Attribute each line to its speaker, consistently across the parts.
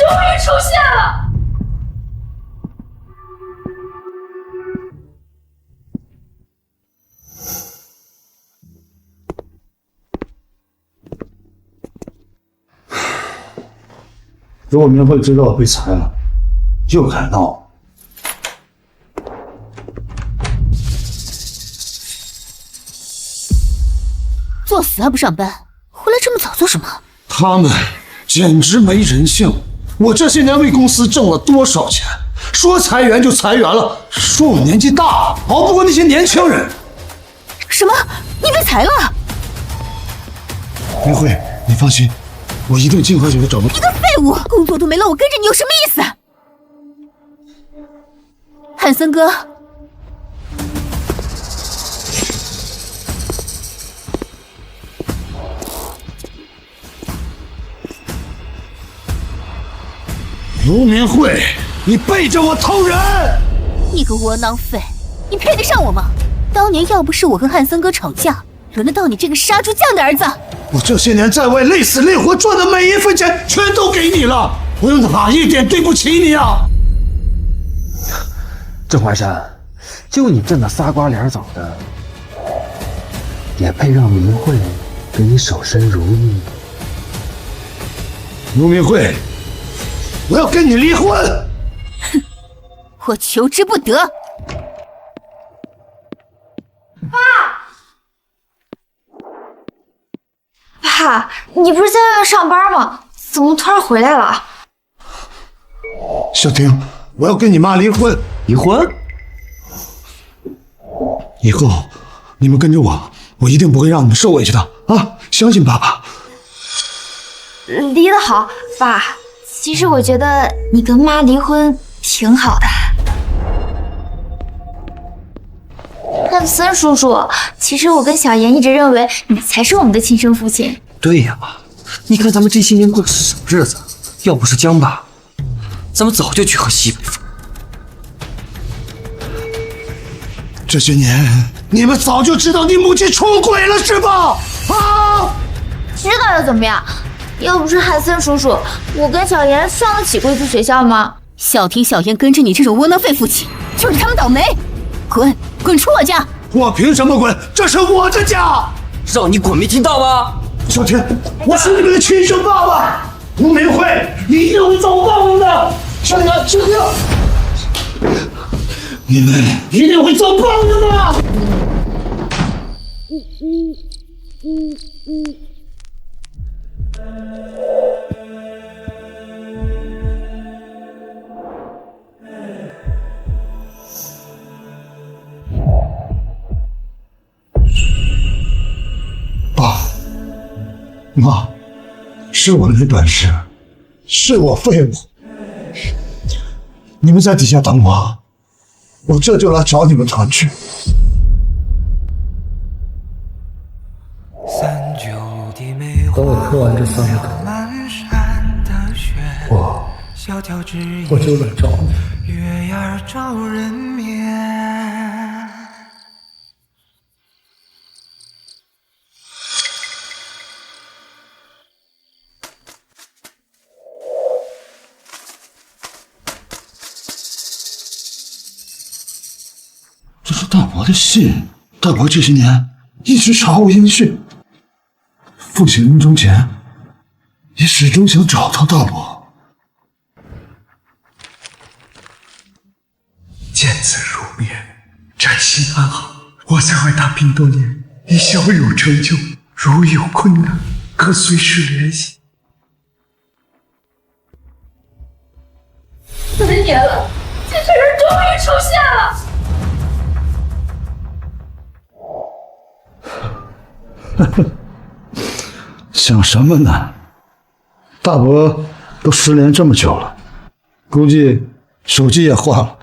Speaker 1: 终于出现了！
Speaker 2: 如果明慧知道被裁了，又敢闹，
Speaker 3: 作死还不上班，回来这么早做什么？
Speaker 2: 他们简直没人性！我这些年为公司挣了多少钱？说裁员就裁员了，说我年纪大，熬不过那些年轻人。
Speaker 3: 什么？你被裁了？
Speaker 2: 明慧，你放心，我一定尽快给他找个。
Speaker 3: 你个废物，工作都没了，我跟着你有什么意思？汉森哥。
Speaker 2: 卢明慧，你背着我偷人！
Speaker 3: 你个窝囊废，你配得上我吗？当年要不是我和汉森哥吵架，轮得到你这个杀猪匠的儿子？
Speaker 2: 我这些年在外累死累活赚的每一分钱，全都给你了，我有哪一点对不起你啊？
Speaker 4: 郑怀山，就你这么仨瓜脸枣的，也配让明慧给你守身如玉？
Speaker 2: 卢明慧，我要跟你离婚！
Speaker 3: 哼，我求之不得。
Speaker 1: 爸，你不是在外面上班吗？怎么突然回来了？
Speaker 2: 小婷，我要跟你妈离婚。
Speaker 4: 离婚？
Speaker 2: 以后你们跟着我，我一定不会让你们受委屈的啊！相信爸爸。
Speaker 1: 离得好，爸。其实我觉得你跟妈离婚挺好的。汉森叔叔，其实我跟小妍一直认为你才是我们的亲生父亲。
Speaker 4: 对呀，你看咱们这些年过的是什么日子？要不是江爸，咱们早就去和西北风。
Speaker 2: 这些年你们早就知道你母亲出轨了是吧？啊！
Speaker 1: 知道又怎么样？要不是汉森叔叔，我跟小妍上得起贵族学校吗？
Speaker 3: 小婷、小妍跟着你这种窝囊废父亲，就是他们倒霉。滚，滚出我家！
Speaker 2: 我凭什么滚？这是我的家！
Speaker 4: 让你滚没听到吗？
Speaker 2: 小婷，我是你们的亲生爸爸。吴明慧，你一定会遭报应的。小婷，小婷，你们一定会遭报应的。爸妈，是我没本事，是我废物。你们在底下等我，我这就来找你们团聚。
Speaker 4: 等我磕完这三个头，
Speaker 5: 我
Speaker 4: 就来找你。
Speaker 2: 这是大伯的信，大伯这些年一直杳无音讯，父亲临终前也始终想找到大伯。
Speaker 5: 见子如面，展心安好。我在外打拼多年，已小有成就，如有困难，可随时联系。
Speaker 1: 4年了，这个人终于出现了。
Speaker 2: 想什么呢？大伯都失联这么久了，估计手机也换了。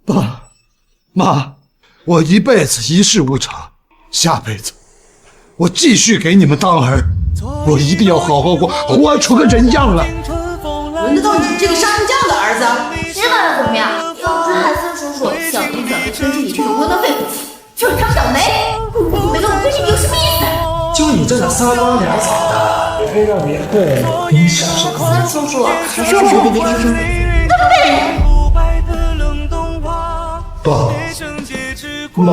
Speaker 2: 爸妈，我一辈子一事无成，下辈子我继续给你们当儿，我一定要好好活，活出个人样来。
Speaker 3: 轮得到你这个杀人匠的儿子？
Speaker 1: 知道又怎么样？要不是汉森叔叔，小林早就跟着你这种窝囊废父亲，就是他们倒霉。工作都没了，我跟着你有什么意思？
Speaker 4: 就你这个仨瓜脸枣的，
Speaker 2: 也会让明慧给你享受。
Speaker 1: 说清楚，还是我弟弟听听。
Speaker 2: 爸妈，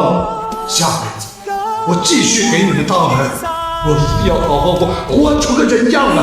Speaker 2: 下辈子我继续给你们当儿，我一定要好好活出个人样来。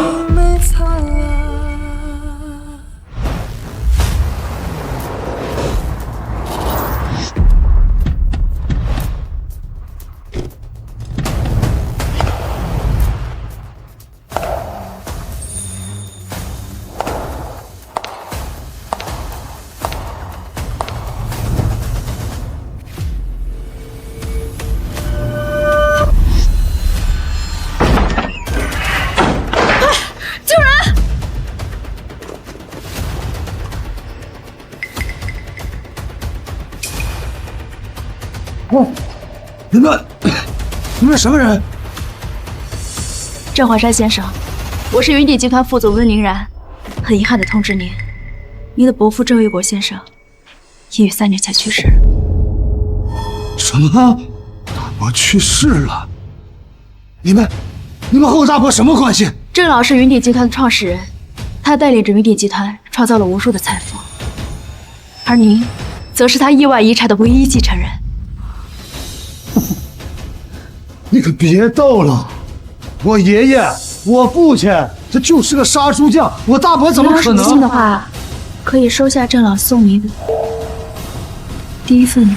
Speaker 2: 你们什么人？
Speaker 6: 郑华山先生，我是云鼎集团副总温凌然，很遗憾的通知您，您的伯父郑卫国先生已于3年前去世了。
Speaker 2: 什么？大伯去世了？你们和我大伯什么关系？
Speaker 6: 郑老是云鼎集团的创始人，他带领着云鼎集团创造了无数的财富，而您则是他意外遗产的唯一继承人。
Speaker 2: 你可别逗了，我爷爷、我父亲，这就是个杀猪匠，我大伯怎么可能？
Speaker 6: 您要是不信的话，可以收下郑老送您的第一份礼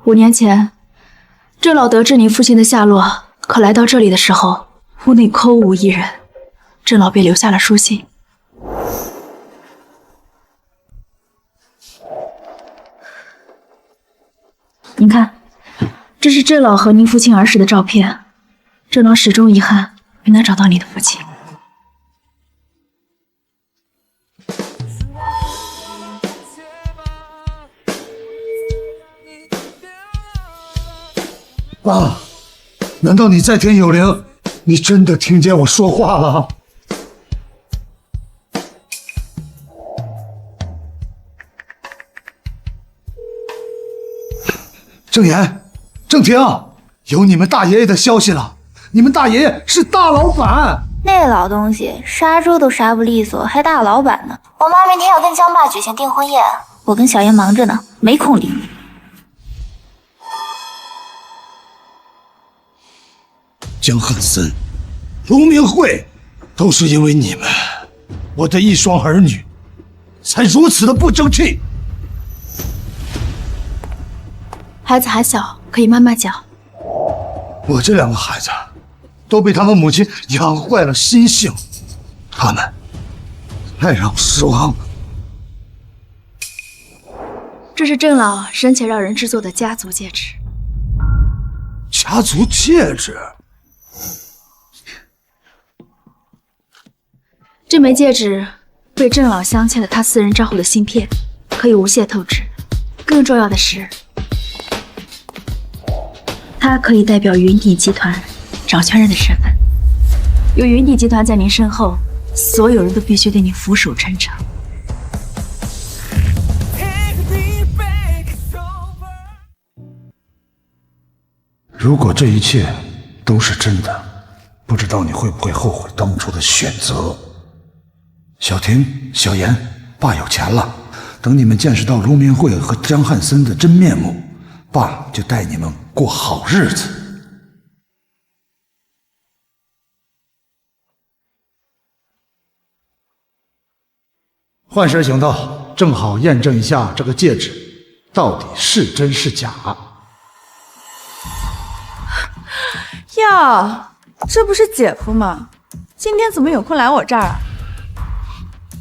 Speaker 6: 物。5年前，郑老得知您父亲的下落，可来到这里的时候，屋内空无一人。郑老便留下了书信。您看，这是郑老和您父亲儿时的照片。郑老始终遗憾没能找到你的父亲。
Speaker 2: 爸，难道你在天有灵？你真的听见我说话了？郑岩、郑婷，有你们大爷爷的消息了。你们大爷爷是大老板。
Speaker 1: 那老东西杀猪都杀不利索，还大老板呢。我妈明天要跟江爸举行订婚宴，我跟小妍忙着呢，没空理你。
Speaker 2: 江汉森、卢明慧，都是因为你们，我的一双儿女，才如此的不争气。
Speaker 6: 孩子还小，可以慢慢讲。
Speaker 2: 我这2个孩子，都被他们母亲养坏了心性，他们太让我失望了。
Speaker 6: 这是郑老生前让人制作的家族戒指。
Speaker 2: 家族戒指？
Speaker 6: 这枚戒指为郑老镶嵌了他私人账户的芯片，可以无懈透支。更重要的是，它可以代表云鼎集团掌权人的身份。有云鼎集团在您身后，所有人都必须对您俯首称臣。
Speaker 2: 如果这一切都是真的，不知道你会不会后悔当初的选择。小婷、小妍，爸有钱了，等你们见识到卢明慧和江汉森的真面目，爸就带你们过好日子。幻蛇行道，正好验证一下这个戒指到底是真是假。
Speaker 7: 哟，这不是姐夫吗？今天怎么有空来我这儿啊？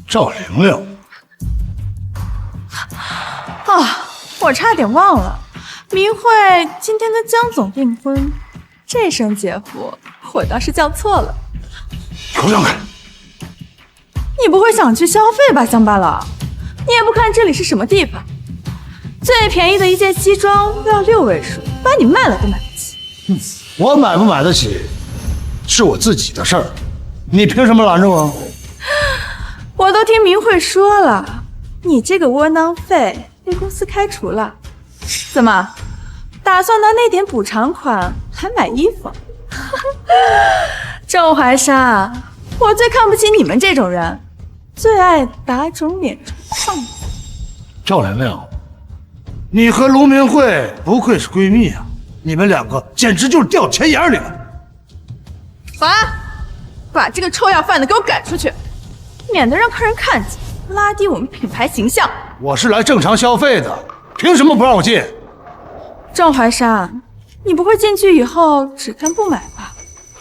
Speaker 2: 赵玲玲，
Speaker 7: 啊，我差点忘了，明慧今天跟江总订婚，这声姐夫我倒是叫错了。
Speaker 2: 给我让开！
Speaker 7: 你不会想去消费吧，江八老？你也不看这里是什么地方，最便宜的一件西装都要6位数，把你卖了都买不起。
Speaker 2: 我买不买得起，是我自己的事儿，你凭什么拦着我？
Speaker 7: 我都听明慧说了，你这个窝囊废被公司开除了，怎么打算拿那点补偿款来买衣服？郑怀山，我最看不起你们这种人，最爱打肿脸充胖子。
Speaker 2: 赵莲莲，你和卢明慧不愧是闺蜜啊，你们两个简直就是掉钱眼里了。
Speaker 7: 罚，把这个臭要饭的给我赶出去，免得让客人看见，拉低我们品牌形象。
Speaker 2: 我是来正常消费的，凭什么不让我进？
Speaker 7: 郑怀山，你不会进去以后只看不买吧？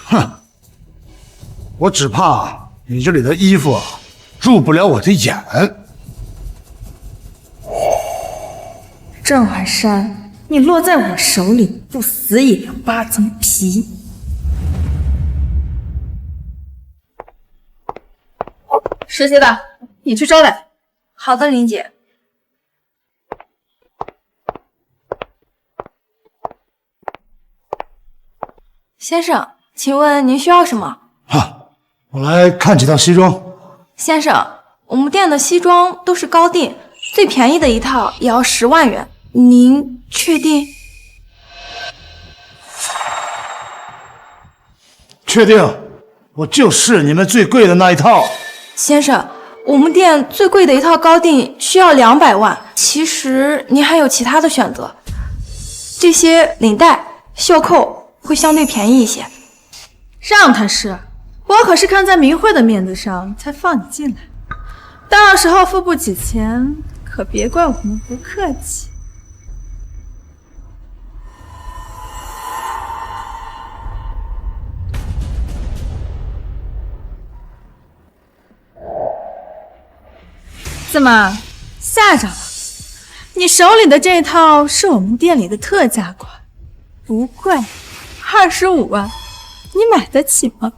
Speaker 2: 哼，我只怕你这里的衣服入不了我的眼。
Speaker 7: 郑怀山，你落在我手里，不死也要8层皮。实习的，你去招待。好的，林姐。先生，请问您需要什么？
Speaker 2: 我来看几套西装。
Speaker 7: 先生，我们店的西装都是高定，最便宜的一套也要10万元，您确定？
Speaker 2: 确定，我就是你们最贵的那一套。
Speaker 7: 先生，我们店最贵的一套高定需要200万，其实您还有其他的选择，这些领带、袖扣会相对便宜一些。让他试，我可是看在明慧的面子上才放你进来，到时候付不起钱，可别怪我们不客气。怎么吓着了？你手里的这套是我们店里的特价款，不贵，25万，你买得起吗？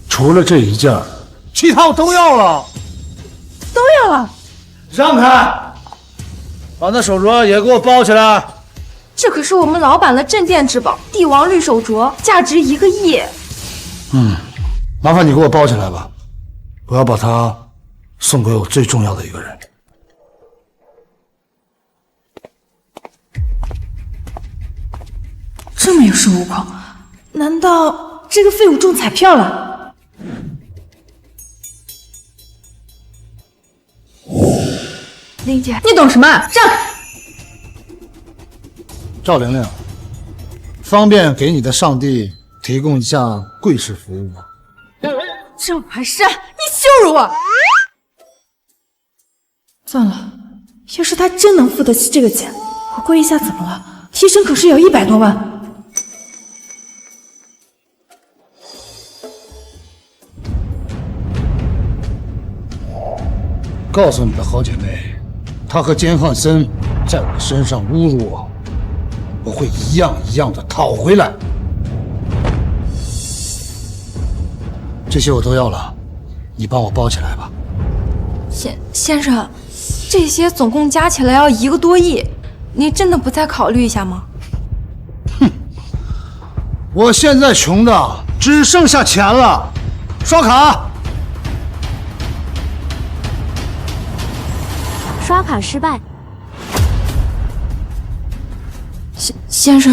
Speaker 2: 除了这一件，其他我都要了。
Speaker 7: 都要了？
Speaker 2: 让开！把那手镯也给我包起来。
Speaker 7: 这可是我们老板的镇店之宝，帝王绿手镯，价值1个亿。
Speaker 2: 麻烦你给我包起来吧，我要把它送给我最重要的一个人。
Speaker 7: 这么有恃无恐，难道这个废物中彩票了？林姐，你懂什么？让开！
Speaker 2: 赵玲玲，方便给你的上帝提供一下贵式服务吗？
Speaker 7: 郑怀山，你羞辱我！算了，要是他真能付得起这个钱，我跪一下怎么了？提成可是有100多万。
Speaker 2: 告诉你的好姐妹，她和坚汉森在我身上侮辱我，我会一样一样的讨回来。这些我都要了，你帮我包起来吧。
Speaker 7: 先生，这些总共加起来要1个多亿，您真的不再考虑一下吗？
Speaker 2: 我现在穷的只剩下钱了，刷卡。
Speaker 1: 刷卡失败。
Speaker 7: 先生，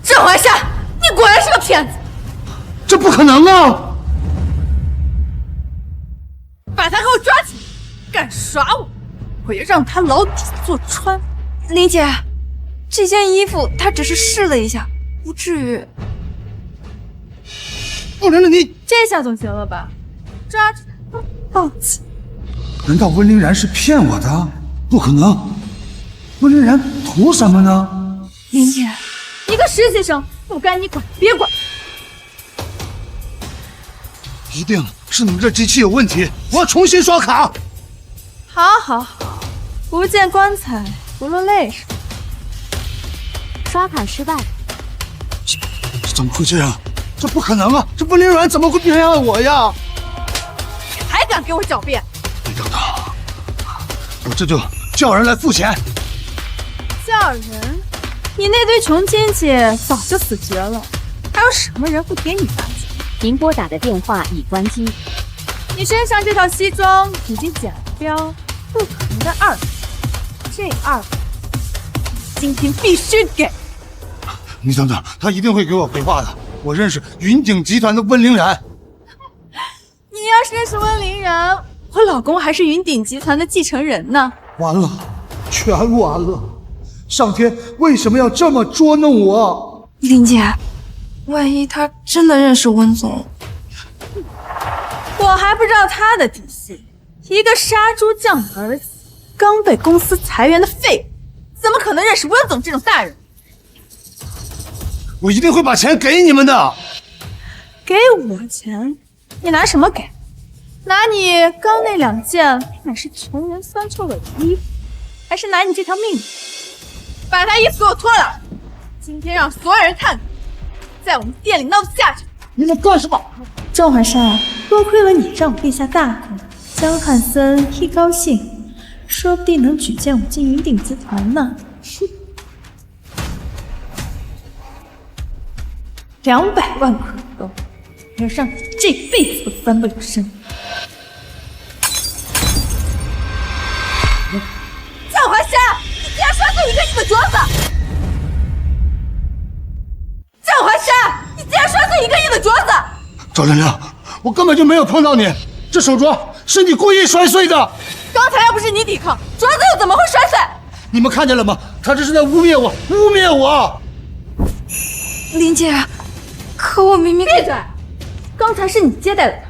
Speaker 7: 郑怀山，你果然是个骗子！
Speaker 2: 这不可能啊！
Speaker 7: 把他给我抓起来！敢耍我，我要让他牢底坐穿。林姐，这件衣服他只是试了一下，不至于。
Speaker 2: 不然你
Speaker 7: 这下总行了吧？抓住他，抱起。
Speaker 2: 难道温凌然是骗我的？不可能！温凌然图什么呢？
Speaker 7: 林姐，一个实习生，不该你管，别管。
Speaker 2: 一定是你们这机器有问题，我要重新刷卡。
Speaker 7: 好，好，好，不见棺材不落泪是吧？
Speaker 1: 刷卡失败。
Speaker 2: 这怎么会这样？这不可能啊！这温凌然怎么会骗我呀？
Speaker 7: 你还敢给我狡辩？
Speaker 2: 你等等，我这就叫人来付钱。
Speaker 7: 叫人？你那堆穷亲戚早就死绝了，还有什么人会给你发钱？
Speaker 8: 您拨打的电话已关机。
Speaker 6: 你身上这套西装已经剪了标，不可能的2，这2今天必须给。
Speaker 2: 你等等，他一定会给我回话的。我认识云景集团的温凌然。
Speaker 6: 你要是认识温凌然，我老公还是云鼎集团的继承人呢。
Speaker 2: 完了，全完了！上天为什么要这么捉弄我？
Speaker 7: 林姐，万一他真的认识温总，
Speaker 6: 我还不知道他的底细。一个杀猪匠的儿子，刚被公司裁员的废物，怎么可能认识温总这种大人？
Speaker 2: 我一定会把钱给你们的。
Speaker 6: 给我钱？你拿什么给？拿你刚那2件满是穷人酸臭味的衣服，还是拿你这条命？把他衣服给我脱了！今天让所有人看看，在我们店里闹不下去。
Speaker 2: 你们干什么？
Speaker 6: 郑怀山，多亏了你让我立下大功，江汉森一高兴，说不定能举荐我进云鼎集团呢。哼，200万可够，能让你这辈子都翻不了身。江怀山，你竟然摔碎1个亿的镯子！江怀山，你竟然摔碎1个亿的镯子！
Speaker 2: 赵亮亮，我根本就没有碰到你，这手镯是你故意摔碎的。
Speaker 6: 刚才要不是你抵抗，镯子又怎么会摔碎？
Speaker 2: 你们看见了吗？他这是在污蔑我，污蔑我！
Speaker 7: 林姐，可我明明……
Speaker 6: 闭嘴！刚才是你接待了他，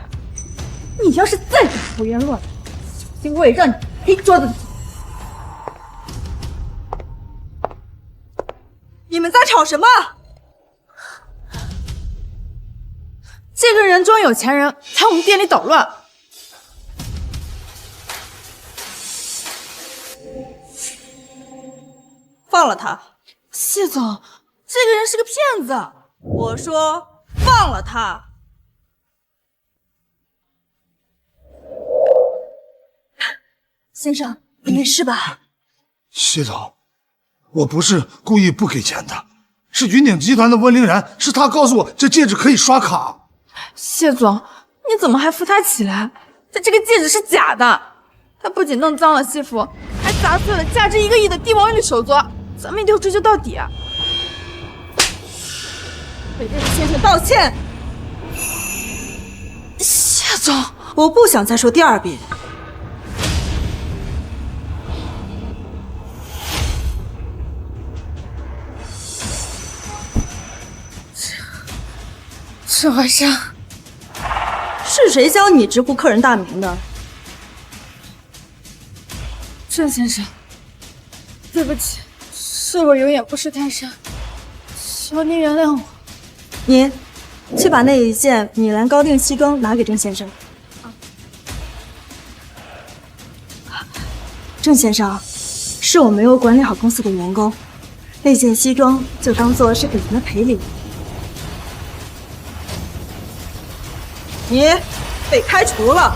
Speaker 6: 你要是再敢胡言乱语，小心我也让你赔桌子的。
Speaker 7: 你们在吵什么？
Speaker 6: 这个人装有钱人，在我们店里捣乱。
Speaker 7: 放了他！
Speaker 6: 谢总，这个人是个骗子。
Speaker 7: 我说放了他！
Speaker 6: 先生，你没事吧？
Speaker 2: 谢总，我不是故意不给钱的，是云鼎集团的温凌然，是他告诉我这戒指可以刷卡。
Speaker 6: 谢总，你怎么还扶他起来？他这个戒指是假的，他不仅弄脏了西服，还砸碎了价值1个亿的帝王玉手镯，咱们一定要追究到底啊！给这位先生道歉。
Speaker 7: 谢总，我不想再说第2遍。
Speaker 6: 郑怀山，
Speaker 7: 是谁教你直呼客人大名的？
Speaker 6: 郑先生，对不起，是我有眼不识泰山，求您原谅我。
Speaker 7: 你去把那1件米兰高定西装拿给郑先生。郑先生，是我没有管理好公司的员工，那件西装就当做是给您的赔礼。你被开除了！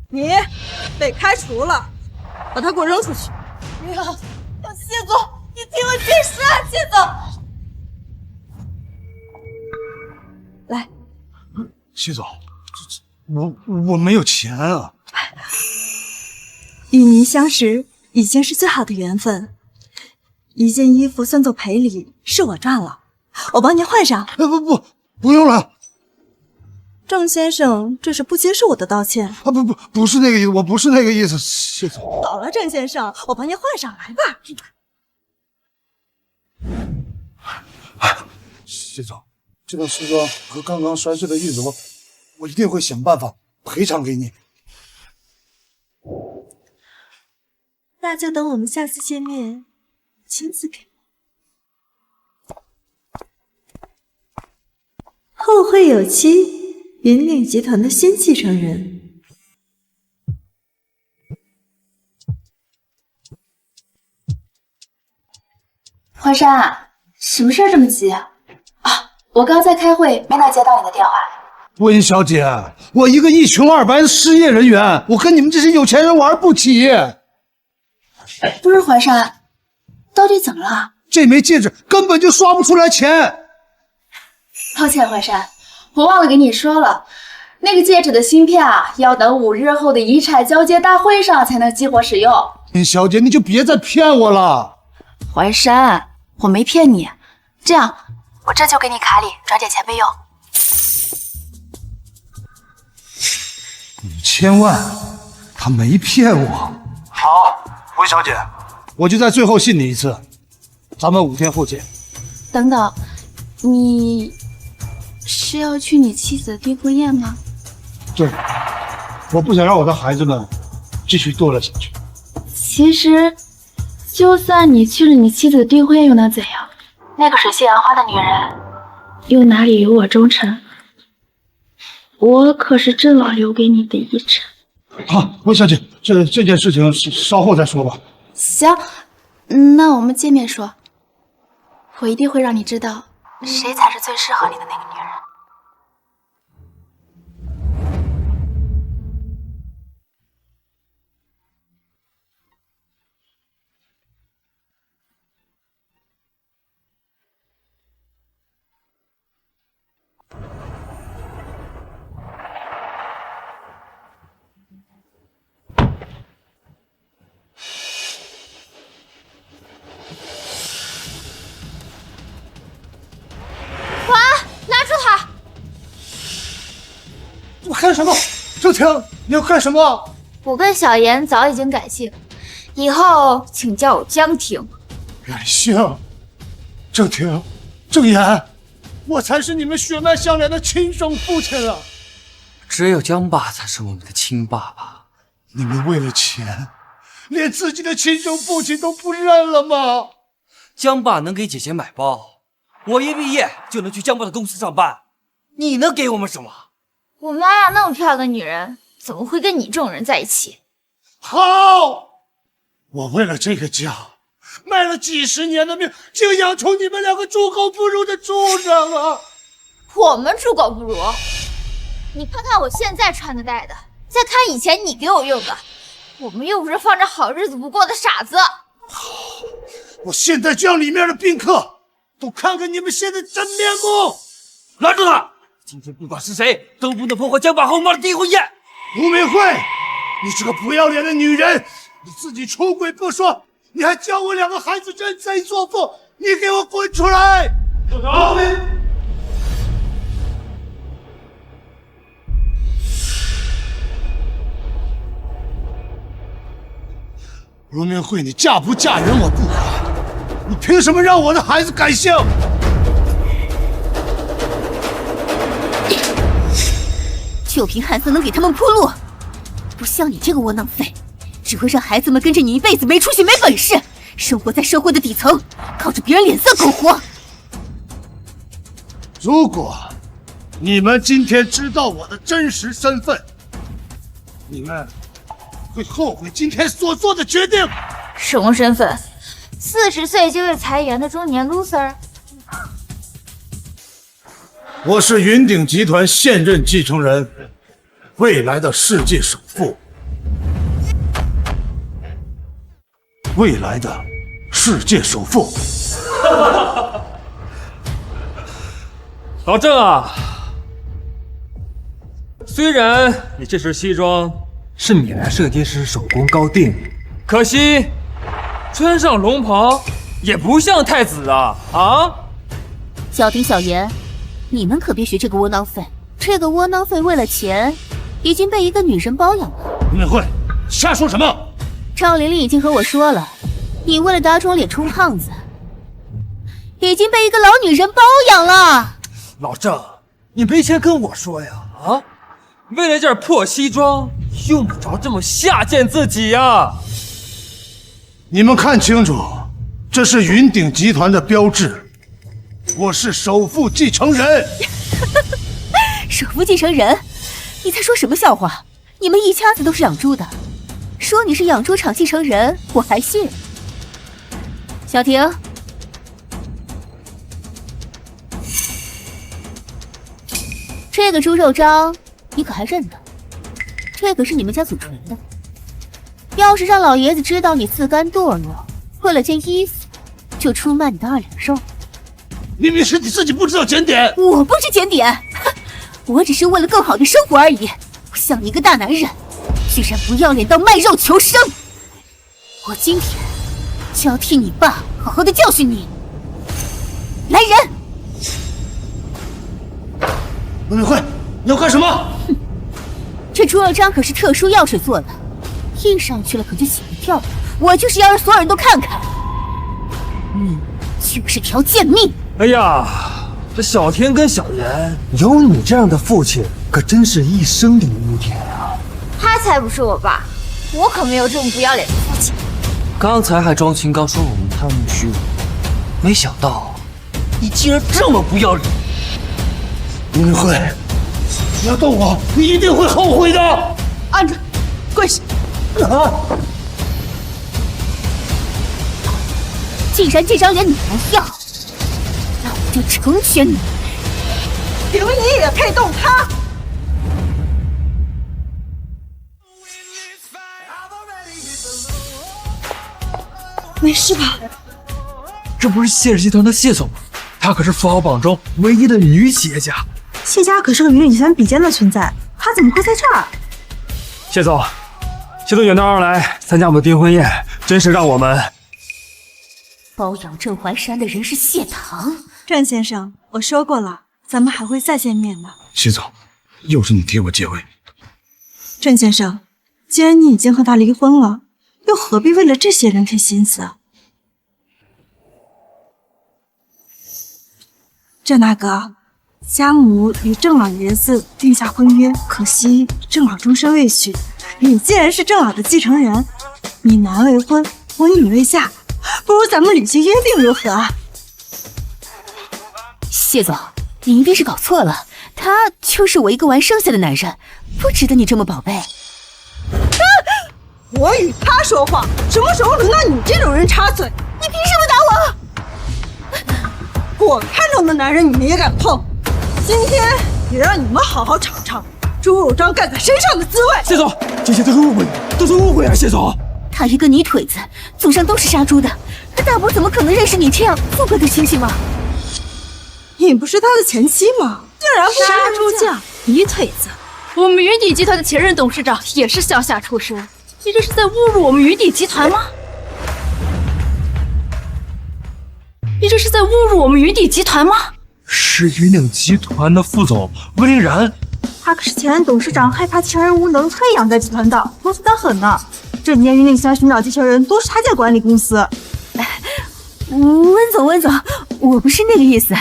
Speaker 7: 你被开除了！把他给我扔出去！
Speaker 6: 不要，谢总，你替我解释啊，谢总。
Speaker 7: 来，
Speaker 2: 谢总，我没有钱啊。
Speaker 7: 与您相识已经是最好的缘分，1件衣服算作赔礼，是我赚了，我帮您换上。
Speaker 2: 不用了。
Speaker 7: 郑先生，这是不接受我的道歉
Speaker 2: 啊！不是那个意思，我不是那个意思，谢总。
Speaker 7: 好了，郑先生，我帮您换上，来吧。
Speaker 2: 谢总，这套西装和刚刚摔碎的玉镯，我一定会想办法赔偿给你。
Speaker 7: 那就等我们下次见面，亲自给。后会有期，云鼎集团的新继承人。
Speaker 1: 怀山，什么事儿这么急啊？我刚在开会，没能接到你的电话。
Speaker 2: 温小姐，我一个一穷二白的失业人员，我跟你们这些有钱人玩不起。
Speaker 1: 不是怀山，到底怎么了？
Speaker 2: 这枚戒指根本就刷不出来钱。
Speaker 6: 抱歉，淮山，我忘了给你说了，那个戒指的芯片啊，要等5日后的遗产交接大会上才能激活使用。
Speaker 2: 林小姐，你就别再骗我了。
Speaker 6: 淮山，我没骗你。这样，我这就给你卡里转点钱备用。
Speaker 2: 5000万，他没骗我。好，魏小姐，我就在最后信你一次，咱们5天后见。
Speaker 6: 等等，你是要去你妻子的订婚宴吗？
Speaker 2: 对，我不想让我的孩子们继续堕落下去。
Speaker 6: 其实，就算你去了你妻子的订婚宴又能怎样？那个水性杨花的女人，又哪里有我忠诚？我可是郑老留给你的遗产。
Speaker 2: 好，魏小姐，这件事情稍后再说吧。
Speaker 6: 行，那我们见面说。我一定会让你知道，谁才是最适合你的那个女人。
Speaker 2: 我干什么？周婷，你要干什么？
Speaker 1: 我跟小妍早已经改姓，以后请叫我江婷。
Speaker 2: 改姓？周婷、郑言，我才是你们血脉相连的亲生父亲啊！
Speaker 9: 只有江爸才是我们的亲爸爸。
Speaker 2: 你们为了钱，连自己的亲生父亲都不认了吗？
Speaker 9: 江爸能给姐姐买包，我一毕业就能去江爸的公司上班，你能给我们什么？
Speaker 1: 我妈呀，那么漂亮的女人，怎么会跟你这种人在一起？
Speaker 2: 好，我为了这个家，卖了几10年的命，竟养出你们2个猪狗不如的畜生啊！
Speaker 1: 我们猪狗不如？你看看我现在穿的戴的，再看以前你给我用的，我们又不是放着好日子不过的傻子。
Speaker 2: 我现在就让里面的宾客都看看你们现在真面目！
Speaker 9: 拦住他！今天不管是谁，都不能破坏江爸后妈的订婚宴。
Speaker 2: 吴明慧，你这个不要脸的女人，你自己出轨不说，你还叫我2个孩子认贼作父，你给我滚出来！走！吴明慧，你嫁不嫁人我不管，你凭什么让我的孩子改姓？
Speaker 3: 就凭汉森能给他们铺路，不像你这个窝囊废，只会让孩子们跟着你一辈子没出息、没本事，生活在社会的底层，靠着别人脸色苟活。
Speaker 2: 如果你们今天知道我的真实身份，你们会后悔今天所做的决定。
Speaker 1: 什么身份？40岁就会裁员的中年 loser。
Speaker 2: 我是云鼎集团现任继承人，未来的世界首富。未来的世界首富。
Speaker 10: 老郑啊，虽然你这身西装
Speaker 4: 是米兰设计师手工高定，
Speaker 10: 可惜穿上龙袍也不像太子啊！啊，
Speaker 3: 小婷、小妍，你们可别学这个窝囊废。这个窝囊废为了钱，已经被一个女人包养了。
Speaker 2: 吴美惠，瞎说什么？
Speaker 3: 赵玲玲已经和我说了，你为了打肿脸充胖子，已经被一个老女人包养了。
Speaker 9: 老郑，你没钱跟我说呀？啊，
Speaker 10: 为了件破西装，用不着这么下贱自己呀！
Speaker 2: 你们看清楚，这是云鼎集团的标志。我是首富继承人。
Speaker 3: 首富继承人？你在说什么笑话？你们一家子都是养猪的，说你是养猪场继承人，我还信。小婷，这个猪肉章你可还认得？这可是你们家祖传的。要是让老爷子知道你自甘堕落，为了件衣服就出卖你的2两肉，
Speaker 2: 明明是你自己不知道检点。
Speaker 3: 我不知检点，哼，我只是为了更好的生活而已。不像你一个大男人，居然不要脸到卖肉求生。我今天就要替你爸好好的教训你。来人！
Speaker 2: 温明慧，你要干什么？
Speaker 3: 哼，这猪肉章可是特殊药水做的，印上去了可就洗不掉了。我就是要让所有人都看看，你就是条贱命！
Speaker 10: 哎呀，这小天跟小妍，
Speaker 4: 有你这样的父亲，可真是一生的污点啊！
Speaker 1: 他才不是我爸，我可没有这么不要脸的父亲。
Speaker 9: 刚才还装清高说我们贪慕虚荣，没想到你竟然这么不要脸！
Speaker 2: 温明慧，你要动我，你一定会后悔的。
Speaker 6: 按着，跪下！
Speaker 3: 既然这张脸你不要，那我就成全你。
Speaker 6: 凭你也配动他？没事吧？
Speaker 10: 这不是谢氏集团的谢总吗？她可是富豪榜中唯一的女企业家。
Speaker 6: 谢家可是个鱼女集团比肩的存在，她怎么会在这儿？
Speaker 10: 谢总远道而来参加我们的订婚宴，真是让我们……
Speaker 3: 包养郑怀山的人是谢唐。
Speaker 6: 郑先生，我说过了，咱们还会再见面的。
Speaker 2: 谢总，又是你替我解围。
Speaker 6: 郑先生，既然你已经和他离婚了，又何必为了这些人费心思？郑大哥，家母与郑老爷子定下婚约，可惜郑老终身未娶。你既然是郑老的继承人，你男未婚，我女未嫁，不如咱们履行约定如何？
Speaker 3: 谢总，你一定是搞错了，他就是我一个玩剩下的男人，不值得你这么宝贝。
Speaker 6: 我与他说话，什么时候轮到你这种人插嘴？
Speaker 3: 你凭什么打
Speaker 6: 我？我看中的男人你们也敢碰？今天也让你们好好尝尝猪肉章盖在身上的滋味。
Speaker 10: 谢总，这些都是误会，都是误会啊！谢总，
Speaker 3: 他一个泥腿子，祖上都是杀猪的，他大伯怎么可能认识你这样富贵的亲戚吗？
Speaker 6: 你不是他的前妻吗？竟然不杀猪匠、泥腿子！
Speaker 7: 我们云底集团的前任董事长也是乡下出身，你这是在侮辱我们云底集团吗？你这是在侮辱我们云底集团吗？
Speaker 10: 是云顶集团的副总温凌然，
Speaker 6: 他可是前任董事长害怕继承人无能退养在集团的，公司得很呢。这几年云顶集团寻找继承人都是他在管理公司。
Speaker 3: 温总，我不是那个意思。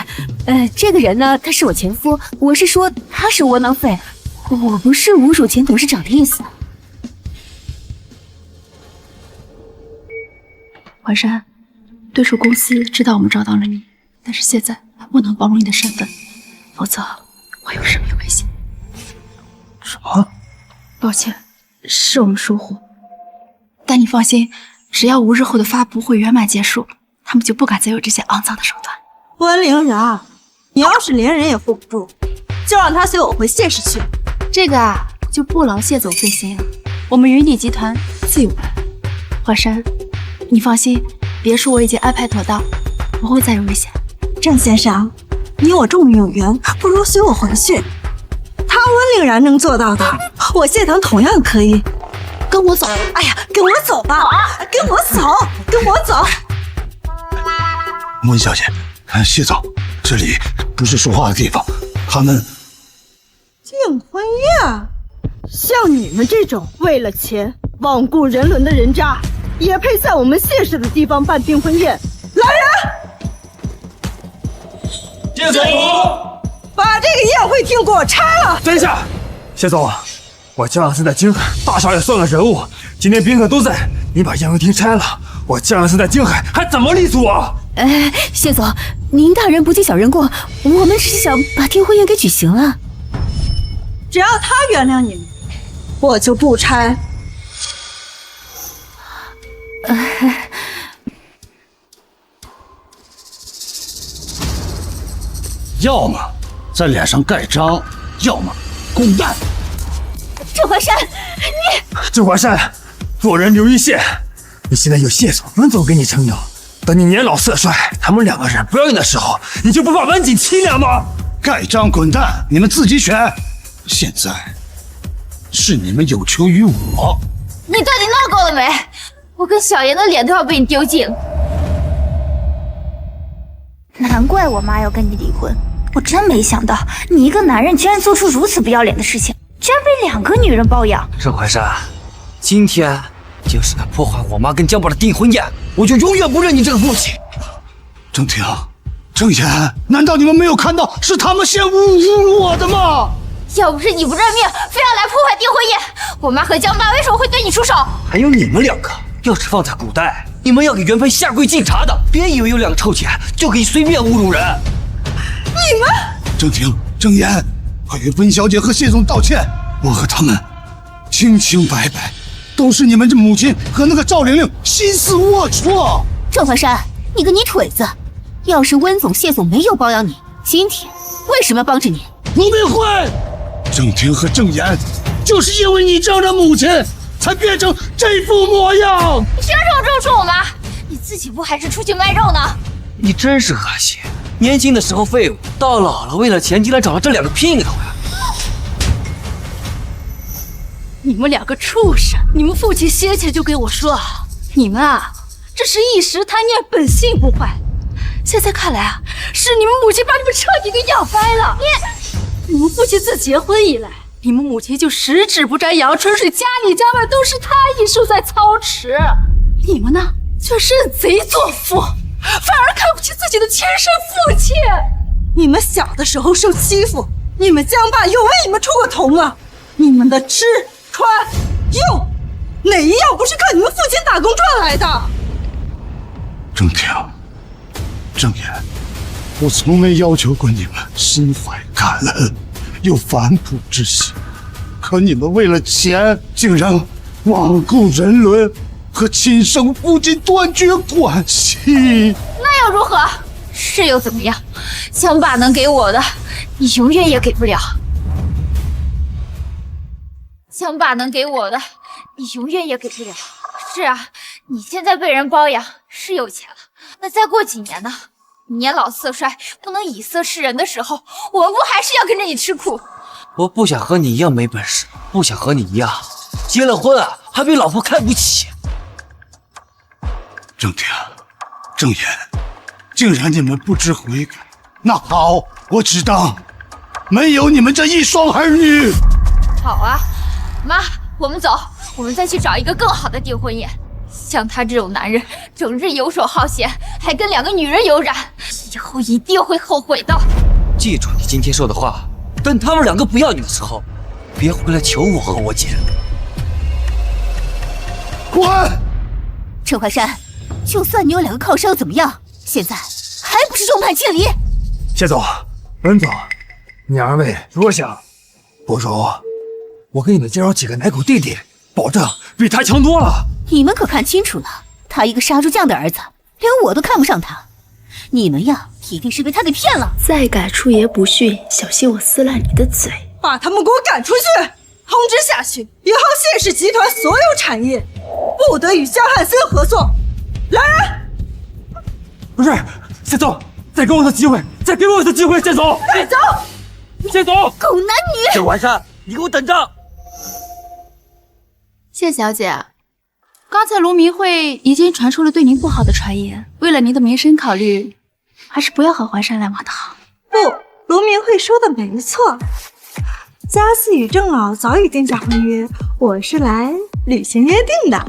Speaker 3: 这个人呢，他是我前夫，我是说他是窝囊废，我不是侮辱前董事长的意思。
Speaker 7: 怀山，对手公司知道我们找到了你，但是现在还不能暴露你的身份，否则会有生命危险。
Speaker 10: 什么？
Speaker 7: 抱歉，是我们疏忽。但你放心，只要5日后的发布会圆满结束，他们就不敢再有这些肮脏的手段。
Speaker 6: 温凌然，你要是连人也护不住，就让他随我回谢氏去。
Speaker 7: 这个啊，就不劳谢总费心了。我们云底集团自有人。华山，你放心，别墅我已经安排妥当，不会再有危险。
Speaker 6: 郑先生，你我重有缘，不如随我回去。他温凌然能做到的，我谢唐同样可以。
Speaker 7: 跟我走！
Speaker 6: 哎呀，跟我走吧，跟我走，跟我走。
Speaker 2: 温小姐，谢总，这里不是说话的地方，他们
Speaker 6: 订婚宴，像你们这种为了钱罔顾人伦的人渣，也配在我们谢氏的地方办订婚宴？来人！
Speaker 10: 谢总，
Speaker 6: 把这个宴会厅给我拆了！
Speaker 10: 等一下，谢总，我江阳森在京海，大小也算个人物，今天宾客都在，你把宴会厅拆了，我江阳森在京海还怎么立足啊？
Speaker 3: 谢总，您大人不计小人过，我们只是想把订婚宴给举行了。
Speaker 6: 只要他原谅你们，我就不拆。
Speaker 2: 要么在脸上盖章，要么滚蛋！
Speaker 3: 郑怀山，你
Speaker 10: 郑怀山，做人留一线，你现在有谢总、温总给你撑腰，等你年老色衰，他们2个人不要你的时候，你就不怕晚景凄凉吗？
Speaker 2: 盖章滚蛋，你们自己选。现在是你们有求于我。
Speaker 1: 你到底闹够了没？我跟小妍的脸都要被你丢尽了。
Speaker 3: 难怪我妈要跟你离婚，我真没想到你一个男人居然做出如此不要脸的事情，居然被2个女人包养。
Speaker 9: 郑怀山，今天就是他破坏我妈跟江宝的订婚宴，我就永远不认你这个父亲。
Speaker 2: 郑婷、郑言，难道你们没有看到是他们先侮辱我的吗？
Speaker 1: 要不是你不认命，非要来破坏订婚宴，我妈和江爸为什么会对你出手？
Speaker 9: 还有你们2个，要是放在古代，你们要给原配下跪敬茶的，别以为有2个臭钱就可以随便侮辱人。
Speaker 6: 你们，
Speaker 2: 郑婷、郑言，快给温小姐和谢总道歉，我和他们清清白白，都是你们这母亲和那个赵玲玲心思龌龊。
Speaker 3: 郑怀山，你个泥腿子！要是温总、谢总没有包养你，今天为什么要帮着你？
Speaker 2: 卢明慧，郑婷和郑言，就是因为你这样的母亲，才变成这副模样。
Speaker 1: 你凭什么这么说我妈？你自己不还是出去卖肉呢？
Speaker 9: 你真是恶心！年轻的时候废物，到老了为了钱竟然找了这2个姘头呀！
Speaker 6: 你们2个畜生！你们父亲先前就跟我说，你们啊，这是一时贪念，本性不坏。现在看来啊，是你们母亲把你们彻底给养歪了。你们父亲自结婚以来，你们母亲就十指不沾阳春水，家里家外都是他一手在操持。你们呢，却认贼作父，反而看不起自己的亲生父亲。你们小的时候受欺负，你们江爸有为你们出过头吗？你们的吃穿用，哪一样不是靠你们父亲打工赚来的？
Speaker 2: 郑婷、郑言，我从没要求过你们心怀感恩，有反哺之心，可你们为了钱，竟然罔顾人伦，和亲生父亲断绝关系。
Speaker 1: 那又如何？是又怎么样？江爸能给我的，你永远也给不了。江爸能给我的，你永远也给不了。是啊，你现在被人包养，是有钱了。那再过几年呢？你年老色衰，不能以色示人的时候，我们不还是要跟着你吃苦？
Speaker 9: 我不想和你一样没本事，不想和你一样结了婚啊还被老婆看不起。
Speaker 2: 郑婷、郑言，竟然你们不知悔改。那好，我只当没有你们这一双儿女。
Speaker 1: 好啊，妈，我们走，我们再去找一个更好的订婚宴。像他这种男人，整日游手好闲，还跟2个女人有染，以后一定会后悔的。
Speaker 9: 记住你今天说的话，等他们2个不要你的时候，别回来求我和我姐。
Speaker 2: 滚！
Speaker 3: 郑怀山，就算你有2个靠山又怎么样？现在还不是众叛亲离？
Speaker 10: 谢总、温总，你2位如果想，不如我给你们介绍几个奶狗弟弟，保证比他强多了。
Speaker 3: 你们可看清楚了，他一个杀猪匠的儿子，连我都看不上他。你们呀，一定是被他给骗了。
Speaker 7: 再敢出言不逊，小心我撕烂你的嘴！
Speaker 6: 把他们给我赶出去！通知下去，以后谢氏集团所有产业不得与江汉森合作。来人！
Speaker 10: 不是，谢总，再给我的机会，再给我一次机会，谢总！
Speaker 6: 快走！
Speaker 10: 谢总，
Speaker 3: 狗男女！
Speaker 9: 郑怀山，你给我等着！
Speaker 7: 谢小姐，刚才卢明慧已经传出了对您不好的传言，为了您的名声考虑，还是不要和怀山来往的好。
Speaker 6: 不，卢明慧说的没错，家嗣与郑老早已定下婚约，我是来履行约定的。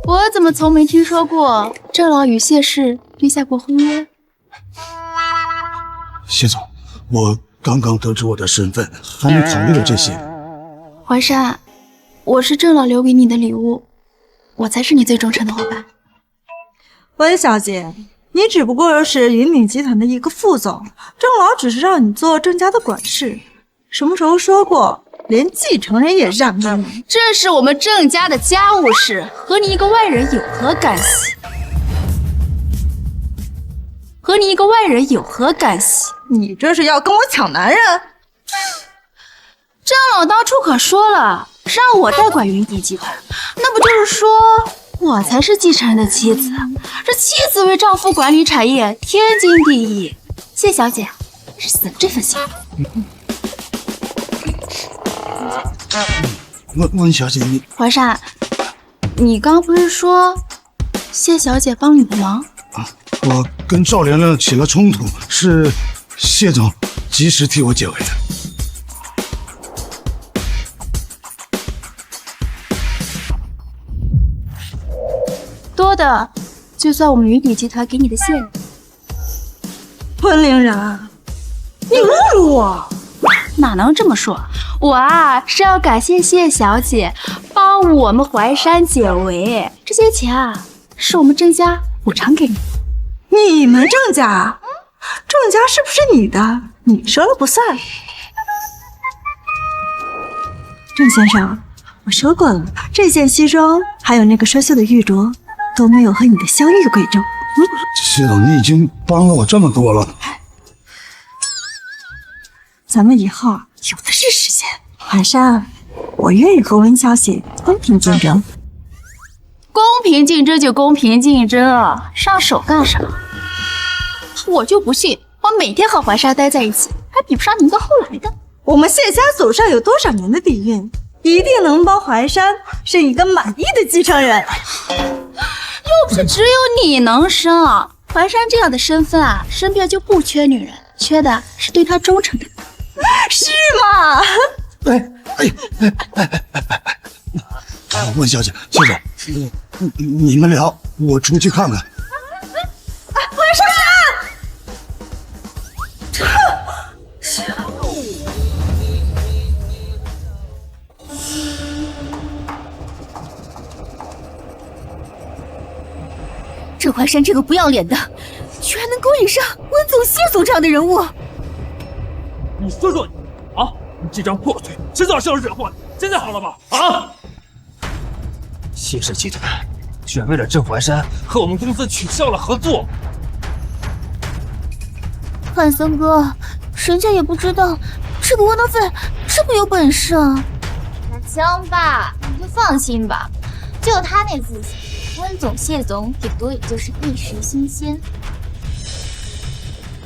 Speaker 7: 我怎么从没听说过郑老与谢氏立下过婚约？
Speaker 2: 谢总，我刚刚得知我的身份，还没考虑了这些。
Speaker 7: 怀山，我是郑老留给你的礼物，我才是你最忠诚的伙伴。
Speaker 6: 温小姐，你只不过是云敏集团的一个副总，郑老只是让你做郑家的管事，什么时候说过连继承人也让给你？
Speaker 7: 这是我们郑家的家务事，和你一个外人有何干系？和你一个外人有何干系？
Speaker 6: 你这是要跟我抢男人？
Speaker 7: 郑老当初可说了，让我代管云迪集团，那不就是说我才是继承人的妻子，这妻子为丈夫管理产业，天经地义。谢小姐，是死了这份心。
Speaker 2: 温小姐，你
Speaker 7: 怀善，你刚不是说谢小姐帮你的忙？
Speaker 2: 我跟赵玲玲起了冲突，是谢总及时替我解围的。
Speaker 7: 多的就算我们云顶集团给你的谢礼。
Speaker 6: 温凌然，你侮辱我！
Speaker 7: 哪能这么说？我啊是要感谢谢小姐帮我们淮山解围，这些钱啊是我们郑家补偿给你的。
Speaker 6: 你们郑家，郑家是不是你的？你说了不算。郑先生，我说过了，这件西装还有那个生锈的玉镯都没有和你的相遇贵重。
Speaker 2: 谢总，你已经帮了我这么多了，
Speaker 6: 咱们以后有的是时间。淮山，我愿意和温小姐公平竞争。
Speaker 7: 公平竞争就公平竞争啊，上手干啥？我就不信，我每天和淮山待在一起，还比不上你们个后来的。
Speaker 6: 我们谢家祖上有多少年的底蕴，一定能帮淮山生一个满意的继承人。
Speaker 7: 又不是只有你能生啊！淮山这样的身份啊，身边就不缺女人，缺的是对她忠诚的。
Speaker 6: 是吗？
Speaker 2: 温小姐，谢总，你们聊，我出去看看。
Speaker 6: 淮山！
Speaker 3: 郑淮山这个不要脸的，居然能勾引上温总、谢总这样的人物。
Speaker 10: 你说说你啊，你这张破嘴，迟早是要惹祸的。现在好了吧？啊！谢氏集团居然为了郑淮山和我们公司取消了合作。
Speaker 3: 汉森哥，人家也不知道这个窝囊废这么有本事啊。
Speaker 1: 那江爸，你就放心吧，就他那自信。温总、谢总顶多也就是一时新鲜。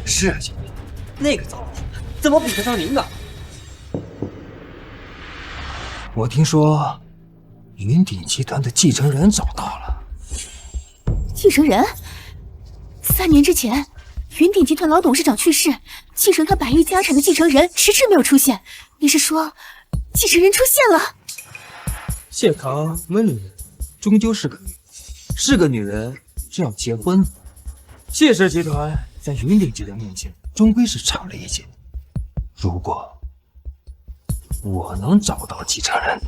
Speaker 9: 是啊，姐，那个糟老头怎么比得上您呢？
Speaker 10: 我听说云顶集团的继承人找到了。
Speaker 3: 继承人？3年之前，云顶集团老董事长去世，继承他100亿家产的继承人迟迟没有出现。你是说，继承人出现了？
Speaker 10: 谢康温女人终究是个女人，是个女人就要结婚。谢氏集团在云顶集团面前终归是差了一截。如果我能找到继承人，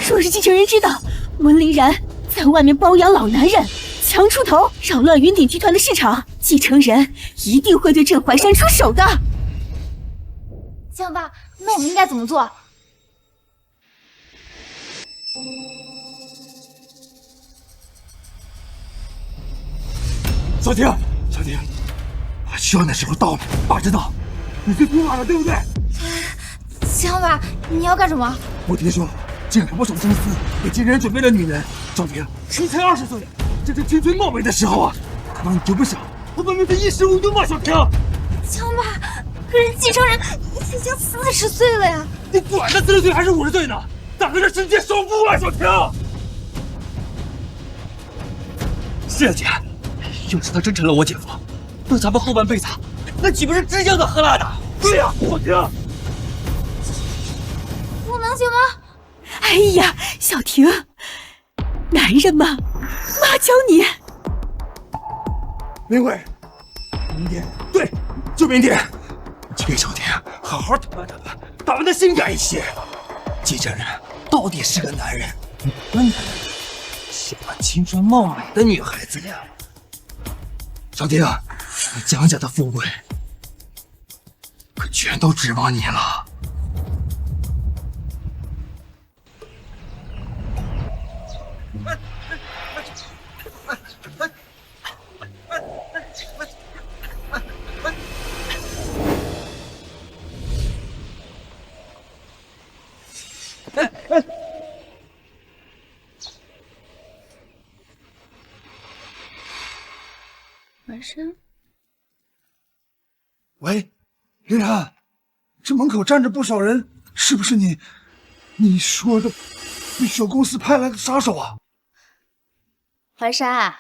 Speaker 3: 若是继承人知道温凌然在外面包养老男人，强出头，扰乱云顶集团的市场，继承人一定会对郑淮山出手的。
Speaker 1: 江爸，那我们应该怎么做？
Speaker 10: 小婷，小婷，需要的时候到了，爸知道你最苦恼了，对不对？
Speaker 1: 江爸，你要干什么？
Speaker 10: 我听说晋海不少公司给继承人准备了女人。小婷，谁才20岁，正是青春貌美的时候啊！难道你就不想我分明是衣食无忧吗？小婷，
Speaker 1: 江爸，可是继承人已经40岁了呀！
Speaker 10: 你管他40岁还是50岁呢？咱们是世界首富啊，小婷！是姐，要是他真成了我姐夫，那咱们后半辈子那岂不是吃香的喝辣的？对呀，小婷。
Speaker 1: 不能行吗？
Speaker 3: 哎呀，小婷，男人嘛，妈教你。
Speaker 10: 明慧，明天，对，就明天，你给小婷好好打扮打扮，打扮的性感一些。继承人到底是个男人，哪个男人喜欢青春貌美的女孩子呀？小婷，江家的富贵可全都指望你了。
Speaker 6: 山。
Speaker 2: 喂，林然，这门口站着不少人，是不是你说的玉秀公司派来的杀手啊？
Speaker 6: 怀山，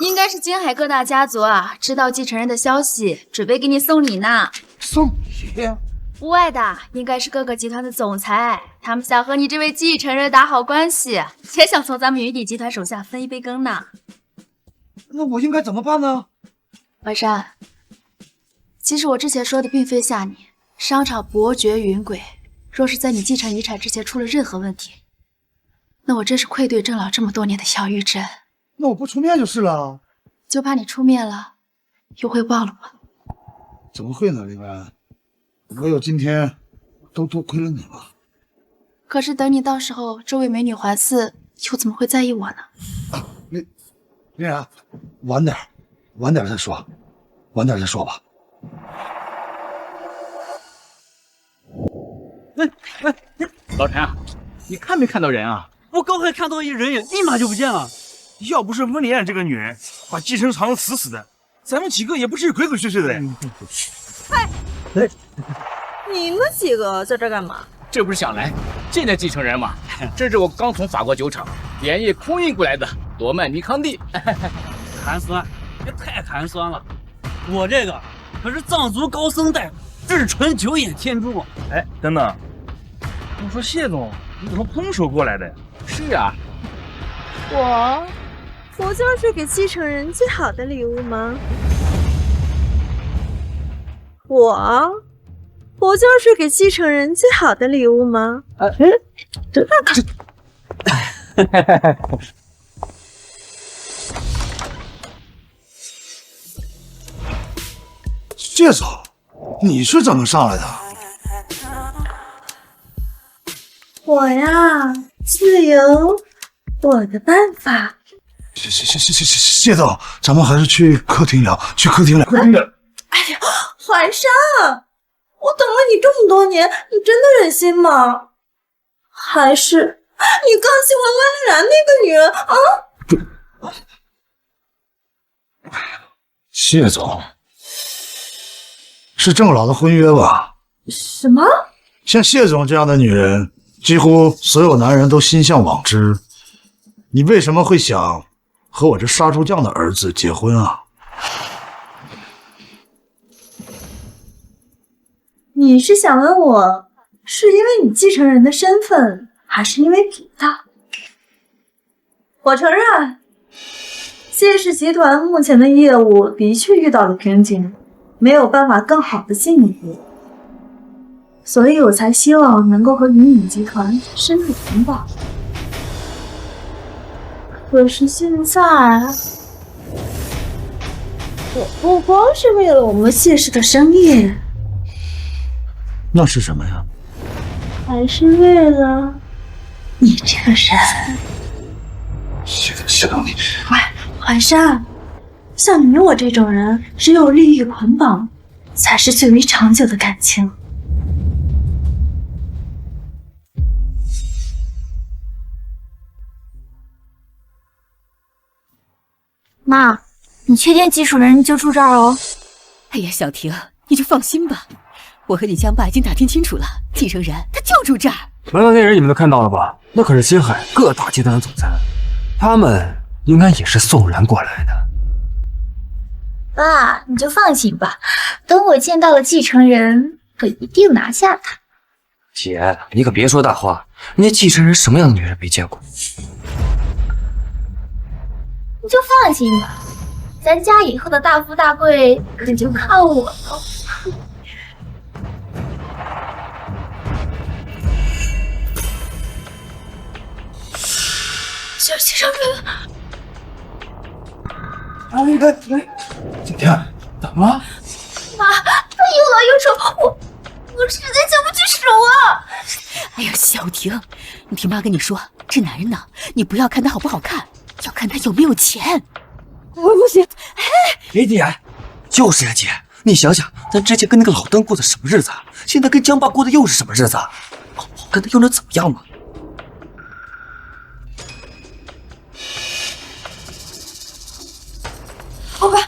Speaker 6: 应该是金海各大家族啊，知道继承人的消息，准备给你送礼呢。
Speaker 2: 送礼？
Speaker 6: 无外的应该是各个集团的总裁，他们想和你这位继承人打好关系，也想从咱们云底集团手下分一杯羹呢。
Speaker 2: 那我应该怎么办呢？
Speaker 6: 怀山，其实我之前说的并非吓你，商场伯爵云贵，若是在你继承遗产之前出了任何问题，那我真是愧对郑老这么多年的小玉珍。
Speaker 2: 那我不出面就是了。
Speaker 6: 就怕你出面了，又会忘了我。
Speaker 2: 怎么会呢，林然？我有今天，都多亏了你了。
Speaker 6: 可是等你到时候这位美女环伺，又怎么会在意我呢？
Speaker 2: 啊，林然，晚点再说，晚点再说吧。
Speaker 11: 老陈啊，你看没看到人啊？
Speaker 10: 我刚才看到一人影，立马就不见了。要不是温莲这个女人把继承藏得死死的，咱们几个也不至于鬼鬼祟祟的。
Speaker 6: 嗨，你们几个在这干嘛？
Speaker 11: 这不是想来见见继承人吗？这是我刚从法国酒厂连夜空运过来的罗曼尼康帝。
Speaker 10: 寒酸，也太寒酸了。我这个可是藏族高僧带的，至纯九眼天珠。哎，等等，我说谢总，你怎么空手过来的呀？
Speaker 11: 是啊，
Speaker 6: 我就是给继承人最好的礼物吗？我就是给继承人最好的礼物吗？
Speaker 2: 谢总，你是怎么上来的？
Speaker 6: 我呀，自有我的办法。
Speaker 2: 谢总，咱们还是去客厅聊，
Speaker 6: 哎呀，怀山，我等了你这么多年，你真的忍心吗？还是你更喜欢温丽然那个女人啊？
Speaker 2: 谢总，是郑老的婚约吧？
Speaker 6: 什么？
Speaker 2: 像谢总这样的女人，几乎所有男人都心向往之。你为什么会想和我这杀猪匠的儿子结婚啊？
Speaker 6: 你是想问我，是因为你继承人的身份，还是因为别的？我承认，谢氏集团目前的业务的确遇到了瓶颈，没有办法更好的进一步，所以我才希望能够和云影集团深入捆绑。可是现在，我不光是为了我们谢氏的生意，
Speaker 2: 那是什么呀？
Speaker 6: 还是为了你这个人。
Speaker 2: 谢总，你
Speaker 6: 怀山，像你我这种人，只有利益捆绑，才是最为长久的感情。
Speaker 1: 妈，你确定技术人就住这儿哦？
Speaker 3: 哎呀，小婷，你就放心吧，我和你江爸已经打听清楚了，继承人他就住这儿。
Speaker 4: 门口那人你们都看到了吧？那可是星海各大集团的总裁，他们应该也是送人过来的。
Speaker 1: 爸，你就放心吧，等我见到了继承人，我一定拿下他。
Speaker 9: 姐，你可别说大话，人家继承人什么样的女人没见过？
Speaker 1: 你就放心吧，咱家以后的大富大贵可就靠我了。小继承人，
Speaker 10: 景天，怎么了？
Speaker 1: 妈，他又老又丑，我实在下不去手啊！
Speaker 3: 哎呀，小婷，你听妈跟你说，这男人呢，你不要看他好不好看，要看他有没有钱。
Speaker 6: 我不行，
Speaker 9: 姐，就是呀，姐，你想想，咱之前跟那个老登过的什么日子啊？现在跟江爸过的又是什么日子啊？好跟他又能怎么样嘛？
Speaker 6: 老板，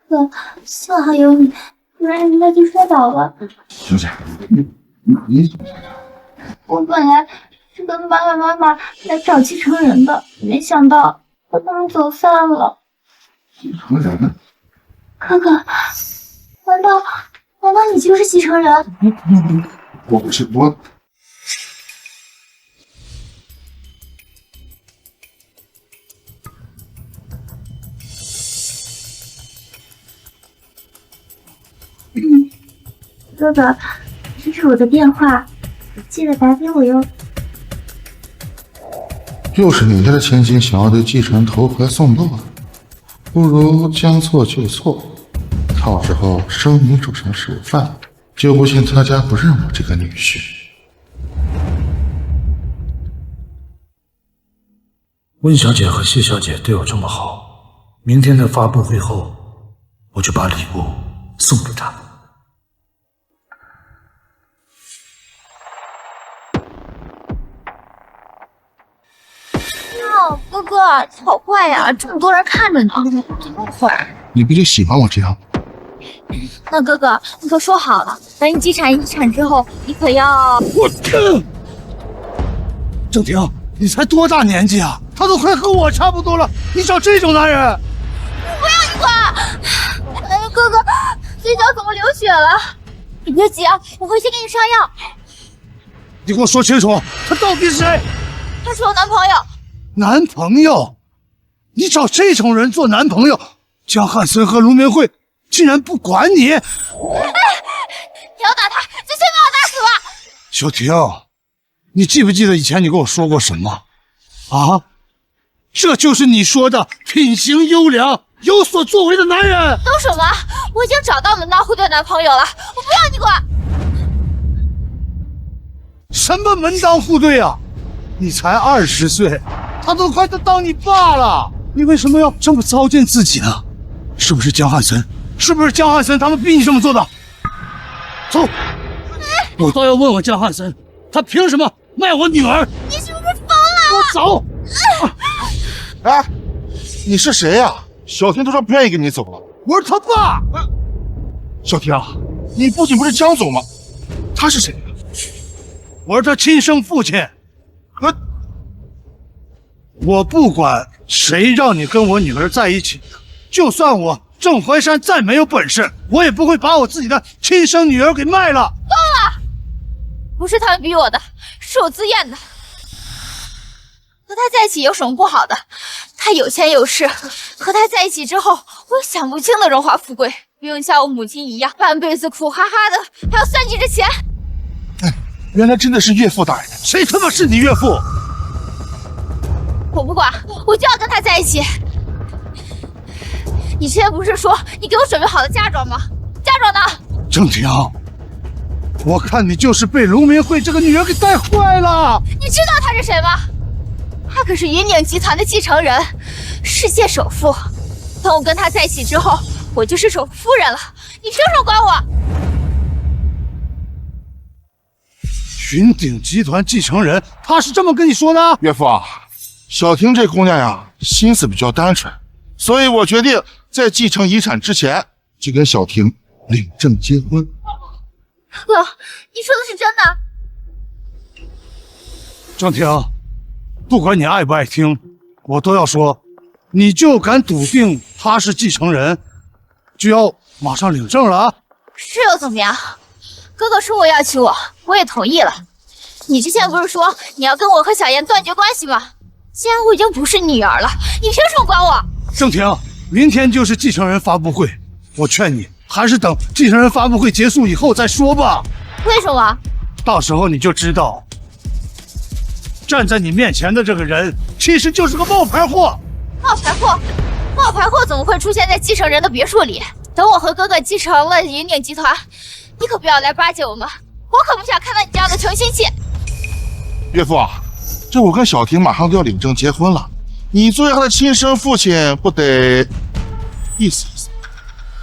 Speaker 1: 哥，幸好有你，不然应该就摔倒了。
Speaker 2: 小姐，你怎么在这？
Speaker 1: 我本来是跟爸爸妈妈来找继承人的，没想到和他们走散了。
Speaker 2: 继承人？
Speaker 1: 哥哥，难道你就是继承人？
Speaker 2: 我不是我。
Speaker 1: 哥哥，这是我的电话，记得打给我哟。
Speaker 2: 又是你家的千金想要对继承人投怀送抱的，不如将错就错，到时候生米煮成熟饭，就不信他家不认我这个女婿。
Speaker 12: 温小姐和谢小姐对我这么好，明天的发布会后，我就把礼物送给她。
Speaker 1: 哥哥，好坏呀！这么多人看着呢，怎么坏？
Speaker 2: 你不就喜欢我这样？
Speaker 1: 那哥哥，你可说好了，等你继承遗产之后，你可要……
Speaker 2: 我郑婷，你才多大年纪啊？他都快和我差不多了，你找这种男人？
Speaker 1: 不要你管！哎呀，哥哥，嘴角怎么流血了？你别急啊，我会先给你上药。
Speaker 2: 你给我说清楚，他到底是谁？
Speaker 1: 他是我男朋友。
Speaker 2: 男朋友？你找这种人做男朋友？江汉森和卢明慧竟然不管你！哎，
Speaker 1: 你要打他，就先把我打死吧！
Speaker 2: 小婷，你记不记得以前你跟我说过什么？啊？这就是你说的品行优良、有所作为的男人？
Speaker 1: 都什么？我已经找到门当户对男朋友了，我不要你管！
Speaker 2: 什么门当户对啊？你才20岁，他都快当你爸了，你为什么要这么糟践自己呢？是不是江汉森？是不是江汉森他们逼你这么做的？走！我倒要问问江汉森，他凭什么卖我女儿？
Speaker 1: 你是不是疯了？
Speaker 2: 我走！
Speaker 13: 哎，你是谁呀？小婷都说不愿意跟你走了。
Speaker 2: 我是他爸。
Speaker 13: 小婷，你父亲不是江总吗？他是谁呀？
Speaker 2: 我是他亲生父亲。我不管谁让你跟我女儿在一起的，就算我郑怀山再没有本事，我也不会把我自己的亲生女儿给卖了。
Speaker 1: 够了！不是他们逼我的，是我自愿的。和他在一起有什么不好的？他有钱有势，和他在一起之后，我有享不尽的荣华富贵，不用像我母亲一样半辈子苦哈哈的，还要算计着钱。
Speaker 13: 哎，原来真的是岳父大人。
Speaker 2: 谁他妈是你岳父？
Speaker 1: 我不管，我就要跟他在一起。你之前不是说你给我准备好了嫁妆吗？嫁妆呢？
Speaker 2: 郑婷，我看你就是被卢明慧这个女人给带坏了。
Speaker 1: 你知道他是谁吗？他可是云顶集团的继承人，世界首富。等我跟他在一起之后，我就是首富夫人了。你凭什么管我？
Speaker 2: 云顶集团继承人，他是这么跟你说的？
Speaker 13: 岳父啊，小婷这姑娘呀，心思比较单纯，所以我决定在继承遗产之前就跟小婷领证结婚。
Speaker 1: 哥，你说的是真的？
Speaker 2: 郑婷，不管你爱不爱听，我都要说，你就敢笃定他是继承人，就要马上领证了啊！
Speaker 1: 是又怎么样？哥哥说我要娶我，我也同意了。你之前不是说你要跟我和小燕断绝关系吗？既然我已经不是女儿了，你凭什么管我？
Speaker 2: 郑婷，明天就是继承人发布会，我劝你还是等继承人发布会结束以后再说吧。
Speaker 1: 为什么？
Speaker 2: 到时候你就知道，站在你面前的这个人其实就是个冒牌货。
Speaker 1: 冒牌货？冒牌货怎么会出现在继承人的别墅里？等我和哥哥继承了云顶集团，你可不要来巴结我们，我可不想看到你这样的穷亲戚。
Speaker 13: 岳父啊，这我跟小婷马上都要领证结婚了，你作为她的亲生父亲，不得意思意思？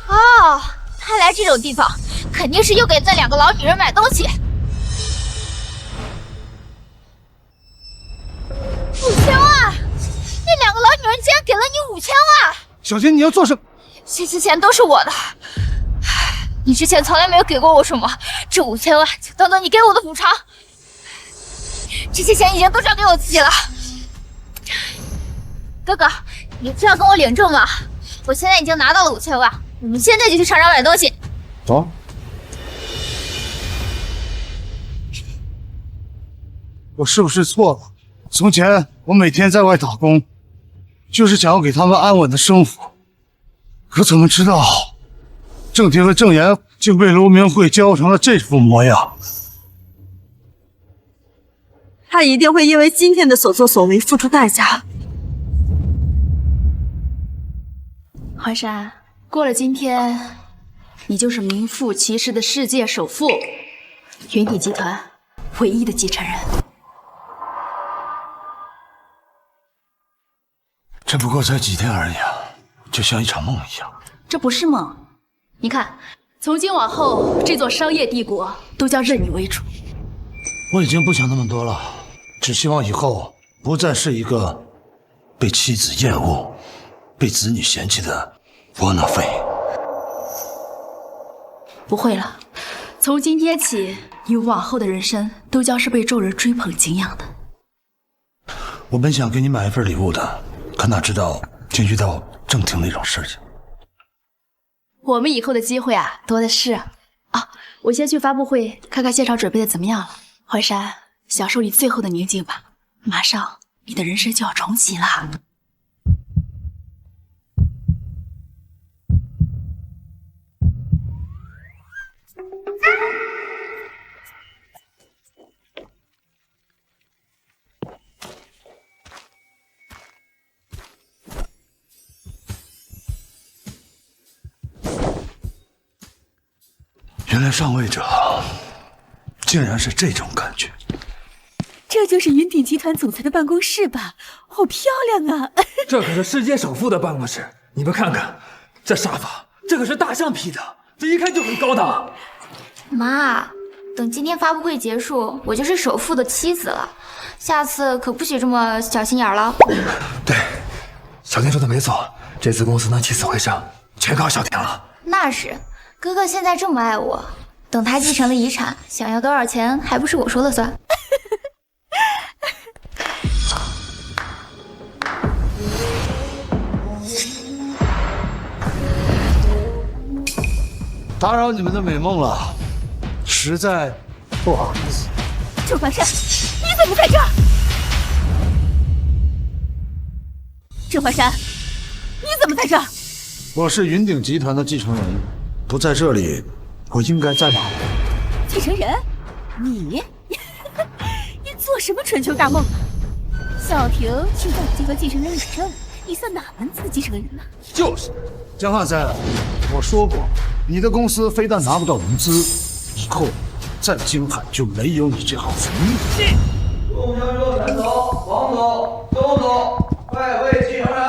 Speaker 1: 哦，他来这种地方，肯定是又给那两个老女人买东西。5000万！那两个老女人竟然给了你5000万！
Speaker 2: 小婷，你要做什么？
Speaker 1: 这些钱都是我的，你之前从来没有给过我什么，这5000万就当做你给我的补偿。这些钱已经都交给我自己了。哥哥，你这要跟我领证吗？我现在已经拿到了5000万，我们现在就去厂商买东西。
Speaker 2: 走。我是不是错了？从前我每天在外打工，就是想要给他们安稳的生活，可怎么知道郑天和郑岩竟被卢明慧教成了这副模样？
Speaker 6: 他一定会因为今天的所作所为付出代价。
Speaker 14: 淮山，过了今天，你就是名副其实的世界首富，云顶集团唯一的继承人。
Speaker 12: 这不过才几天而已啊，就像一场梦一样。
Speaker 14: 这不是梦，你看，从今往后，这座商业帝国都将任你为主。
Speaker 12: 我已经不想那么多了，只希望以后不再是一个被妻子厌恶、被子女嫌弃的窝囊废。
Speaker 14: 不会了，从今天起，你往后的人生都将是被众人追捧敬仰的。
Speaker 12: 我本想给你买一份礼物的，可哪知道竟遇到郑婷那种事情。
Speaker 14: 我们以后的机会啊，多的是啊！我先去发布会看看现场准备的怎么样了。淮山，享受你最后的宁静吧，马上你的人生就要重启了。
Speaker 12: 原来上位者竟然是这种感觉。
Speaker 3: 这就是云顶集团总裁的办公室吧？好漂亮啊！
Speaker 10: 这可是世界首富的办公室，你们看看，这沙发，这可是大象批的，这一看就很高档。
Speaker 1: 妈，等今天发布会结束，我就是首富的妻子了，下次可不许这么小心眼了。
Speaker 10: 对，小婷说的没错，这次公司能起死回生，全靠小婷了。
Speaker 1: 那是，哥哥现在这么爱我，等他继承了遗产，想要多少钱还不是我说了算。
Speaker 2: 打扰你们的美梦了，实在不好意思。
Speaker 3: 郑华山，你怎么在这儿？郑华山，你怎么在这儿？
Speaker 2: 我是云顶集团的继承人，不在这里，我应该在哪？
Speaker 3: 继承人？你？你做什么春秋大梦啊？小婷现在已经和继承人领证，你算哪门子的继承人呢？
Speaker 2: 就是，江汉森，我说过，你的公司非但拿不到融资，以后在京海就没有你这号福利。
Speaker 15: 陆江州远走，王总、周总，拜会继承人。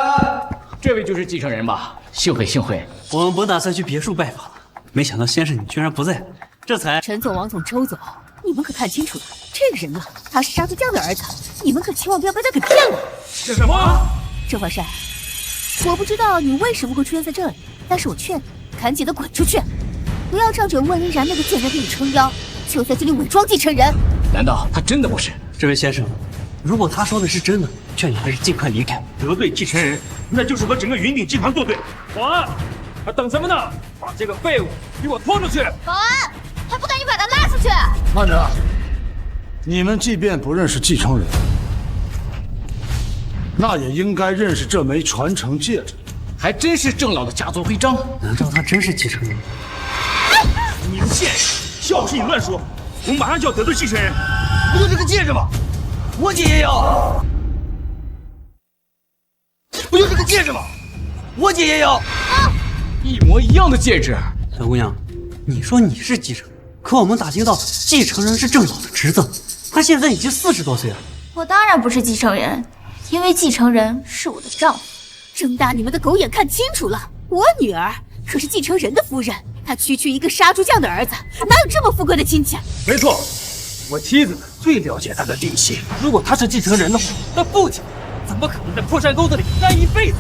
Speaker 11: 这位就是继承人吧？幸会幸会。
Speaker 9: 我们本打算去别墅拜访了，没想到先生你居然不在，这才……
Speaker 3: 陈总、王总、周总，你们可看清楚了，这个人啊，他是杀猪匠的儿子，你们可千万不要被他给骗了。
Speaker 10: 是什么？
Speaker 3: 郑华山，我不知道你为什么会出现在这里，但是我劝你赶紧的滚出去，不要仗着温林然那个贱人给你撑腰，就在这里伪装继承人。
Speaker 11: 难道他真的不是？
Speaker 9: 这位先生，如果他说的是真的，劝你还是尽快离开。
Speaker 10: 得罪继承人，那就是和整个云顶集团作对。保安，还等什么呢？把这个废物给我拖出去！
Speaker 1: 保安，还不赶紧把他拉出去！
Speaker 2: 慢着，你们即便不认识继承人，那也应该认识这枚传承戒指。
Speaker 11: 还真是郑老的家族徽章。
Speaker 9: 难道他真是继承人？
Speaker 10: 你个贱人！要是你乱说，我马上就要得罪继承人。不就这个戒指吗？我姐也要。不就这个戒指吗？我姐也要。
Speaker 11: 一模一样的戒指。
Speaker 9: 小姑娘，你说你是继承人，可我们打听到继承人是郑老的侄子，他现在已经40多岁了。
Speaker 1: 我当然不是继承人，因为继承人是我的丈夫。
Speaker 3: 睁大你们的狗眼看清楚了，我女儿可是继承人的夫人，她区区一个杀猪匠的儿子，哪有这么富贵的亲戚？
Speaker 10: 没错，我妻子最了解他的底细。如果他是继承人的话，那父亲怎么可能在破山沟子里待一辈子？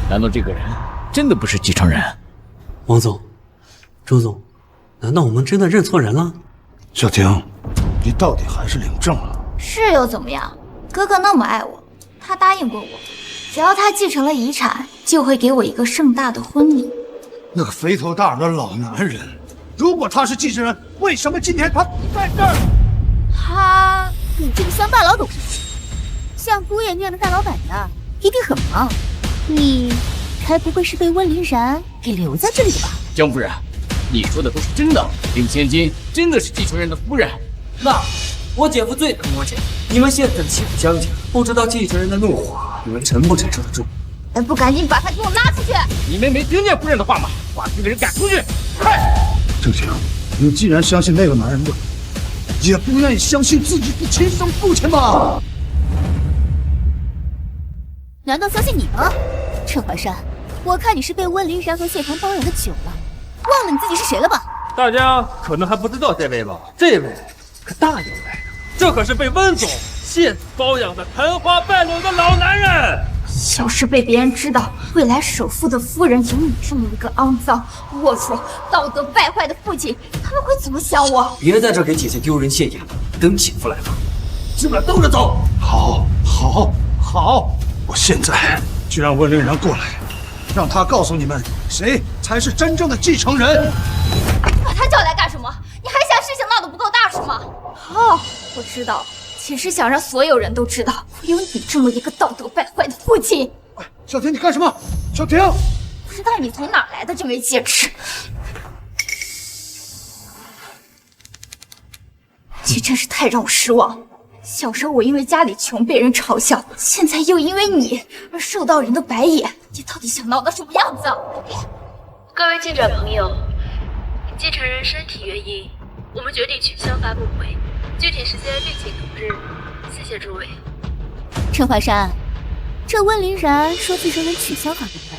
Speaker 11: 难道这个人真的不是继承人。
Speaker 4: 王总，周总，难道我们真的认错人了？
Speaker 12: 小婷，你到底还是领证了？
Speaker 1: 是又怎么样？哥哥那么爱我，他答应过我，只要他继承了遗产，就会给我一个盛大的婚礼。
Speaker 12: 那个肥头大耳的老男人，如果他是继承人，为什么今天他不在这儿？
Speaker 3: 你这个乡巴佬懂什么？像姑爷那样的大老板呀，一定很忙。你该不会是被温凌然给留在这里的吧？
Speaker 11: 江夫人，你说的都是真的，令千金真的是继承人的夫人。
Speaker 9: 那我姐夫最疼我姐，你们现在欺负江家，不知道继承人的怒火，你们承不承受得住？
Speaker 1: 还不赶紧把他给我拉出去！
Speaker 11: 你们没听见夫人的话吗？把这个人赶出去！快！
Speaker 12: 正晴，你既然相信那个男人的，也不愿意相信自己的亲生父亲吧？
Speaker 3: 难道相信你吗？陈怀山，我看你是被温凌然和谢棠包养的久了，忘了你自己是谁了吧？
Speaker 10: 大家可能还不知道这位吧？这位可大有来头，这可是被温总谢子包养的残花败柳的老男人。
Speaker 1: 要是被别人知道未来首富的夫人有你这么一个肮脏、龌龊、道德败坏的父亲，他们会怎么想我？
Speaker 9: 别在这给姐姐丢人现眼，等姐夫来了，基本兜着走。
Speaker 12: 好，我现在就让温凌然过来，让他告诉你们谁才是真正的继承人。
Speaker 1: 把他叫来干什么？你还嫌事情闹得不够大是吗？哦，我知道了。只是想让所有人都知道，我有你这么一个道德败坏的父亲。
Speaker 12: 小婷，你干什么？小婷，
Speaker 1: 不知道你从哪来的这枚戒指，你真是太让我失望了。小时候我因为家里穷被人嘲笑，现在又因为你而受到人的白眼，你到底想闹到什么样子？
Speaker 16: 各位记者朋友，继承人身体原因，我们决定取消发布会。具体时间另请通知，谢谢诸位。
Speaker 3: 陈怀山，这温凌然说继承人取消发布会，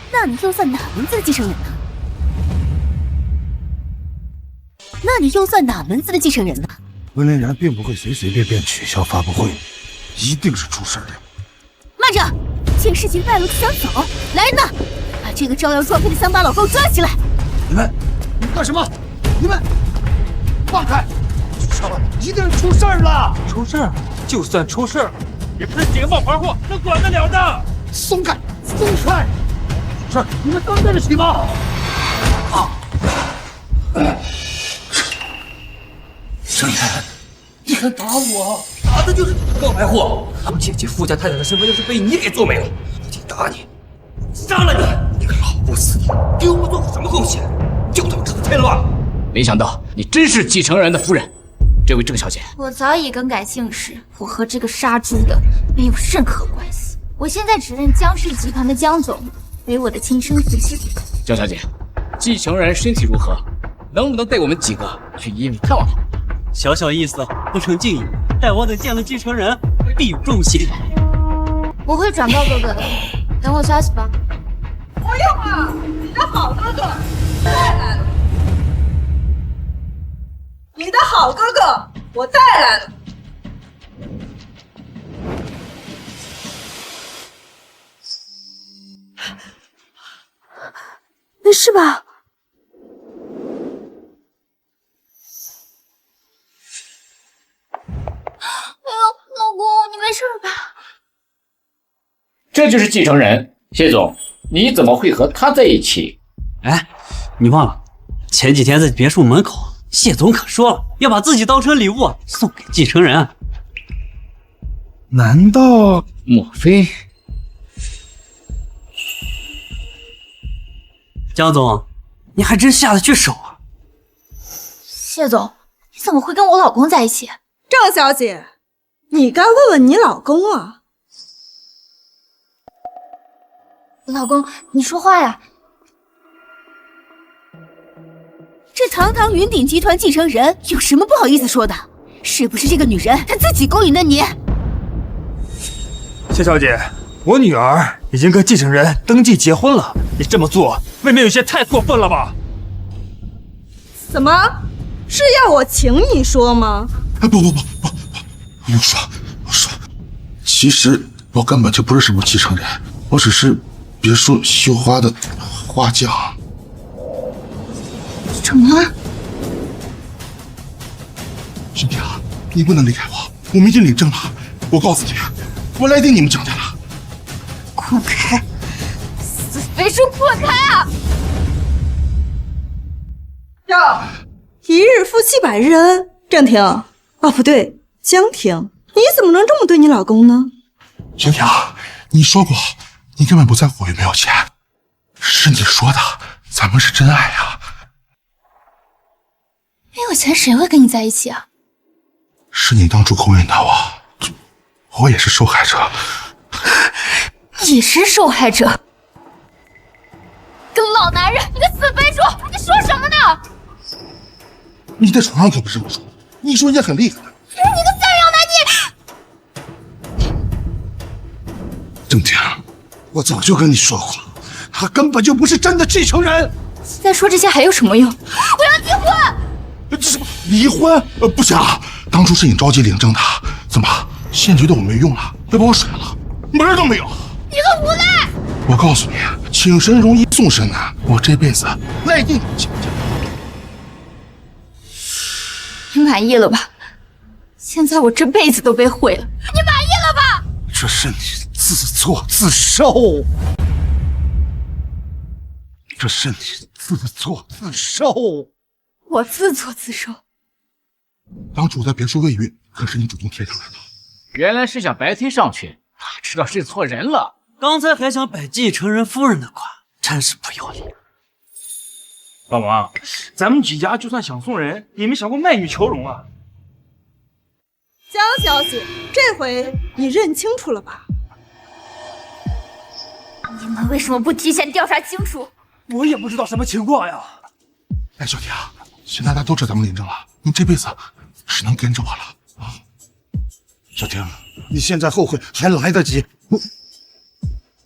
Speaker 3: 那你又算哪门子的继承人呢？
Speaker 12: 温凌然并不会随随便便取消发布会，一定是出事了。
Speaker 3: 慢着，见事情败露就想走，来人呐，把这个招摇撞骗的乡巴佬给我抓起来！
Speaker 12: 你们干什么？你们放开！一定出事儿了！
Speaker 10: 出事儿？就算出事儿，也不是几个冒牌货能管得了的。
Speaker 12: 松开！是你们担待得起吗？
Speaker 9: 盛言，你敢打我？打的就是你个冒牌货！我姐姐富家太太的身份要是被你给做没了，不仅打你，杀了你！你个老不死的，给我们做过什么贡献？就他妈知道添乱！
Speaker 11: 没想到你真是继承人的夫人。这位郑小姐，
Speaker 1: 我早已更改姓氏，我和这个杀猪的没有任何关系。我现在只认江氏集团的江总为我的亲生父亲。
Speaker 11: 江小姐，继承人身体如何？能不能带我们几个去医院看望他？
Speaker 4: 小小意思，不成敬意。待我等见了继承人，必有重谢。
Speaker 1: 我会转告哥哥的，等我消息吧。
Speaker 6: 不用了，你的好哥哥带来了。你的好哥哥，我带来了。
Speaker 7: 没事吧？
Speaker 1: 哎呦，老公，你没事吧？
Speaker 11: 这就是继承人谢总，你怎么会和他在一起？
Speaker 4: 哎，你忘了前几天在别墅门口，谢总可说了要把自己当成礼物送给继承人。
Speaker 12: 难道
Speaker 11: 莫非？
Speaker 4: 江总，你还真下得去手啊！
Speaker 1: 谢总，你怎么会跟我老公在一起？
Speaker 6: 郑小姐，你该问问你老公啊。
Speaker 1: 老公，你说话呀！
Speaker 3: 这堂堂云鼎集团继承人有什么不好意思说的？是不是这个女人她自己勾引的你？
Speaker 10: 谢小姐，我女儿已经跟继承人登记结婚了，你这么做未免有些太过分了吧？
Speaker 6: 怎么？是要我请你说吗？
Speaker 13: 不说，其实我根本就不是什么继承人，我只是别墅绣花的花匠。
Speaker 1: 什么？
Speaker 13: 兄弟啊，你不能离开我，我们已经领证了。我告诉你，我来定你们张家了。
Speaker 1: 滚开！死肥猪，滚开啊！
Speaker 6: 呀！一日夫妻百日恩，郑婷，哦不对，江婷，你怎么能这么对你老公呢？
Speaker 13: 兄弟啊，你说过你根本不在乎我有没有钱，是你说的，咱们是真爱呀。
Speaker 1: 没有钱谁会跟你在一起啊？
Speaker 13: 是你当初勾引的我也是受害者。
Speaker 1: 你是受害者？个老男人，你个死肥猪，你说什么呢？
Speaker 13: 你在床上可不是这么说，你说人家很厉害的。
Speaker 1: 你个三阳男，你！
Speaker 2: 郑婷，我早就跟你说过，他根本就不是真的继承人。
Speaker 1: 现在说这些还有什么用？我要离婚！
Speaker 13: 这什么离婚？不行，当初是你着急领证的，怎么现觉得我没用了，要把我甩了，门都没有。
Speaker 1: 你个无赖！
Speaker 13: 我告诉你，请神容易送神难，我这辈子赖定你请假。
Speaker 1: 你满意了吧？现在我这辈子都被毁了，你满意了吧？
Speaker 2: 这是你自作自受，这是你自作自受。
Speaker 1: 我自作自受。
Speaker 13: 当初在别墅未孕，可是你主动贴上来的。
Speaker 11: 原来是想白贴上去，哪知道认错人了。
Speaker 17: 刚才还想摆继承人夫人的款，真是不要脸。
Speaker 10: 老王，咱们几家就算想送人，也没想过卖女求荣啊。
Speaker 6: 江小姐，这回你认清楚了吧？
Speaker 1: 你们为什么不提前调查清楚？
Speaker 10: 我也不知道什么情况呀。
Speaker 13: 哎，小弟啊，现在大家都知道咱们领证了，你这辈子只能跟着我了啊！
Speaker 2: 小婷，你现在后悔还来得及。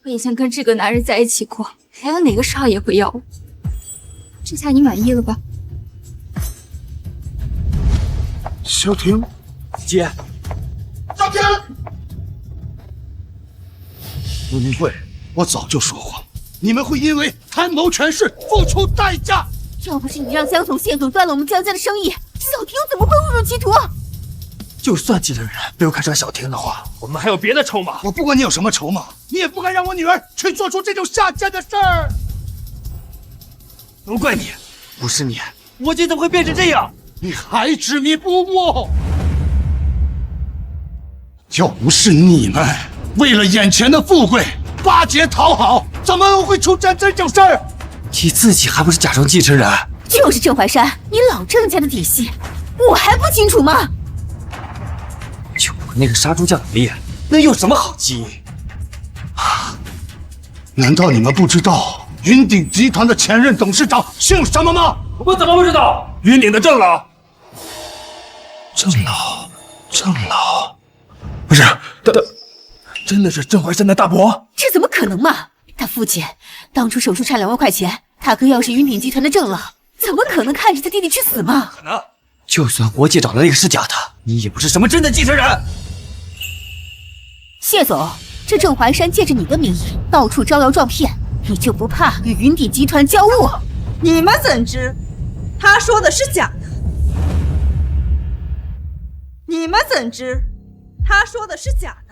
Speaker 1: 我以前跟这个男人在一起过，还有哪个少爷会要我？这下你满意了吧？
Speaker 2: 小婷，
Speaker 10: 姐，
Speaker 13: 小婷，
Speaker 2: 陆明慧，我早就说过，你们会因为贪谋权势付出代价。
Speaker 3: 要不是你让江总、谢总断了我们江家的生意，小婷怎么会误入歧途？
Speaker 10: 就算继承人被我看上小婷的话，我们还有别的筹码。
Speaker 2: 我不管你有什么筹码，你也不该让我女儿去做出这种下贱的事儿。
Speaker 10: 都怪你，不是你，我姐怎么会变成这样？
Speaker 2: 你还执迷不悟！要不是你们为了眼前的富贵巴结讨好，怎么会出现这种事儿？
Speaker 10: 你自己还不是假装继承人？
Speaker 3: 就是郑怀山，你老郑家的底细，我还不清楚吗？
Speaker 10: 就我那个杀猪匠的脸，那有什么好基因？
Speaker 2: 难道你们不知道云鼎集团的前任董事长姓什么吗？
Speaker 10: 我怎么不知道？云鼎的郑老。
Speaker 12: 郑老，
Speaker 10: 不是，他真的是郑怀山的大伯？
Speaker 3: 这怎么可能嘛？他父亲当初手术差2万块钱，他哥要是云鼎集团的郑老，怎么可能看着他弟弟去死嘛？
Speaker 10: 可能。就算我姐找的那个是假的，你也不是什么真的继承人。
Speaker 3: 谢总，这郑怀山借着你的名义到处招摇撞骗，你就不怕与云鼎集团交恶？
Speaker 6: 你们怎知他说的是假的？你们怎知他说的是假的？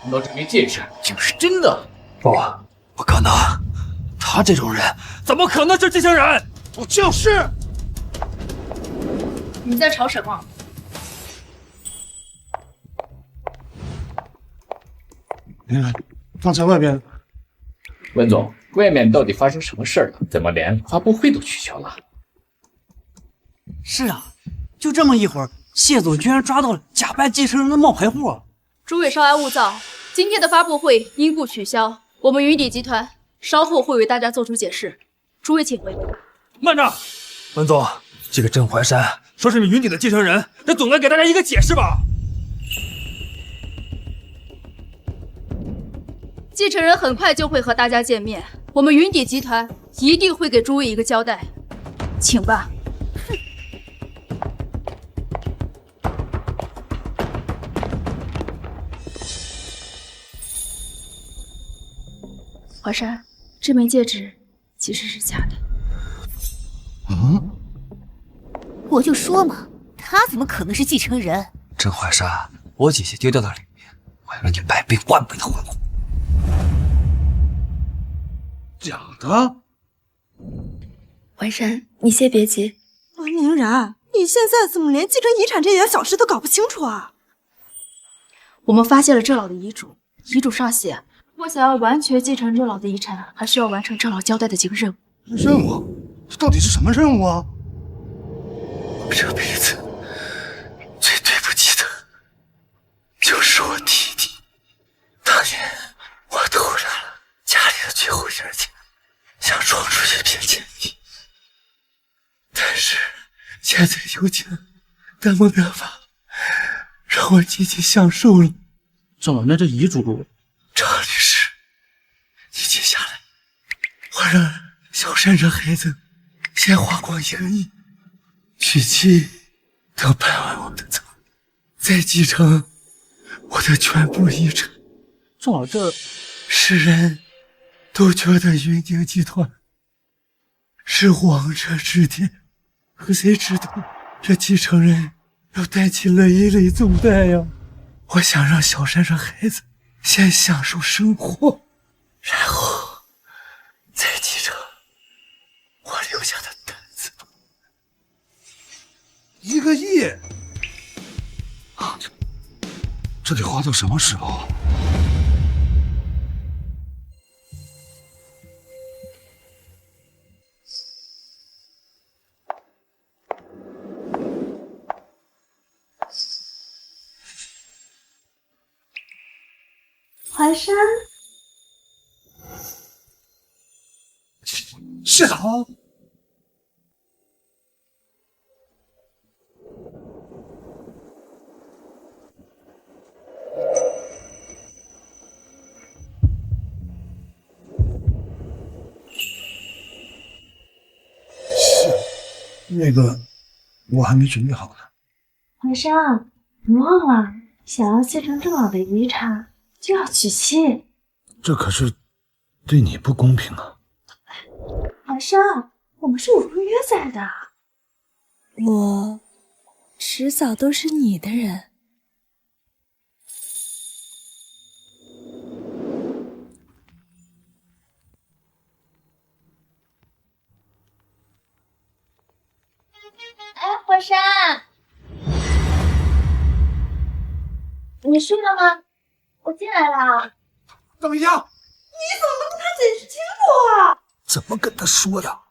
Speaker 11: 难道这枚戒指就是真的？
Speaker 10: 不可能，他这种人怎么可能是继承人？
Speaker 2: 我就是。
Speaker 14: 你在吵什么？
Speaker 2: 刚才外边，
Speaker 11: 温总，外面到底发生什么事儿了？怎么连发布会都取消了？
Speaker 17: 是啊，就这么一会儿，谢总居然抓到了假扮继承人的冒牌货。
Speaker 14: 诸位稍安勿躁，今天的发布会因故取消，我们云鼎集团稍后会为大家做出解释。诸位请回。
Speaker 10: 慢着，文总，这个郑怀山说是你云鼎的继承人，这总该给大家一个解释吧？
Speaker 14: 继承人很快就会和大家见面，我们云鼎集团一定会给诸位一个交代，请吧。华山，这枚戒指其实是假的。
Speaker 3: 我就说嘛，他怎么可能是继承人？
Speaker 10: 甄怀山，我姐姐丢掉的里面，我要让你百倍万倍的还我。
Speaker 2: 假的？
Speaker 14: 怀山，你先别急。
Speaker 6: 宁然，你现在怎么连继承遗产这点小事都搞不清楚啊？
Speaker 14: 我们发现了郑老的遗嘱，遗嘱上写，如果想要完全继承郑老的遗产，还需要完成郑老交代的几个任务。
Speaker 2: 任务？这到底是什么任务啊？
Speaker 5: 我这辈子最对不起的就是我弟弟。当年我偷占了家里的最后一点钱，想装出去骗钱币，但是现在有钱，但没办法让我姐姐享受了。
Speaker 17: 郑老，那这遗嘱，
Speaker 5: 张律师，你接下来，我让小山这孩子先花光1个亿，娶妻得100万我的财，再继承我的全部遗产。
Speaker 17: 郑老，这
Speaker 5: 世人都觉得云鼎集团是王者之巅，可谁知道这继承人要担起累累重担呀！我想让小山这孩子先享受生活，然后再继承我留下的担子。
Speaker 2: 1个亿啊！这得花到什么时候啊？
Speaker 6: 怀山，
Speaker 2: 是他。那个，我还没准备好呢。
Speaker 6: 怀山，你忘了，想要继承郑老的遗产，就要娶妻。
Speaker 12: 这可是对你不公平啊！
Speaker 6: 怀山，我们是有婚约在的，我迟早都是你的人。
Speaker 1: 哎，火山，你睡了吗？我进来了。
Speaker 2: 等一下，
Speaker 6: 你怎么不跟他解释清楚啊？
Speaker 12: 怎么跟他说呀？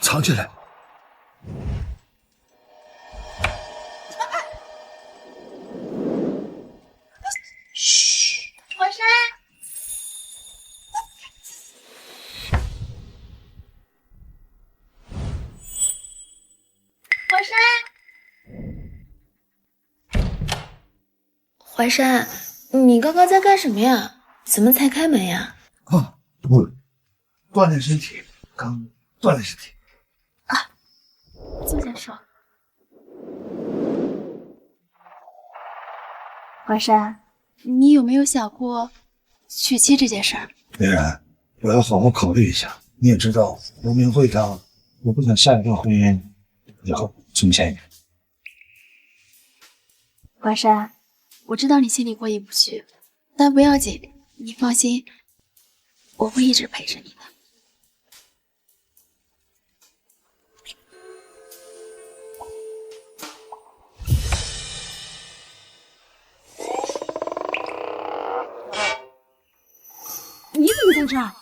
Speaker 12: 藏起来。
Speaker 1: 嘘，火山。火山，
Speaker 14: 怀山，你刚刚在干什么呀？怎么才开门呀？
Speaker 2: 啊，我锻炼身体，刚锻炼身体。
Speaker 14: 啊，坐下说。
Speaker 6: 怀山，你有没有想过娶妻这件事儿？
Speaker 2: 林然，我要好好考虑一下。你也知道，吴明慧她，我不想下一段婚姻以后出现一个。
Speaker 6: 怀山，
Speaker 14: 我知道你心里过意不去，但不要紧，你放心，我会一直陪着你的。
Speaker 6: 你怎么在这儿？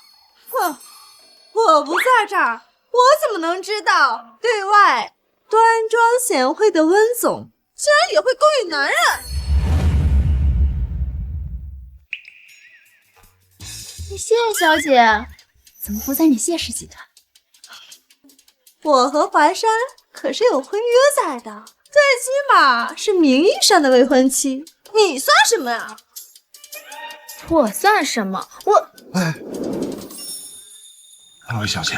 Speaker 6: 哼，我不在这儿，我怎么能知道？对外端庄贤惠的温总，竟然也会勾引男人！
Speaker 14: 谢小姐怎么不在你谢氏集团？
Speaker 6: 我和怀山可是有婚约在的，最起码是名义上的未婚妻。你算什么呀？
Speaker 14: 我算什么？我……
Speaker 2: 哎，两位小姐，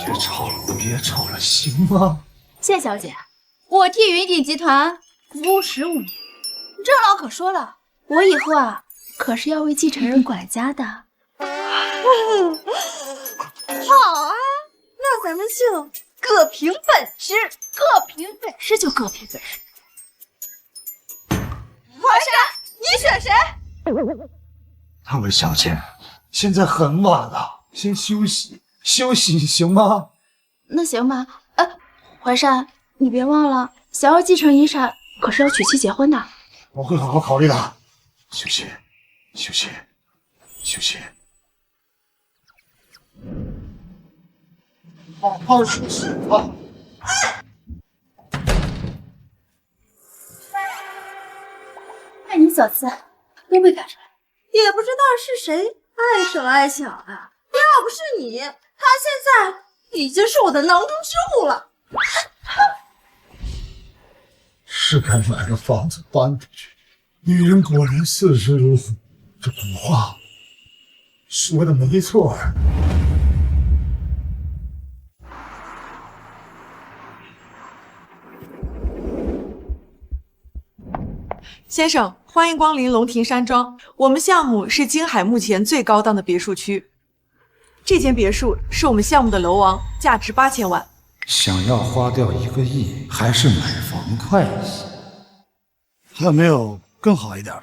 Speaker 2: 别吵了，别吵了，行吗？
Speaker 14: 谢小姐，我替云鼎集团服务15年，郑老可说了，我以后啊可是要为继承人管家的。
Speaker 6: 好啊，那咱们就各凭本事，
Speaker 14: 各凭本事就各凭本事。
Speaker 6: 华山，你选谁？
Speaker 2: 那位小姐，现在很晚了，先休息休息，行吗？
Speaker 14: 那行吧。淮山，你别忘了，想要继承遗产，可是要娶妻结婚的。
Speaker 2: 我会好好考虑的。休息，休息，休息。好好休息吧。
Speaker 3: 爱你小子都被赶出来，
Speaker 6: 也不知道是谁碍手碍脚的。要不是你，他现在已经是我的囊中之物了。
Speaker 2: 是该买个房子搬出去。女人果然视死如虎，这古话说的没错。
Speaker 18: 先生，欢迎光临龙庭山庄。我们项目是京海目前最高档的别墅区。这间别墅是我们项目的楼王，价值8000万。
Speaker 2: 想要花掉1个亿，还是买房快一些。还有没有更好一点的？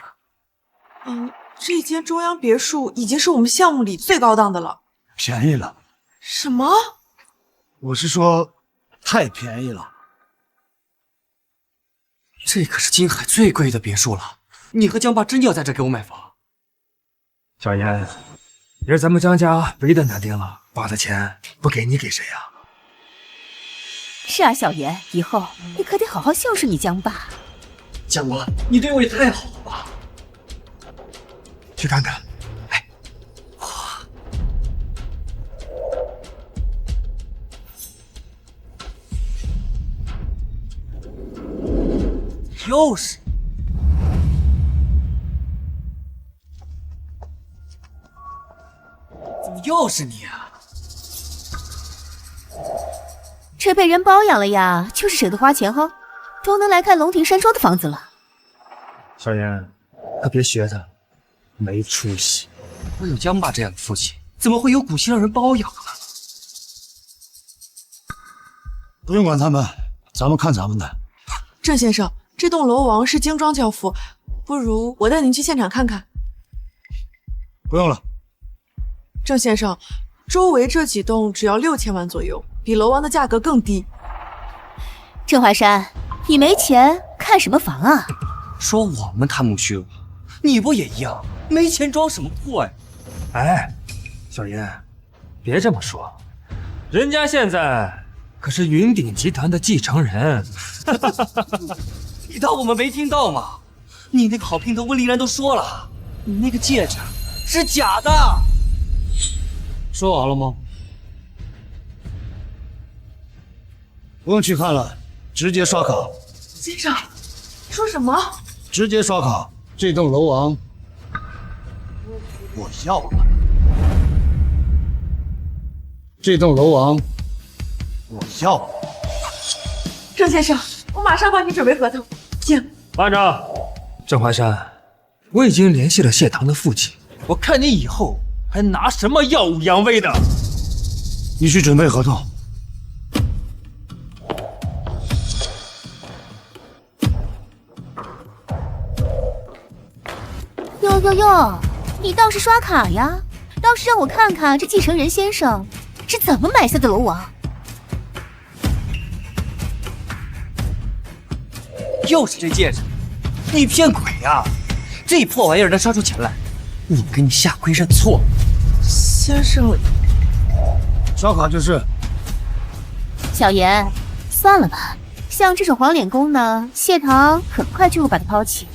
Speaker 18: 这间中央别墅已经是我们项目里最高档的了。
Speaker 2: 便宜了？
Speaker 18: 什么？
Speaker 2: 我是说，太便宜了。
Speaker 17: 这可是京海最贵的别墅了，你和江爸真要在这给我买房？
Speaker 10: 小妍，也是咱们江家唯一的男丁了，爸的钱不给你给谁呀？
Speaker 3: 是啊，小妍，以后你可得好好孝顺你江爸。
Speaker 17: 江爸，你对我也太好了吧！
Speaker 10: 去看看。
Speaker 17: 又是，怎么又是你啊？
Speaker 3: 这被人包养了呀，就是舍得花钱哈，都能来看龙庭山庄的房子了。
Speaker 10: 小妍，可别学他，没出息。
Speaker 17: 我有江爸这样的父亲，怎么会有骨气让人包养呢？
Speaker 2: 不用管他们，咱们看咱们的。
Speaker 18: 郑先生，这栋楼王是精装教父，不如我带您去现场看看。
Speaker 2: 不用了。
Speaker 18: 郑先生，周围这几栋只要6000万左右，比楼王的价格更低。
Speaker 3: 郑淮山，你没钱看什么房啊？
Speaker 17: 说我们贪慕虚荣，你不也一样？没钱装什么破呀？
Speaker 10: 哎，小妍，别这么说，人家现在可是云鼎集团的继承人。
Speaker 17: 你当我们没听到吗？你那个好姘头温丽然都说了，你那个戒指是假的。
Speaker 12: 说完了吗？不用去看了，直接刷卡。
Speaker 18: 先生，说什么？
Speaker 12: 直接刷卡，这栋楼王我要了。这栋楼王我要了。
Speaker 18: 郑先生，我马上帮你准备合同。请
Speaker 10: 班长。郑淮山，我已经联系了谢棠的父亲，我看你以后还拿什么耀武扬威的？
Speaker 12: 你去准备合同。
Speaker 3: 哟，你倒是刷卡呀！倒是让我看看这继承人先生是怎么买下的楼王。
Speaker 17: 又是这戒指，你骗鬼呀！这破玩意儿能刷出钱来，我给你下跪认错。
Speaker 18: 先生，
Speaker 12: 刷卡就是。
Speaker 3: 小妍，算了吧，像这种黄脸公呢，谢棠很快就会把他抛弃，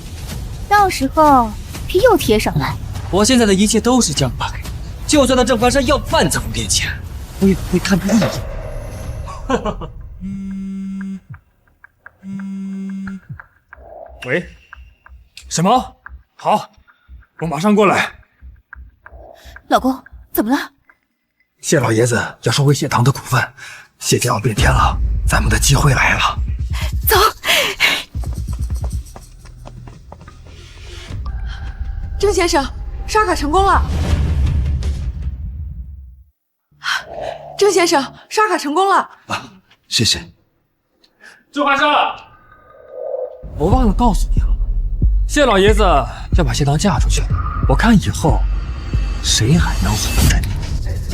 Speaker 3: 到时候皮又贴上来。
Speaker 17: 我现在的一切都是江爸给的，就算他郑淮山要饭在我面前，我也不会看他一眼。
Speaker 10: 喂，什么？好，我马上过来。
Speaker 3: 老公，怎么了？
Speaker 10: 谢老爷子要收回谢棠的股份，谢家要变天了，咱们的机会来了。
Speaker 3: 走。
Speaker 18: 郑先生，刷卡成功了。郑先生，刷卡成功了。
Speaker 12: 谢谢。
Speaker 17: 周华生，我忘了告诉你了，谢老爷子要把谢堂嫁出去，我看以后谁还能哄着你？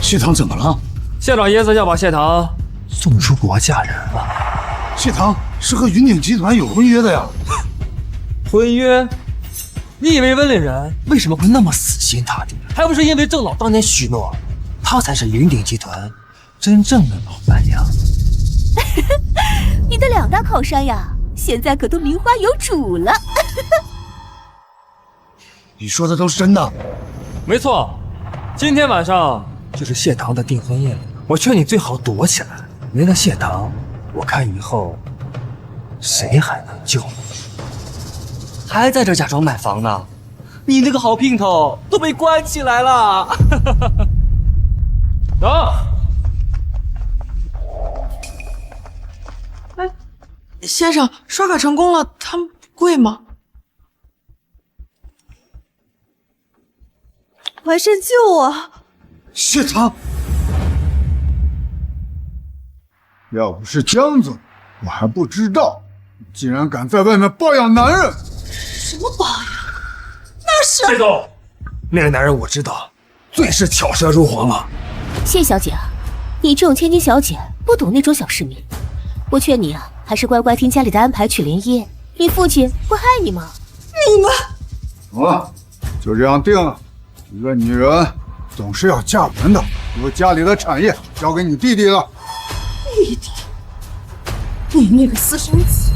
Speaker 12: 谢堂怎么了？
Speaker 17: 谢老爷子要把谢堂送出国嫁人了。
Speaker 12: 谢堂是和云顶集团有婚约的呀。
Speaker 17: 婚约？你以为温丽人为什么会那么死心塌地？还不是因为郑老当年许诺，她才是云顶集团真正的老板娘。
Speaker 3: 你的2大靠山呀，现在可都名花有主了。
Speaker 12: 你说的都是真的？
Speaker 17: 没错，今天晚上就是谢堂的订婚宴，我劝你最好躲起来。没了谢堂，我看以后谁还能救你？还在这假装买房呢？你那个好姘头都被关起来了。走。
Speaker 18: 哎，先生，刷卡成功了，他们贵吗？
Speaker 6: 怀生救我！
Speaker 2: 谢堂，要不是江总，我还不知道你竟然敢在外面包养男人。
Speaker 6: 什么包养？那是
Speaker 17: 谢总，那个男人我知道，最是巧舌如簧了。
Speaker 3: 谢小姐啊，你这种千金小姐不懂那种小市民，我劝你啊，还是乖乖听家里的安排娶莲叶，你父亲会害你吗？
Speaker 6: 你们
Speaker 2: 好了，就这样定了。一个女人总是要嫁人的，我家里的产业交给你弟弟了。
Speaker 6: 弟弟，你那个私生子！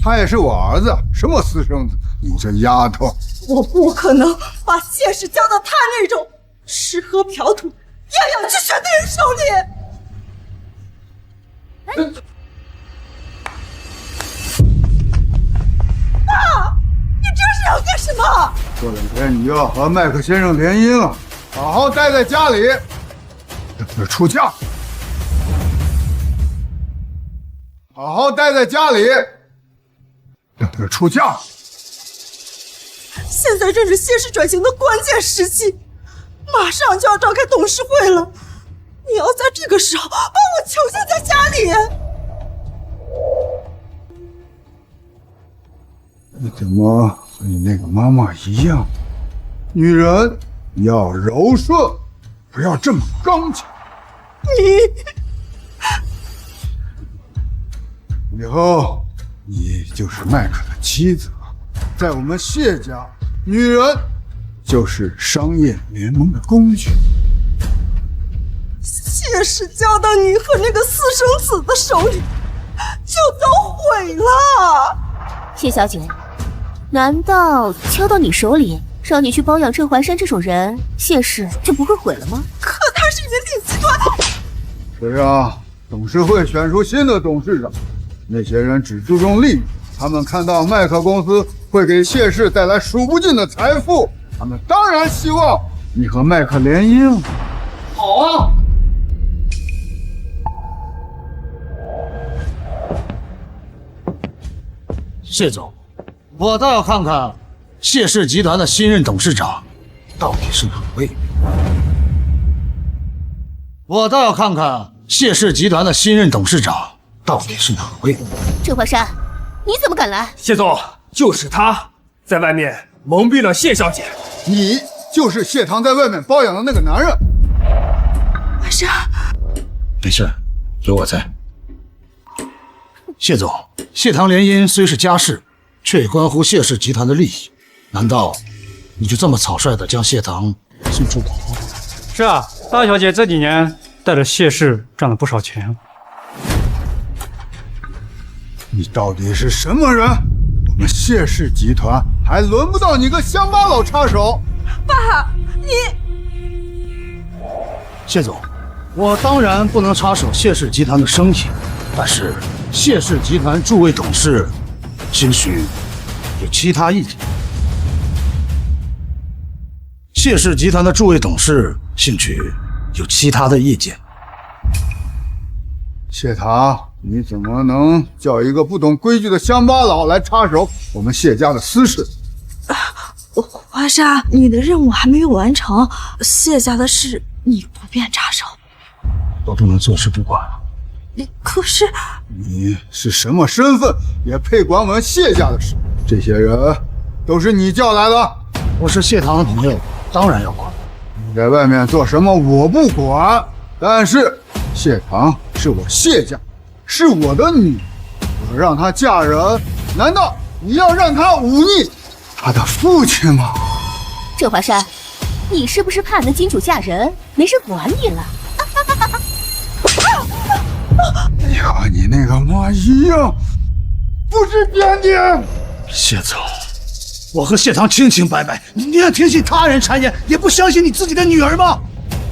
Speaker 2: 他也是我儿子，什么私生子？你这丫头！
Speaker 6: 我不可能把谢氏交到他那种吃喝嫖赌、样样俱全的人手里。爸，你这是要干什么？
Speaker 2: 过2天你就要和麦克先生联姻了，好好待在家里，等着出嫁。好好待在家里，等着出嫁。
Speaker 6: 现在正是谢氏转型的关键时期，马上就要召开董事会了，你要在这个时候把我囚禁在家里？
Speaker 2: 你怎么和你那个妈妈一样？女人要柔顺，不要这么刚强。以后你就是麦克的妻子了，在我们谢家，女人就是商业联盟的工具。
Speaker 6: 谢氏交到你和那个私生子的手里，就都毁了。
Speaker 3: 谢小姐，难道交到你手里，让你去包养郑怀山这种人，谢氏就不会毁了吗？
Speaker 6: 可他是云顶集团。
Speaker 2: 得让董事会选出新的董事长，那些人只注重利益，他们看到麦克公司会给谢氏带来数不尽的财富，他们当然希望你和麦克联姻。
Speaker 17: 好啊！
Speaker 12: 谢总，我倒要看看谢氏集团的新任董事长到底是哪位。我倒要看看谢氏集团的新任董事长到底是哪位。
Speaker 3: 郑怀山，你怎么敢来？
Speaker 17: 谢总，就是他在外面蒙蔽了谢小姐。
Speaker 2: 你就是谢堂在外面包养的那个男人。
Speaker 6: 怀山，
Speaker 12: 没事，有我在。谢总，谢堂联姻虽是家事，却也关乎谢氏集团的利益。难道你就这么草率地将谢堂送出国？
Speaker 19: 是啊，大小姐这几年带着谢氏赚了不少钱。
Speaker 2: 你到底是什么人？我们谢氏集团还轮不到你个乡巴佬插手。
Speaker 6: 爸，你……
Speaker 12: 谢总，我当然不能插手谢氏集团的生意，但是谢氏集团诸位董事兴许有其他意见。谢氏集团的诸位董事兴许有其他的意见。
Speaker 2: 谢堂，你怎么能叫一个不懂规矩的乡巴佬来插手我们谢家的私事？
Speaker 6: 华莎，你的任务还没有完成，谢家的事你不便插手。
Speaker 12: 我不能坐视不管。
Speaker 6: 可是
Speaker 20: 你是什么身份，也配管我们谢家的事？这些人都是你叫来的。
Speaker 12: 我是谢堂的朋友，当然要管。
Speaker 20: 你在外面做什么我不管，但是谢堂是我谢家，是我的女，我让她嫁人，难道你要让她忤逆她的父亲吗？
Speaker 3: 郑华山，你是不是怕那金主嫁人，没人管你了？
Speaker 20: 你和你那个妈一样，不知检点。
Speaker 12: 谢总，我和谢堂清清白白，你也听信他人谗言，也不相信你自己的女儿吗？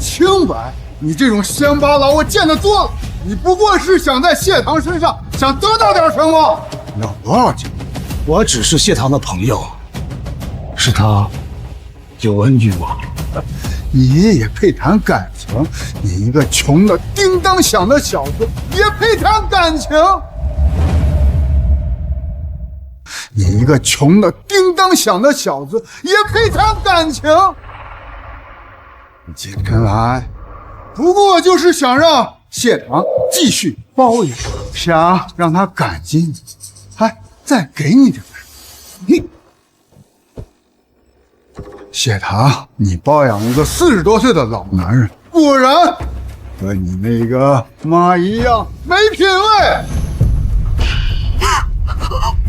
Speaker 20: 清白？你这种乡巴佬我见得多了，你不过是想在谢堂身上想得到点什么。要多少钱？
Speaker 12: 我只是谢堂的朋友，是他有恩于我。
Speaker 20: 你也配谈感情？你一个穷的叮当响的小子，也配谈感情？你一个穷的叮当响的小子，也配谈感情？你今天来，不过就是想让谢堂继续包养，想让他感激你，还再给你点什么？你。谢堂，你包养一个40多岁的老男人，果然和你那个妈一样没品位。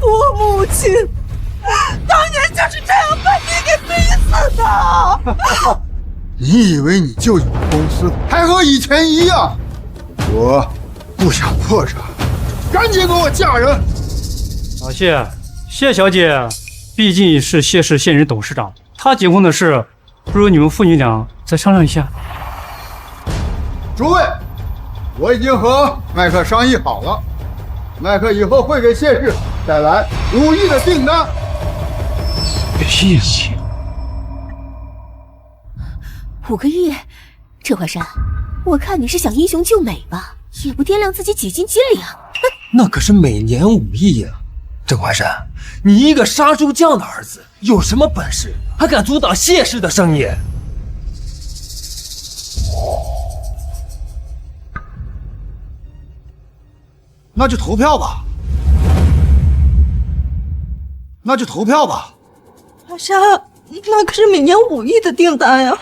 Speaker 6: 我母亲当年就是这样把你给逼死的。
Speaker 20: 你以为你舅舅的公司还和以前一样？我不想破产，赶紧给我嫁人。
Speaker 19: 老谢小姐，毕竟是谢氏现任董事长。他结婚的事，不如你们父女俩再商量一下。
Speaker 20: 诸位，我已经和麦克商议好了，麦克以后会给谢氏带来5亿的订单。
Speaker 12: 5亿
Speaker 3: ？5个亿？郑华山，我看你是想英雄救美吧？也不掂量自己几斤几两。
Speaker 17: 那可是每年5亿呀！郑华山，你一个杀猪匠的儿子，有什么本事，还敢阻挡谢氏的生意？
Speaker 12: 那就投票吧。
Speaker 6: 华莎，那可是每年5亿的订单呀！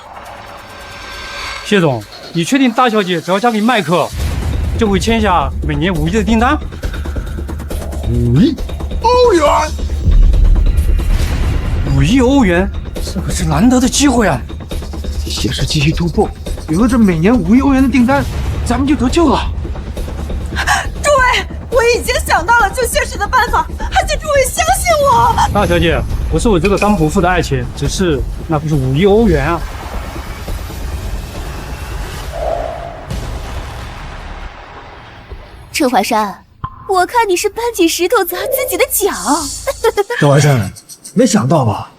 Speaker 19: 谢总，你确定大小姐只要嫁给麦克，就会签下每年5亿的订单
Speaker 20: ？5亿欧元
Speaker 19: ！5亿欧元，这可是难得的机会啊！
Speaker 5: 谢氏继续突破，有了这每年5亿欧元的订单，咱们就得救了。
Speaker 6: 诸位，我已经想到了救谢氏的办法，还请诸位相信我。
Speaker 19: 大小姐，我是我这个当伯父的爱情，只是那不是5亿欧元啊！
Speaker 3: 郑华山，我看你是搬起石头砸自己的脚。
Speaker 17: 郑华山，没想到吧？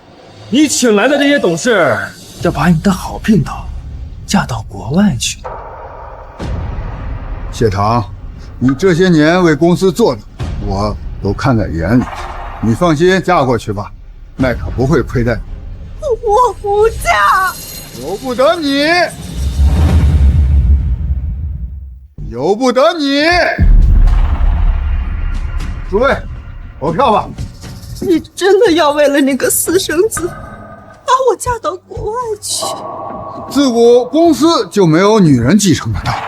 Speaker 17: 你请来的这些董事要把你的好姘头嫁到国外去。
Speaker 20: 谢堂，你这些年为公司做的，我都看在眼里。你放心嫁过去吧，麦克不会亏待你。
Speaker 6: 我不嫁，
Speaker 20: 由不得你，由不得你。诸位，投票吧。
Speaker 6: 你真的要为了那个私生子把我嫁到国外去？
Speaker 20: 自古公司就没有女人继承的道理。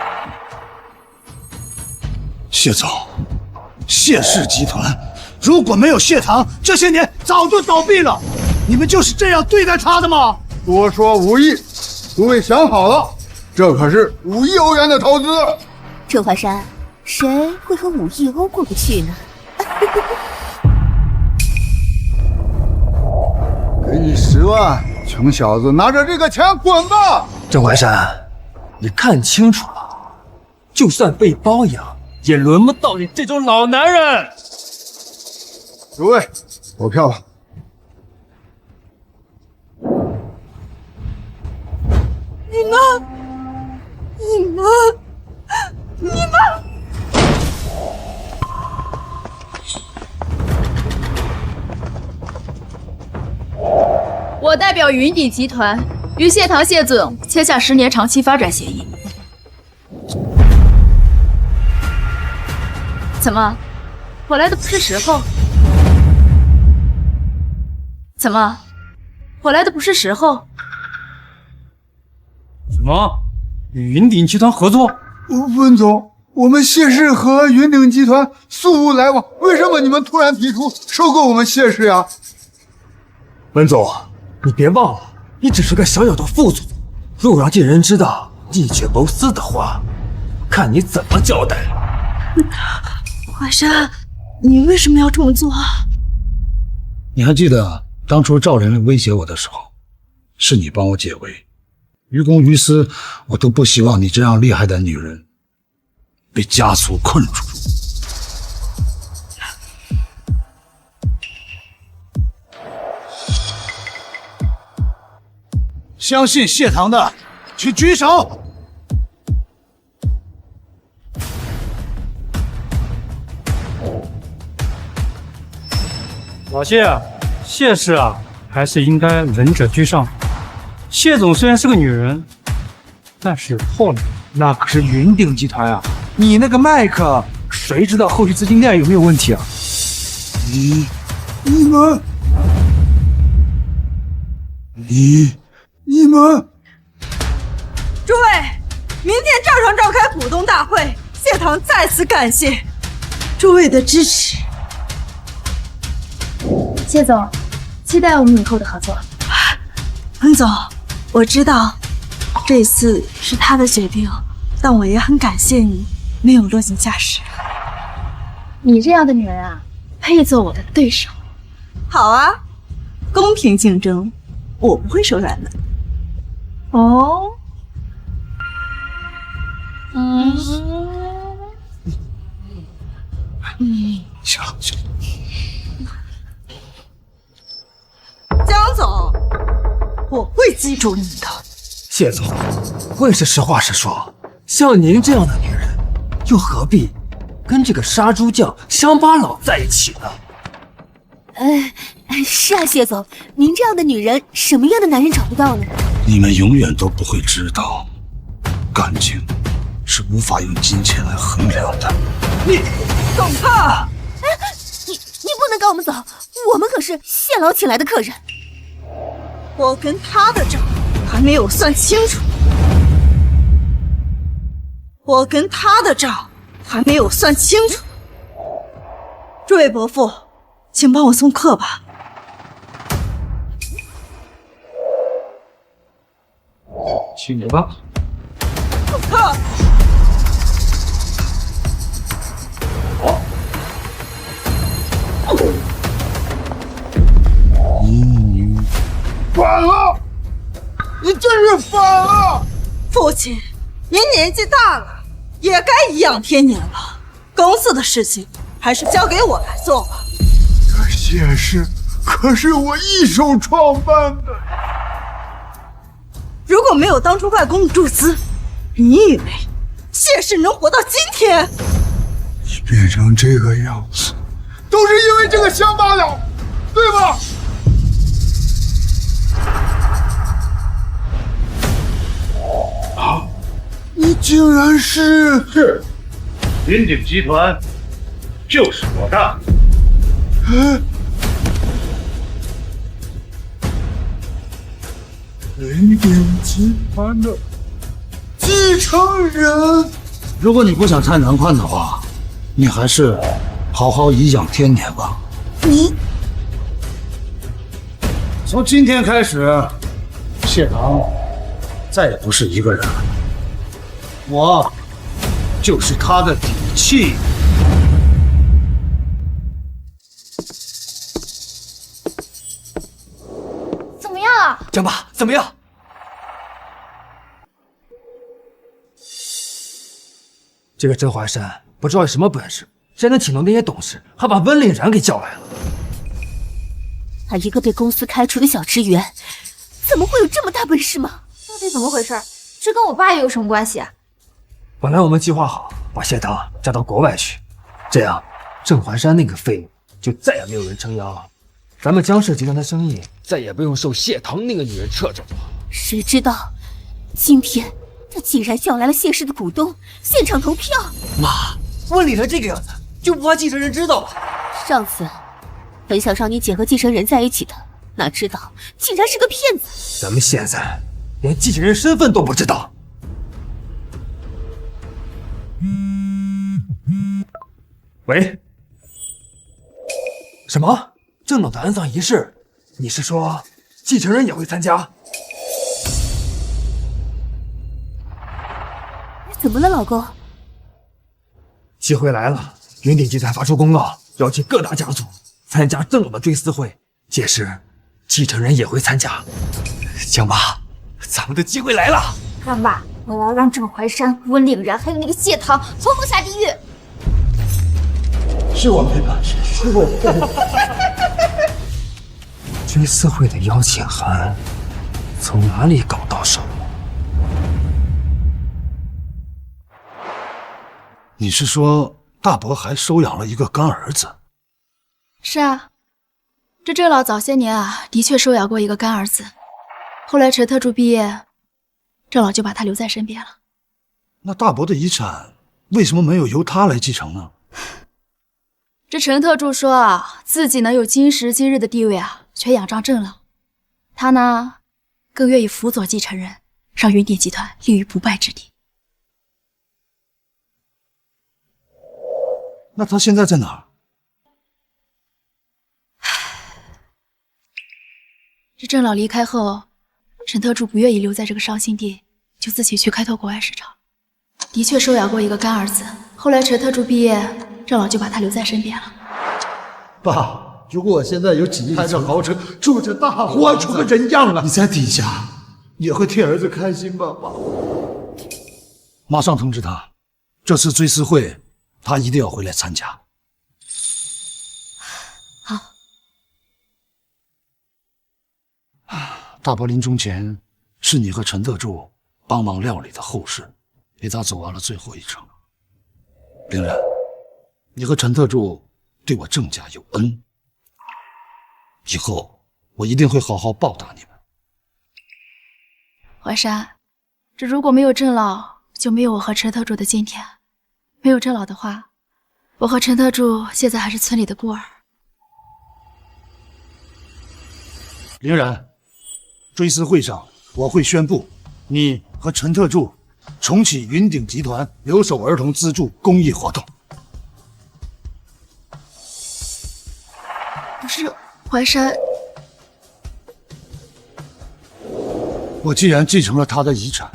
Speaker 12: 谢总，谢氏集团如果没有谢堂，这些年早就倒闭了。你们就是这样对待他的吗？
Speaker 20: 多说5亿，诸位想好了，这可是5亿欧元的投资。
Speaker 3: 郑华山，谁会和5亿欧过不去呢？
Speaker 20: 给你10万，穷小子，拿着这个钱滚吧！
Speaker 17: 郑怀山，你看清楚了，就算被包养，也轮不到你这种老男人。
Speaker 20: 诸位，投票吧。
Speaker 6: 你们！
Speaker 14: 表云鼎集团与谢堂谢总签下10年长期发展协议。怎么，我来的不是时候？怎么，我来的不是时候？
Speaker 19: 什么？与云鼎集团合作？
Speaker 20: 温总，我们谢氏和云鼎集团素无来往，为什么你们突然提出收购我们谢氏呀？
Speaker 17: 温总，你别忘了，你只是个小小的副总，如果让晋人知道你一蹶不思的话，看你怎么交代。
Speaker 6: 淮山，你为什么要这么做啊？
Speaker 12: 你还记得当初赵玲玲威胁我的时候，是你帮我解围，于公于私，我都不希望你这样厉害的女人被家族困住。相信谢堂的，去举手。
Speaker 19: 老谢氏啊，还是应该仁者居上。谢总虽然是个女人，但是有魄力。
Speaker 5: 那可是云鼎集团啊，你那个麦克，谁知道后续资金链有没有问题啊？
Speaker 20: 你们，
Speaker 18: 诸位，明天照常召开股东大会，谢堂再次感谢诸位的支持。
Speaker 14: 谢总，期待我们以后的合作。
Speaker 18: 温总，我知道这次是他的决定，但我也很感谢你没有落井下石。
Speaker 14: 你这样的女人啊，配做我的对手。
Speaker 18: 好啊，公平竞争，我不会手软的。
Speaker 6: 哦，
Speaker 12: 行了。
Speaker 18: 江总，我会记住你的。
Speaker 17: 谢总，我也是实话实说，像您这样的女人，又何必跟这个杀猪匠乡巴佬在一起呢？
Speaker 3: 是啊，谢总，您这样的女人，什么样的男人找不到呢？
Speaker 12: 你们永远都不会知道，感情是无法用金钱来衡量的。
Speaker 18: 你走开！
Speaker 3: 你不能赶我们走，我们可是谢老请来的客人。
Speaker 18: 我跟他的账还没有算清楚，诸位伯父，请帮我送客吧。
Speaker 19: 请吧。
Speaker 18: 送客。
Speaker 20: 反了！你真是反了！
Speaker 18: 父亲，您年纪大了，也该颐养天年了。公司的事情还是交给我来做吧。
Speaker 20: 这谢氏可是我一手创办的。
Speaker 18: 如果没有当初外公的注资，你以为谢氏能活到今天？
Speaker 20: 你变成这个样子，都是因为这个乡巴佬，对吧？啊！你竟然是
Speaker 12: 云鼎集团，就是我的。
Speaker 20: 云鼎集团的继承人。
Speaker 12: 如果你不想太难看的话，你还是好好颐养天年吧。
Speaker 20: 你
Speaker 12: 从今天开始，谢堂再也不是一个人了，我就是他的底气。
Speaker 1: 怎么样啊？
Speaker 17: 江爸，怎么样？这个甄华山不知道有什么本事，谁能请动那些董事，还把温令然给叫来了。
Speaker 3: 他一个被公司开除的小职员，怎么会有这么大本事吗？
Speaker 1: 到底怎么回事？这跟我爸又有什么关系啊？
Speaker 17: 本来我们计划好把谢堂嫁到国外去，这样甄华山那个废物就再也没有人撑腰了。咱们江氏集团的生意再也不用受谢堂那个女人掣肘了。
Speaker 3: 谁知道，今天他竟然叫来了谢氏的股东，现场投票。
Speaker 17: 妈，问理成这个样子，就不怕继承人知道吗？
Speaker 3: 上次本想让你姐和继承人在一起的，哪知道竟然是个骗子。
Speaker 17: 咱们现在连继承人身份都不知道。喂？什么？郑老的安葬仪式？你是说继承人也会参加？
Speaker 3: 怎么了，老公？
Speaker 17: 机会来了！云鼎集团发出公告，邀请各大家族参加郑老的追思会，届时继承人也会参加。江妈，咱们的机会来了！
Speaker 1: 干爸，我要让郑怀山、温岭然还有那个谢堂统统下地狱！
Speaker 12: 是我没办事，是我。
Speaker 17: 追思会的邀请函从哪里搞到手？
Speaker 12: 你是说大伯还收养了一个干儿子？
Speaker 14: 是啊，这郑老早些年啊，的确收养过一个干儿子。后来陈特助毕业，郑老就把他留在身边了。
Speaker 12: 那大伯的遗产为什么没有由他来继承呢？
Speaker 14: 这陈特助说啊，自己能有今时今日的地位啊，全仰仗郑老。他呢，更愿意辅佐继承人，让云鼎集团立于不败之地。
Speaker 12: 那他现在在哪儿？
Speaker 14: 这郑老离开后，陈特助不愿意留在这个伤心地，就自己去开拓国外市场。的确收养过一个干儿子，后来陈特助毕业，郑老就把他留在身边了。
Speaker 2: 爸，如果我现在有几亿，开着豪车，住着大房，活出个人样了，
Speaker 12: 你在底下
Speaker 2: 也会替儿子开心吧，爸？
Speaker 12: 马上通知他，这次追思会他一定要回来参加。
Speaker 14: 好。
Speaker 12: 大伯临终前是你和陈特助帮忙料理的后事，陪他走完了最后一程。凌然，你和陈特助对我郑家有恩，以后我一定会好好报答你们。
Speaker 14: 淮山，这如果没有郑老，就没有我和陈特助的今天。没有郑老的话，我和陈特助现在还是村里的孤儿。
Speaker 12: 凌然，追思会上我会宣布，你和陈特助重启云鼎集团留守儿童资助公益活动。
Speaker 14: 不是，淮山，
Speaker 12: 我既然继承了他的遗产，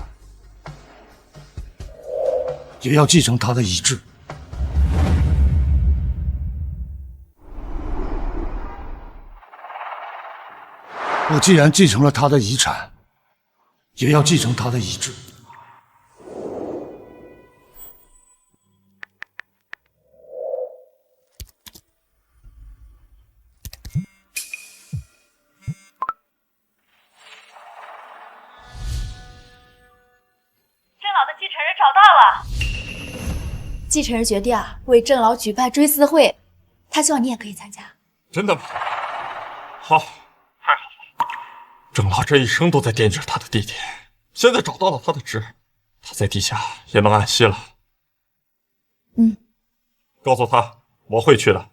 Speaker 12: 也要继承他的遗志。我既然继承了他的遗产，也要继承他的遗志。
Speaker 6: 郑老的继承人找到了。
Speaker 14: 继承人决定啊，为郑老举办追思会，他希望你也可以参加。
Speaker 21: 真的吗？好，太好了！郑老这一生都在惦记着他的弟弟，现在找到了他的侄，他在地下也能安息了。
Speaker 14: 嗯，
Speaker 21: 告诉他我会去的。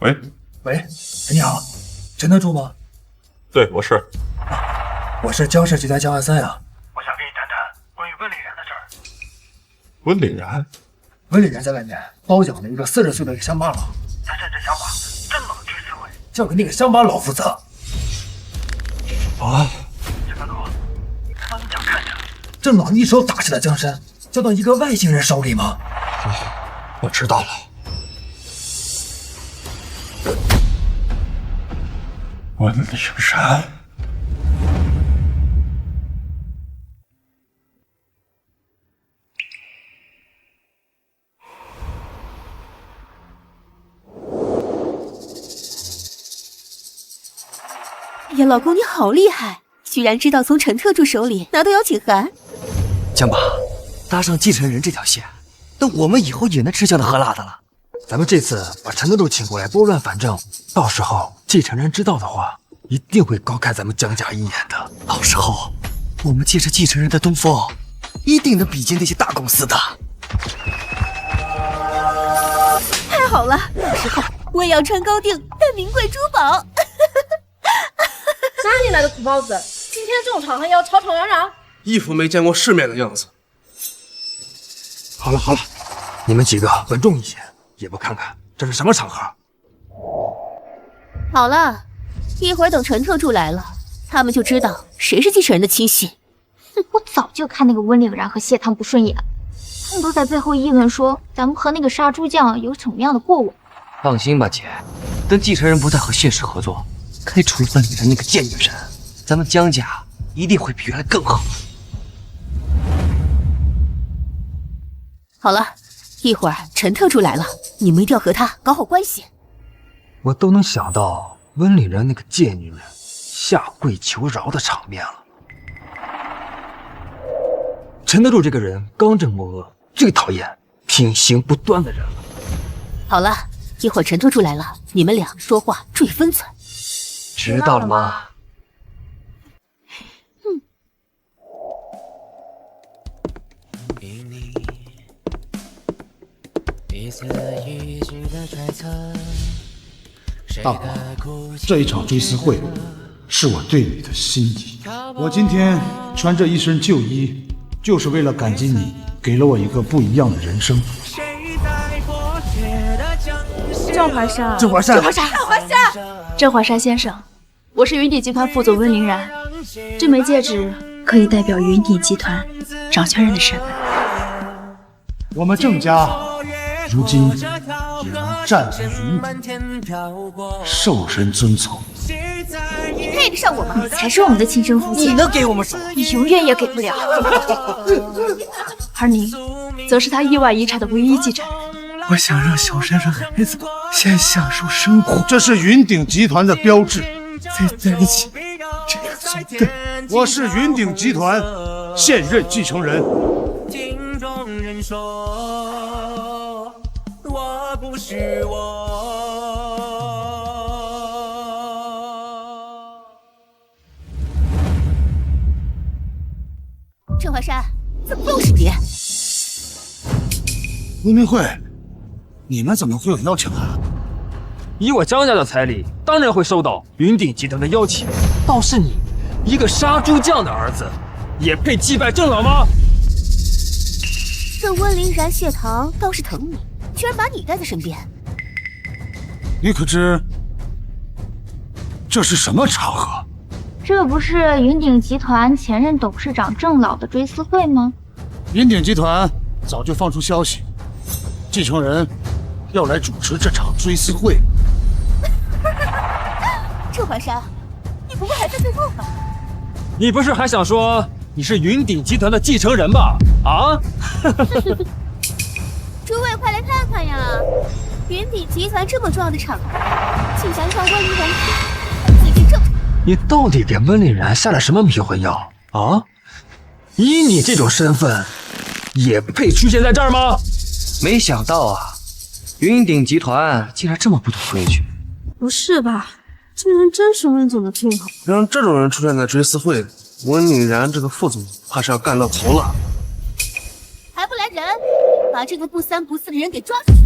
Speaker 21: 喂，
Speaker 17: 喂，你好，陈特助吗？
Speaker 21: 对，我是。
Speaker 17: 我是江氏集团江万三呀。
Speaker 21: 我想跟你谈谈关于温岭然的事儿。温岭然？
Speaker 17: 温岭然在外面包养了一个40岁的乡巴佬，
Speaker 21: 他甚至想把郑老的追思会
Speaker 17: 交给那个乡巴佬负责。
Speaker 21: 啊！
Speaker 17: 陈大哥，帮你讲看着，郑老一手打下了江山，交到一个外星人手里吗？
Speaker 21: 好，我知道了。温岭然。
Speaker 3: 哎呀，老公你好厉害，居居然知道从陈特助手里拿到邀请函。
Speaker 10: 江爸，搭上继承人这条线，那我们以后也能吃香的喝辣的了。
Speaker 17: 咱们这次把陈特助请过来拨乱反正，到时候继承人知道的话，一定会高看咱们江家一眼的。
Speaker 10: 到时候我们借着继承人的东风，一定能比肩那些大公司的。
Speaker 3: 太好了，到时候我也要穿高定戴名贵珠宝。
Speaker 6: 哪里来的土包子？今天这种场合也要吵吵嚷嚷？
Speaker 8: 一副没见过世面的样子。
Speaker 17: 好了好了，你们几个稳重一些，也不看看这是什么场合。
Speaker 3: 好了，一会儿等陈特助来了，他们就知道谁是继承人的亲信。
Speaker 1: 哼，我早就看那个温岭然和谢棠不顺眼，他们都在背后议论说咱们和那个杀猪匠有什么样的过往。
Speaker 10: 放心吧，姐，等继承人不再和谢氏合作，开除了温岭然那个贱女人，咱们江家一定会比原来更好。
Speaker 3: 好了，一会儿陈特助来了，你们一定要和他搞好关系。
Speaker 17: 我都能想到温岭然那个贱女人下跪求饶的场面了。陈特助这个人刚正莫恶，最讨厌品行不端的人了。
Speaker 3: 好了，一会儿陈特助来了，你们俩说话注意分寸。
Speaker 10: 知道了吗？
Speaker 12: 大哥，这一场追思会是我对你的心意。我今天穿这一身旧衣，就是为了感激你给了我一个不一样的人生。
Speaker 6: 郑华山，
Speaker 10: 郑华山，
Speaker 6: 郑华山，郑华山，
Speaker 14: 郑华山先生，我是云鼎集团副总温凌然，这枚戒指可以代表云鼎集团掌权人的身份。
Speaker 12: 我们郑家如今也能站在云顶，受人尊崇。
Speaker 3: 你配得上我吗？
Speaker 1: 你才是我们的亲生父亲，
Speaker 10: 你能给我们什么？
Speaker 1: 你永远也给不了。
Speaker 14: 而您，则是他意外遗产的唯一继承人。
Speaker 5: 我想让小珊珊孩子先享受生活，
Speaker 12: 这是云鼎集团的标志。
Speaker 5: 再在一起，这个总得。
Speaker 12: 我是云鼎集团现任继承人。
Speaker 15: 镜中人说，我不是我。
Speaker 3: 郑华山，怎么又是你？
Speaker 12: 温明慧，你们怎么会有邀请函？
Speaker 17: 以我江家的财力，当然会收到云鼎集团的邀请。倒是你，一个杀猪匠的儿子，也配祭拜郑老吗？
Speaker 3: 这温凌然、谢棠倒是疼你，居然把你带在身边。
Speaker 12: 你可知这是什么场合？
Speaker 1: 这不是云鼎集团前任董事长郑老的追思会吗？
Speaker 12: 云鼎集团早就放出消息，继承人要来主持这场追思会。
Speaker 3: 郑华山，你不会还在对梦吧？
Speaker 17: 你不是还想说你是云鼎集团的继承人吧？啊！
Speaker 3: 诸位快来看看呀！云鼎集团这么重要的场合，竟然让温凌然自己正。
Speaker 17: 你到底给温凌然下了什么迷魂药啊？以你这种身份，也配出现在这儿吗？
Speaker 10: 没想到啊，云鼎集团竟然这么不懂规矩。
Speaker 6: 不是吧？这人真是温总的听好。
Speaker 8: 让这种人出现在追思会，温凌然这个副总怕是要干到头了。
Speaker 3: 还不来人，把这个不三不四的人给抓出去！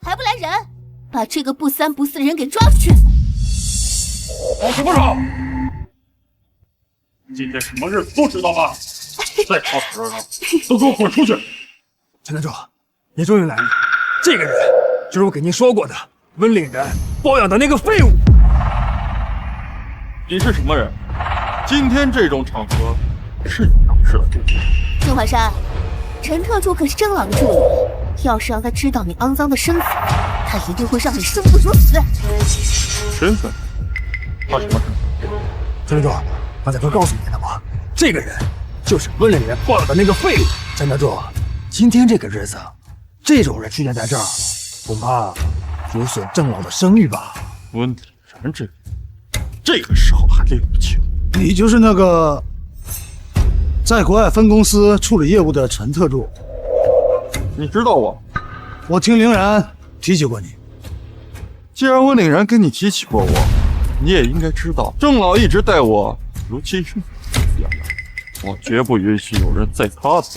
Speaker 3: 还不来人，把这个不三不四的人给抓出去！
Speaker 11: 搞什么吵？今天什么日子都知道吗？再吵吵嚷嚷，都给我滚出去！
Speaker 17: 陈团长，您终于来了。这个人就是我给您说过的温岭然包养的那个废物。
Speaker 21: 你是什么人？今天这种场合是你当设置。
Speaker 3: 郑华山，陈特助可是郑老的助理，要是让他知道你肮脏的身份，他一定会让你生不如死。
Speaker 21: 身份？他什么身份？
Speaker 17: 陈团长，刚才不是告诉你了吗？这个人就是温岭然包养的那个废物。陈团长，今天这个日子，这种人出现在这儿，恐怕有损郑老的声誉吧？
Speaker 21: 温然这个这个时候还拎不清。
Speaker 12: 你就是那个在国外分公司处理业务的陈特助。
Speaker 21: 你知道我？
Speaker 12: 我听凌然提起过你。
Speaker 21: 既然温岭然跟你提起过我，你也应该知道，郑老一直待我如亲生一样，我绝不允许有人在他的。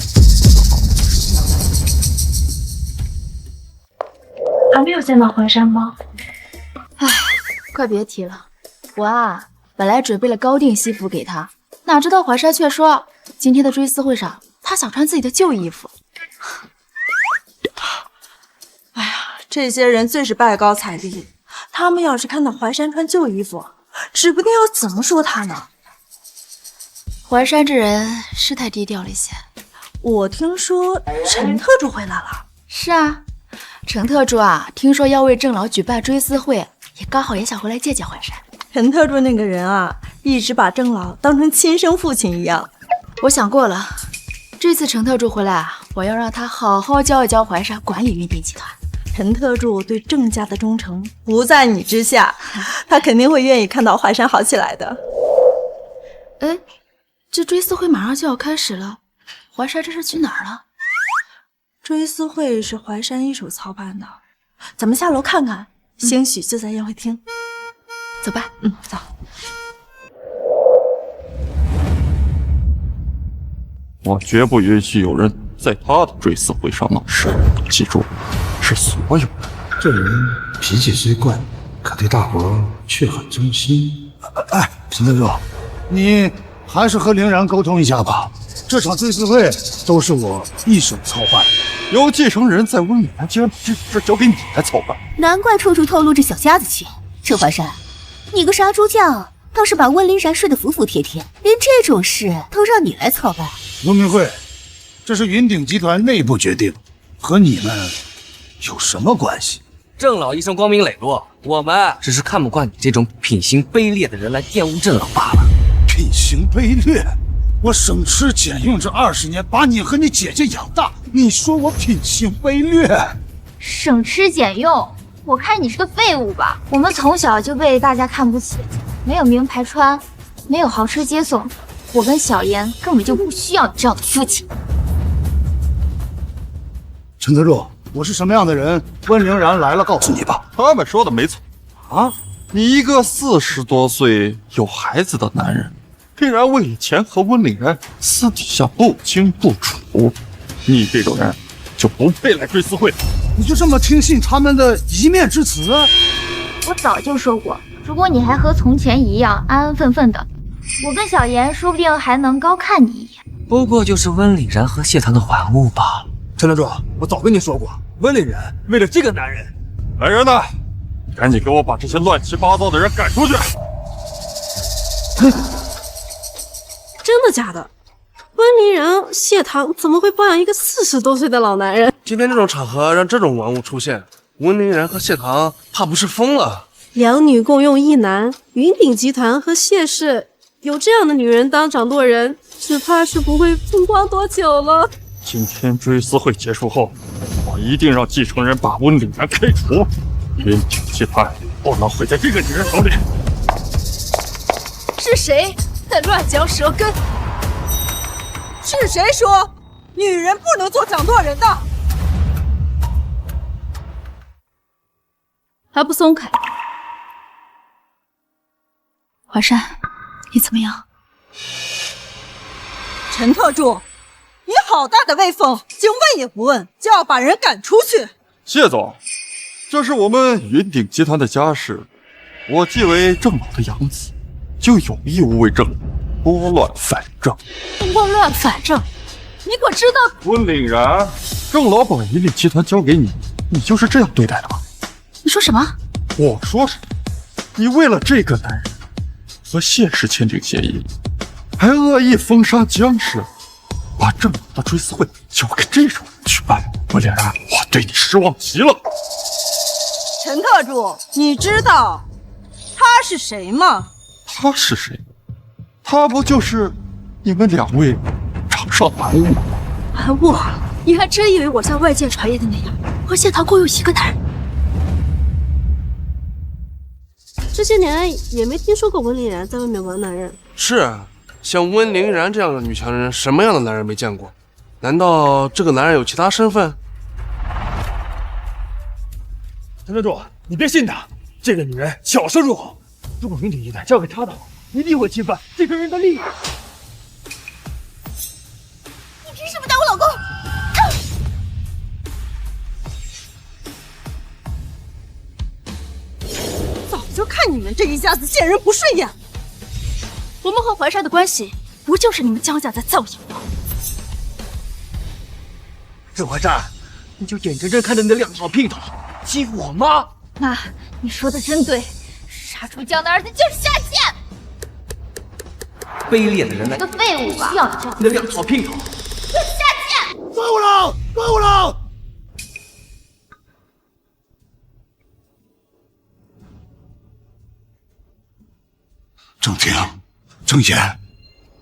Speaker 14: 还没有见到怀山吗？
Speaker 7: 唉，快别提了。我啊，本来准备了高定西服给他，哪知道怀山却说今天的追思会上，他想穿自己的旧衣服。
Speaker 18: 哎呀，这些人最是拜高踩低，他们要是看到怀山穿旧衣服，指不定要怎么说他呢。
Speaker 7: 怀山这人是太低调了一些。
Speaker 18: 我听说陈特助回来了。
Speaker 7: 是啊，陈特助啊，听说要为郑老举办追思会，也刚好也想回来见见怀山。
Speaker 18: 陈特助那个人啊，一直把郑老当成亲生父亲一样。
Speaker 7: 我想过了，这次陈特助回来啊，我要让他好好教一教怀山管理云鼎集团。
Speaker 18: 陈特助对郑家的忠诚不在你之下，他肯定会愿意看到怀山好起来的。
Speaker 7: 哎，这追思会马上就要开始了，怀山这是去哪儿了？
Speaker 18: 追思会是怀山一手操办的，咱们下楼看看，兴许就在宴会厅。
Speaker 7: 走吧，
Speaker 18: 走。
Speaker 21: 我绝不允许有人在他的追思会上闹事，记住，是所有人。
Speaker 12: 这人脾气虽怪，可对大伙却很忠心。哎，陈特助，你还是和凌然沟通一下吧。这场追思会都是我一手操办，
Speaker 21: 有继承人在温岭然，竟然把这事交给你来操办，
Speaker 3: 难怪处处透露着小家子气。这怀山，你个杀猪匠，倒是把温凌然睡得服服帖帖，连这种事都让你来操办。
Speaker 12: 陆明慧，这是云鼎集团内部决定，和你们有什么关系？
Speaker 9: 郑老一生光明磊落，我们只是看不惯你这种品行卑劣的人来玷污郑老罢了。
Speaker 12: 品行卑劣？我省吃俭用这20年，把你和你姐姐养大，你说我品行卑劣？
Speaker 1: 省吃俭用？我看你是个废物吧。我们从小就被大家看不起，没有名牌穿，没有豪车接送，我跟小妍根本就不需要你这样的父亲。
Speaker 12: 陈特助，我是什么样的人，温凌然来了告诉你吧。
Speaker 21: 他们说的没错啊，你一个40多岁有孩子的男人，竟然为了钱和温凌然私底下不清不楚，你这种人就不配来追思会。
Speaker 12: 你就这么听信他们的一面之词？
Speaker 1: 我早就说过，如果你还和从前一样安安分分的，我跟小妍说不定还能高看你一眼。
Speaker 9: 不过就是温凛然和谢檀的玩物罢了。
Speaker 17: 陈特助，我早跟你说过，温凛然为了这个男人，
Speaker 21: 来人呐，赶紧给我把这些乱七八糟的人赶出去！
Speaker 6: 真的假的？温凌然、谢檀怎么会包养一个40多岁的老男人？
Speaker 8: 今天这种场合让这种玩物出现，温凌然和谢檀怕不是疯了？
Speaker 6: 两女共用一男，云鼎集团和谢氏有这样的女人当掌舵人，只怕是不会风光多久了。
Speaker 21: 今天追思会结束后，我一定让继承人把温凛然开除，云鼎集团不能毁在这个女人手里。
Speaker 6: 是谁在乱嚼舌根？
Speaker 18: 是谁说女人不能做掌舵人的？
Speaker 6: 还不松开！
Speaker 7: 华山，你怎么样？
Speaker 18: 陈特助，你好大的威风，竟问也不问就要把人赶出去！
Speaker 21: 谢总，这是我们云鼎集团的家事，我既为郑老的养子，就有义务为郑老拨乱反正。
Speaker 6: 拨乱反正？你可知道？
Speaker 21: 温凛然，郑老把云鼎集团交给你，你就是这样对待的吗？
Speaker 7: 你说什么？
Speaker 21: 我说什么？你为了这个男人和谢氏签订协议，还恶意封杀江氏，把郑老的追思会交给这种人去办，温凛然，我对你失望极了。
Speaker 18: 陈特助，你知道他是谁吗？
Speaker 21: 他是谁？他不就是你们2位掌上玩物吗？
Speaker 6: 玩物？你还真以为我像外界传言的那样，和谢檀共用一个男人？
Speaker 16: 这些年也没听说过温凌然在外面玩男人。
Speaker 8: 是啊，像温凌然这样的女强人，什么样的男人没见过？难道这个男人有其他身份？
Speaker 17: 陈特助，你别信她，这个女人巧舌如簧。如果云鼎集团交给她的话，一定会侵犯继承人的利益。
Speaker 3: 你凭什么打我老公？
Speaker 16: 早就看你们这一家子贱人不顺眼。
Speaker 14: 我们和怀山的关系，不就是你们江家在造谣吗？
Speaker 9: 郑怀山，你就眼睁睁看着你的两条姘头欺负我妈？
Speaker 1: 妈，你说的真对，杀出江的儿子就是下贱。
Speaker 9: 卑劣的人来，
Speaker 1: 个废物吧！需要你这样
Speaker 9: 你的两条姘头
Speaker 1: 就是下贱。
Speaker 12: 够了，够了！郑婷、郑言，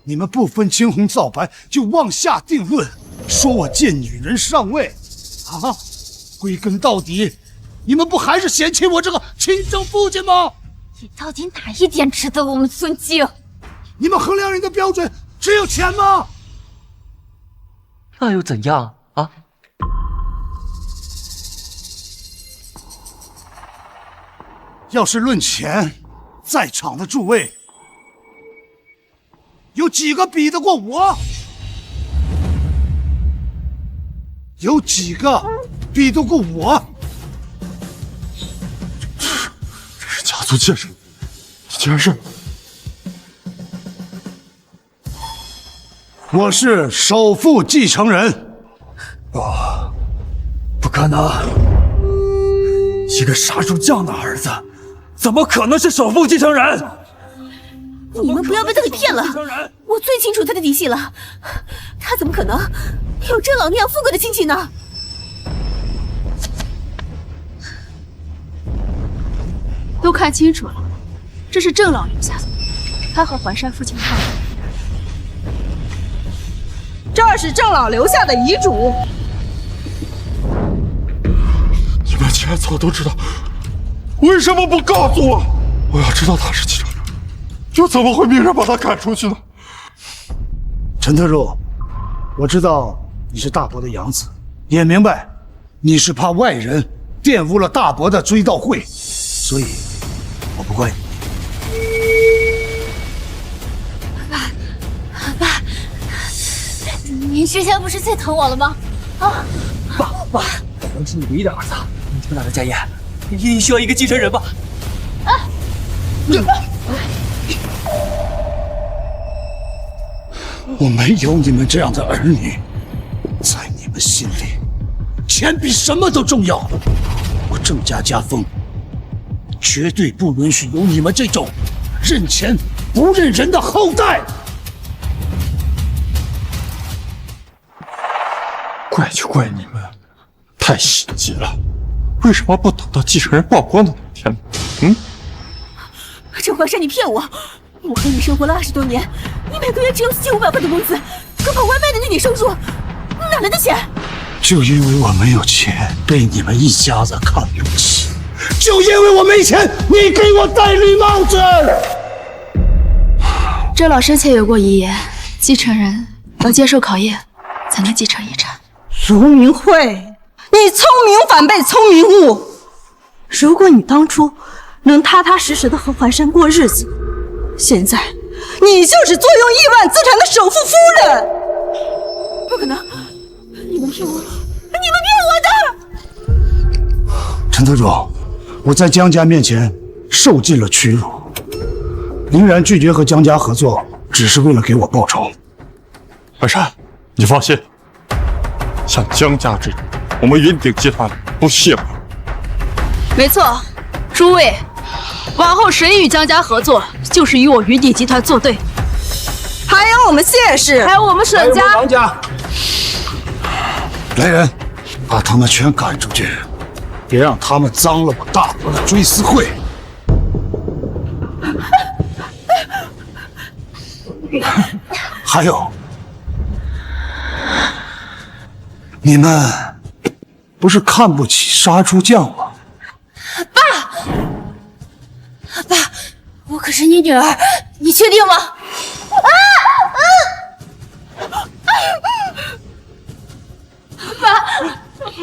Speaker 12: 你们不分青红皂白就妄下定论，说我见女人上位，啊？归根到底，你们不还是嫌弃我这个亲生父亲吗？
Speaker 1: 你到底哪一点值得我们尊敬？
Speaker 12: 你们衡量人的标准只有钱吗？
Speaker 9: 那又怎样啊？
Speaker 12: 要是论钱，在场的诸位，有几个比得过我？有几个比得过我？
Speaker 21: 这是家族介绍，你竟然是？
Speaker 12: 我是首富继承人。
Speaker 17: 不可能！一个杀猪匠的儿子，怎么可能是首富继承人？
Speaker 3: 你们不要被他给骗了！我最清楚他的底细了，他怎么可能有郑老那样富贵的亲戚呢？
Speaker 14: 都看清楚了，这是郑老留下的，他和怀山父亲抗争。
Speaker 6: 这是郑老留下的遗嘱。
Speaker 21: 你们既然早都知道，为什么不告诉我？我要知道他是继承人，又怎么会命人把他赶出去呢？
Speaker 12: 陈特助，我知道你是大伯的养子，也明白你是怕外人玷污了大伯的追悼会，所以我不怪你。
Speaker 1: 爸，您之前不是最疼我了吗？啊，
Speaker 9: 爸，我是你唯一的儿子，你这么大的家业，你一定需要一个继承人吧？
Speaker 12: 我没有你们这样的儿女，在你们心里，钱比什么都重要。我郑家家风绝对不允许有你们这种认钱不认人的后代。
Speaker 21: 怪就怪你们太心急了，为什么不等到继承人曝光的那天呢？
Speaker 3: 郑怀山，你骗我！我和你生活了20多年，你每个月只有4500块的工资，跟跑外卖的那点收入，哪来的钱？
Speaker 12: 就因为我没有钱，被你们一家子看不起；就因为我没钱，你给我戴绿帽子。
Speaker 14: 郑老生前有过遗言，继承人要接受考验，才能继承遗产。
Speaker 6: 卢明慧，你聪明反被聪明误。如果你当初能踏踏实实的和怀山过日子，现在你就是坐拥亿万资产的首富夫人。
Speaker 3: 不可能！你们骗我！你们骗我的！
Speaker 12: 陈特助，我在江家面前受尽了屈辱。凌然拒绝和江家合作，只是为了给我报仇。
Speaker 21: 怀山，你放心，像江家这种，我们云鼎集团不屑管。
Speaker 14: 没错，诸位，往后谁与江家合作，就是与我云鼎集团作对。
Speaker 6: 还有我们谢氏，
Speaker 14: 还有我们沈家、
Speaker 9: 王家。
Speaker 12: 来人，把他们全赶出去，别让他们脏了我大伯的追思会。还有，你们不是看不起杀猪匠吗？
Speaker 1: 爸，可是你女儿，你确定吗？爸，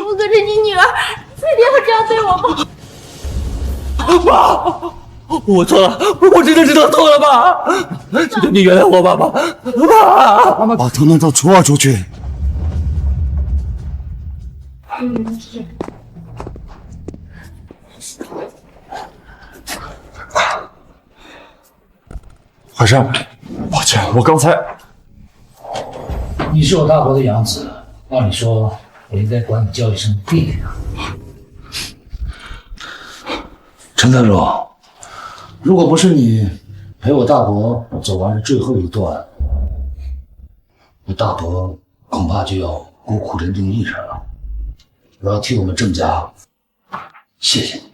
Speaker 1: 我可是你女儿，确定要这样对我吗？
Speaker 9: 爸，我错了，我真的知道错了，爸，求求你原谅我，爸爸，爸，
Speaker 20: 把他们都拖出去。
Speaker 21: 海山，抱歉，我刚才……
Speaker 12: 你是我大伯的养子，按理说我应该管你叫一声弟弟啊。陈特助，如果不是你陪我大伯走完了最后一段，我大伯恐怕就要孤苦人丁一人了。我要替我们郑家谢谢你。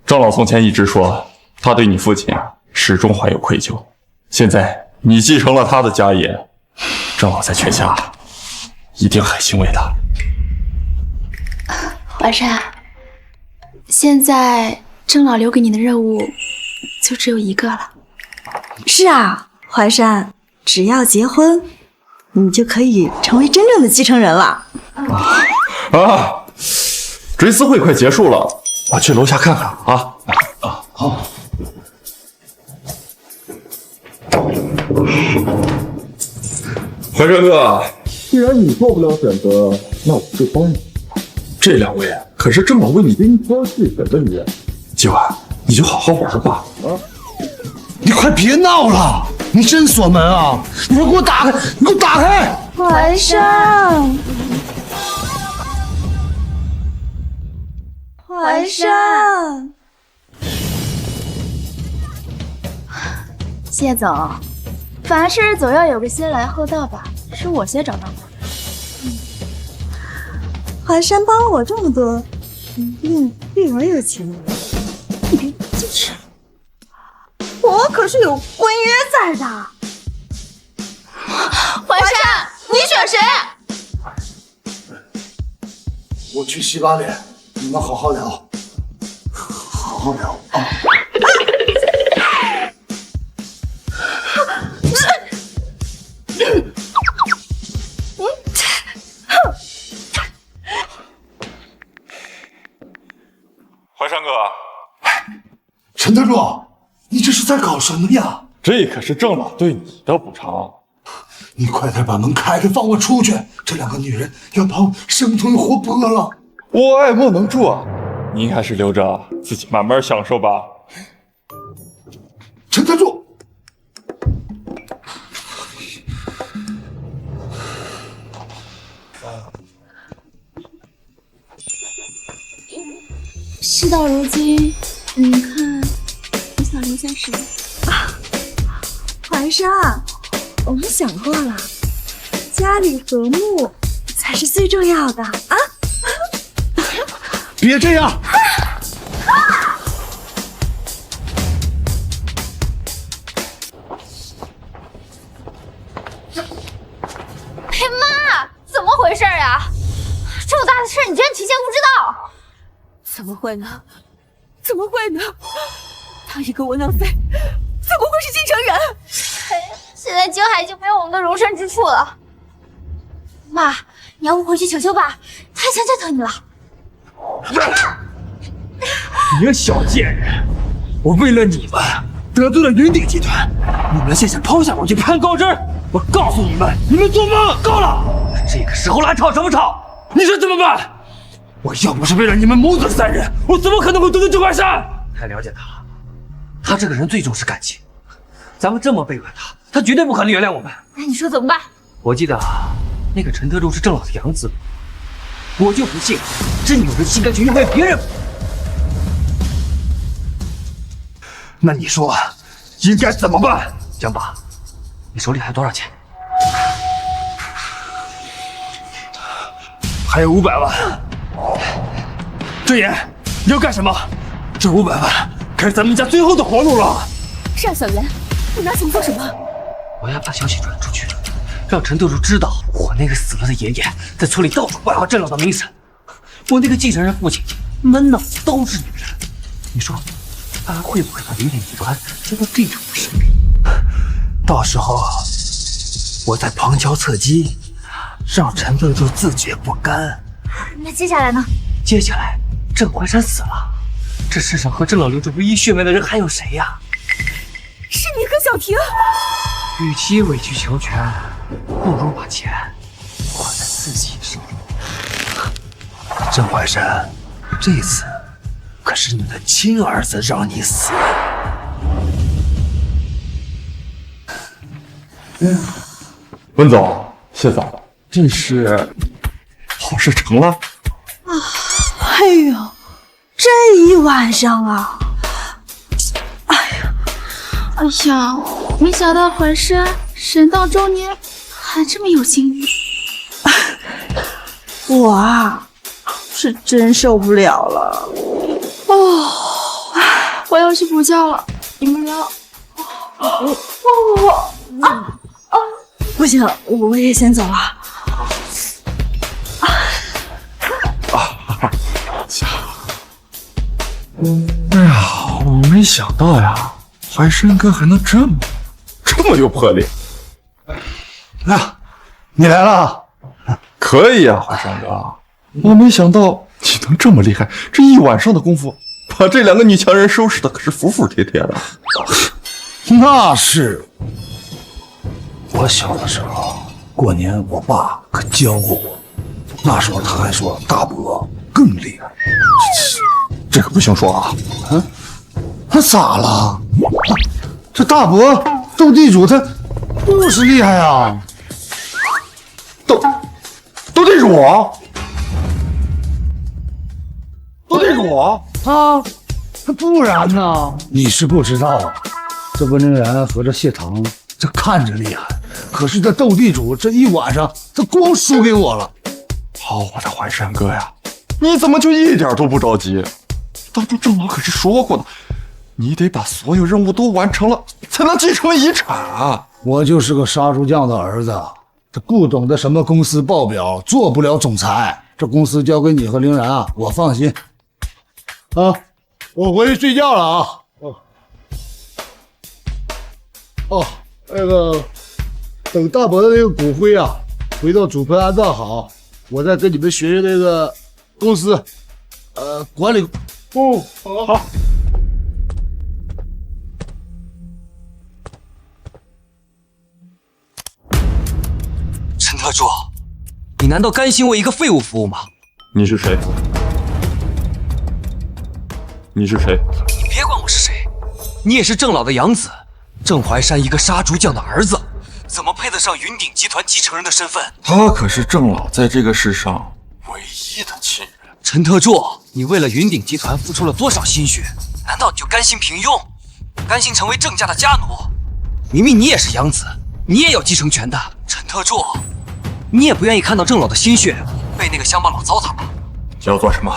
Speaker 21: 郑老从前一直说，他对你父亲始终怀有愧疚。现在你继承了他的家业，郑老在泉下一定很欣慰的。
Speaker 14: 华山，现在郑老留给你的任务就只有一个了。
Speaker 16: 是啊，淮山，只要结婚，你就可以成为真正的继承人了。
Speaker 21: 啊，追思会快结束了，我去楼下看看啊。
Speaker 12: 好。
Speaker 21: 怀山哥，既然你做不了选择，那我就帮你。这两位可是郑老为你丁挑细选的女人，今晚你就好好玩吧。啊！
Speaker 2: 你快别闹了！你真锁门啊！你快给我打开！你给我打开！
Speaker 16: 淮山，淮山，
Speaker 14: 谢总，凡事总要有个先来后到吧，是我先找到的。
Speaker 16: 淮山帮了我这么多，一定比我有钱。你别进去，我可是有婚约在的。
Speaker 1: 淮山，你选谁？
Speaker 2: 我去洗把脸，你们好好聊，好好聊啊！
Speaker 21: 淮山哥，
Speaker 2: 陈特助，你这是在搞什么呀？
Speaker 21: 这可是郑老对你的补偿。
Speaker 2: 你快点把门开开，放我出去！这两个女人要把我生吞活剥了。
Speaker 21: 我爱莫能助啊，您还是留着自己慢慢享受吧。
Speaker 2: 陈特助，
Speaker 14: 事到如今，你看你想留下谁？
Speaker 16: 淮山，我们想过了，家里和睦才是最重要的啊！
Speaker 2: 别这样！
Speaker 1: 哎妈，怎么回事呀？这么大的事你居然提前不知道？
Speaker 16: 怎么会呢？怎么会呢？他一个窝囊废，怎么会是继承人？
Speaker 1: 现在京海已经没有我们的容身之处了。妈，你要不回去求求爸，他想家疼你了。
Speaker 17: 你个小贱人！我为了你们得罪了云鼎集团，你们现在抛下我去攀高枝，我告诉你们，你们做梦！够了！这个时候还吵什么吵？你说怎么办？我要不是为了你们母子三人，我怎么可能会得罪郑淮山？太了解他了，他这个人最重视感情，咱们这么背叛他，他绝对不可能原谅我们。
Speaker 1: 那你说怎么办？
Speaker 17: 我记得那个陈特助是郑老的养子，我就不信真有人心甘情愿为别人。那你说应该怎么办？江爸，你手里还有多少钱？还有500万。郑岩，你要干什么？这500万可是咱们家最后的活路了。
Speaker 16: 是啊，小袁，你拿钱做什么？
Speaker 17: 我要把消息传出去，让陈特助知道我那个死了的爷爷在村里到处败坏郑老的名声。我那个继承人父亲满脑子都是女人，你说
Speaker 5: 会不会把云顶集团推到这种水平？到时候我再旁敲侧击，让陈特助自觉不甘。
Speaker 1: 那接下来呢？
Speaker 5: 接下来郑怀山死了，这世上和郑老留着唯一血脉的人还有谁呀？
Speaker 3: 是你跟小婷。
Speaker 5: 与其委曲求全，不如把钱花在自己手里。郑怀山，这次可是你的亲儿子让你死。
Speaker 21: 文总、谢总，这是好事成了。
Speaker 16: 哎呦，这一晚上啊！
Speaker 14: 哎呀，没想到怀山人到中年还这么有精力。
Speaker 16: 我啊，是真受不了了。
Speaker 14: 哦，我要去补觉了，你们聊。
Speaker 16: 不行，我也先走了。
Speaker 21: 哎呀，我没想到呀，怀山哥还能这么有魄力。
Speaker 12: 啊，你来了。
Speaker 21: 可以呀，怀山哥，我没想到你能这么厉害，这一晚上的功夫，把这两个女强人收拾的可是服服帖帖的。
Speaker 12: 那是，我小的时候过年，我爸可教过我，那时候他还说大伯更厉害。
Speaker 21: 这可不行说啊！
Speaker 12: 他咋了？这大伯斗地主他就是厉害啊！
Speaker 21: 斗地主啊！斗地主啊！
Speaker 12: 不然呢？你是不知道，这温凌然和这谢堂这看着厉害，可是这斗地主这一晚上，他光输给我了。
Speaker 21: 好，我的怀山哥呀，你怎么就一点都不着急？当初郑老可是说过的，你得把所有任务都完成了，才能继承遗产啊！
Speaker 12: 我就是个杀猪匠的儿子，这不懂得什么公司报表，做不了总裁。这公司交给你和凌然啊，我放心。啊，我回去睡觉了啊。那个，等大伯的那个骨灰啊，回到祖坟安葬好，我再跟你们学学那个公司，管理。好。
Speaker 9: 陈特助，你难道甘心为一个废物服务吗？
Speaker 21: 你是谁？你是谁？
Speaker 9: 你别管我是谁，你也是郑老的养子，郑怀山一个杀猪匠的儿子，怎么配得上云鼎集团继承人的身份？
Speaker 21: 他可是郑老在这个世上唯一的亲人。
Speaker 9: 陈特助，你为了云鼎集团付出了多少心血？难道你就甘心平庸，甘心成为郑家的家奴？明明你也是养子，你也有继承权的。陈特助，你也不愿意看到郑老的心血被那个乡巴佬糟蹋吧？
Speaker 21: 你要做什么？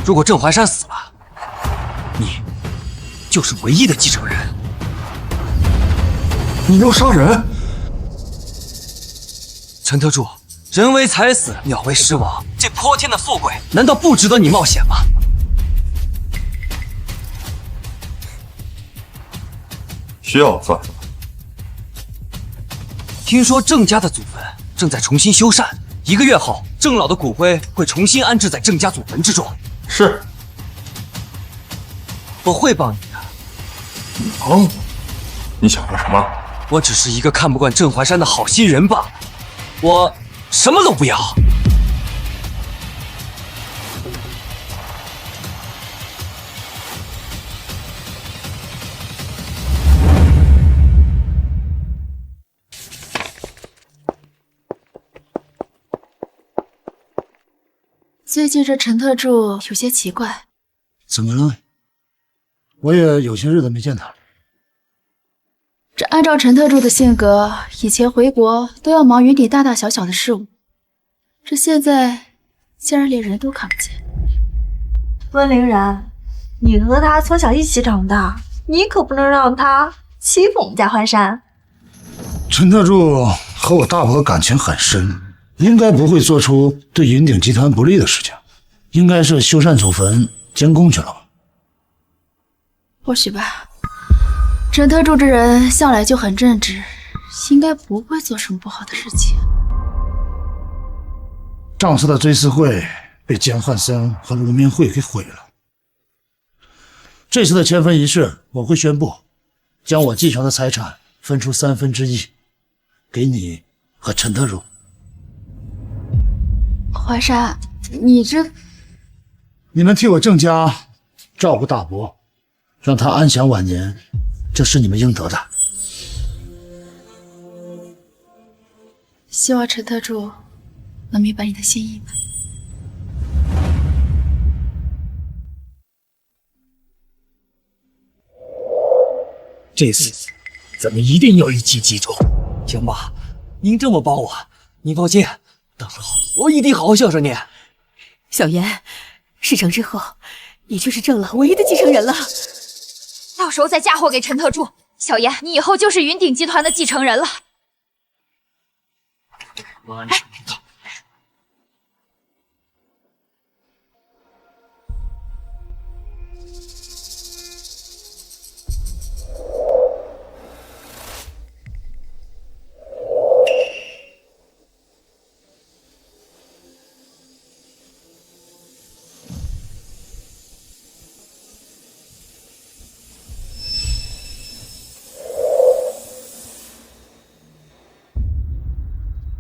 Speaker 9: 如果郑怀山死了，你就是唯一的继承人。
Speaker 21: 你要杀人？
Speaker 9: 陈特助，人为财死，鸟为食亡，这泼天的富贵，难道不值得你冒险吗？
Speaker 21: 需要算什么？
Speaker 9: 听说郑家的祖坟正在重新修缮，1个月后，郑老的骨灰会重新安置在郑家祖坟之中。
Speaker 21: 是，
Speaker 9: 我会帮你的。
Speaker 21: 帮？你想要什么？
Speaker 9: 我只是一个看不惯郑怀山的好心人罢了，我什么都不要。
Speaker 14: 最近这陈特助有些奇怪，
Speaker 12: 怎么了？我也有些日子没见他了。
Speaker 14: 这按照陈特助的性格，以前回国都要忙云顶大大小小的事务，这现在竟然连人都看不见。
Speaker 16: 温凌然，你和他从小一起长大，你可不能让他欺负我们家怀山。
Speaker 12: 陈特助和我大伯感情很深，应该不会做出对云鼎集团不利的事情，应该是修缮祖坟监工去了吧？
Speaker 14: 或许吧。陈特助这人向来就很正直，应该不会做什么不好的事情。
Speaker 12: 上次的追思会被江汉森和卢明慧给毁了。这次的迁分仪式，我会宣布，将我继承的财产分出1/3，给你和陈特助。
Speaker 14: 怀山，你
Speaker 12: 们替我郑家照顾大伯，让他安享晚年，这是你们应得的。
Speaker 14: 希望陈特助能明白你的心意吧。
Speaker 17: 这次咱们一定要一击即中。江妈，您这么帮我，您放心，到时候我一定好好孝顺您。
Speaker 3: 小妍，事成之后，你就是郑老唯一的继承人了。
Speaker 1: 到时候再嫁祸给陈特助，小妍，你以后就是云鼎集团的继承人了。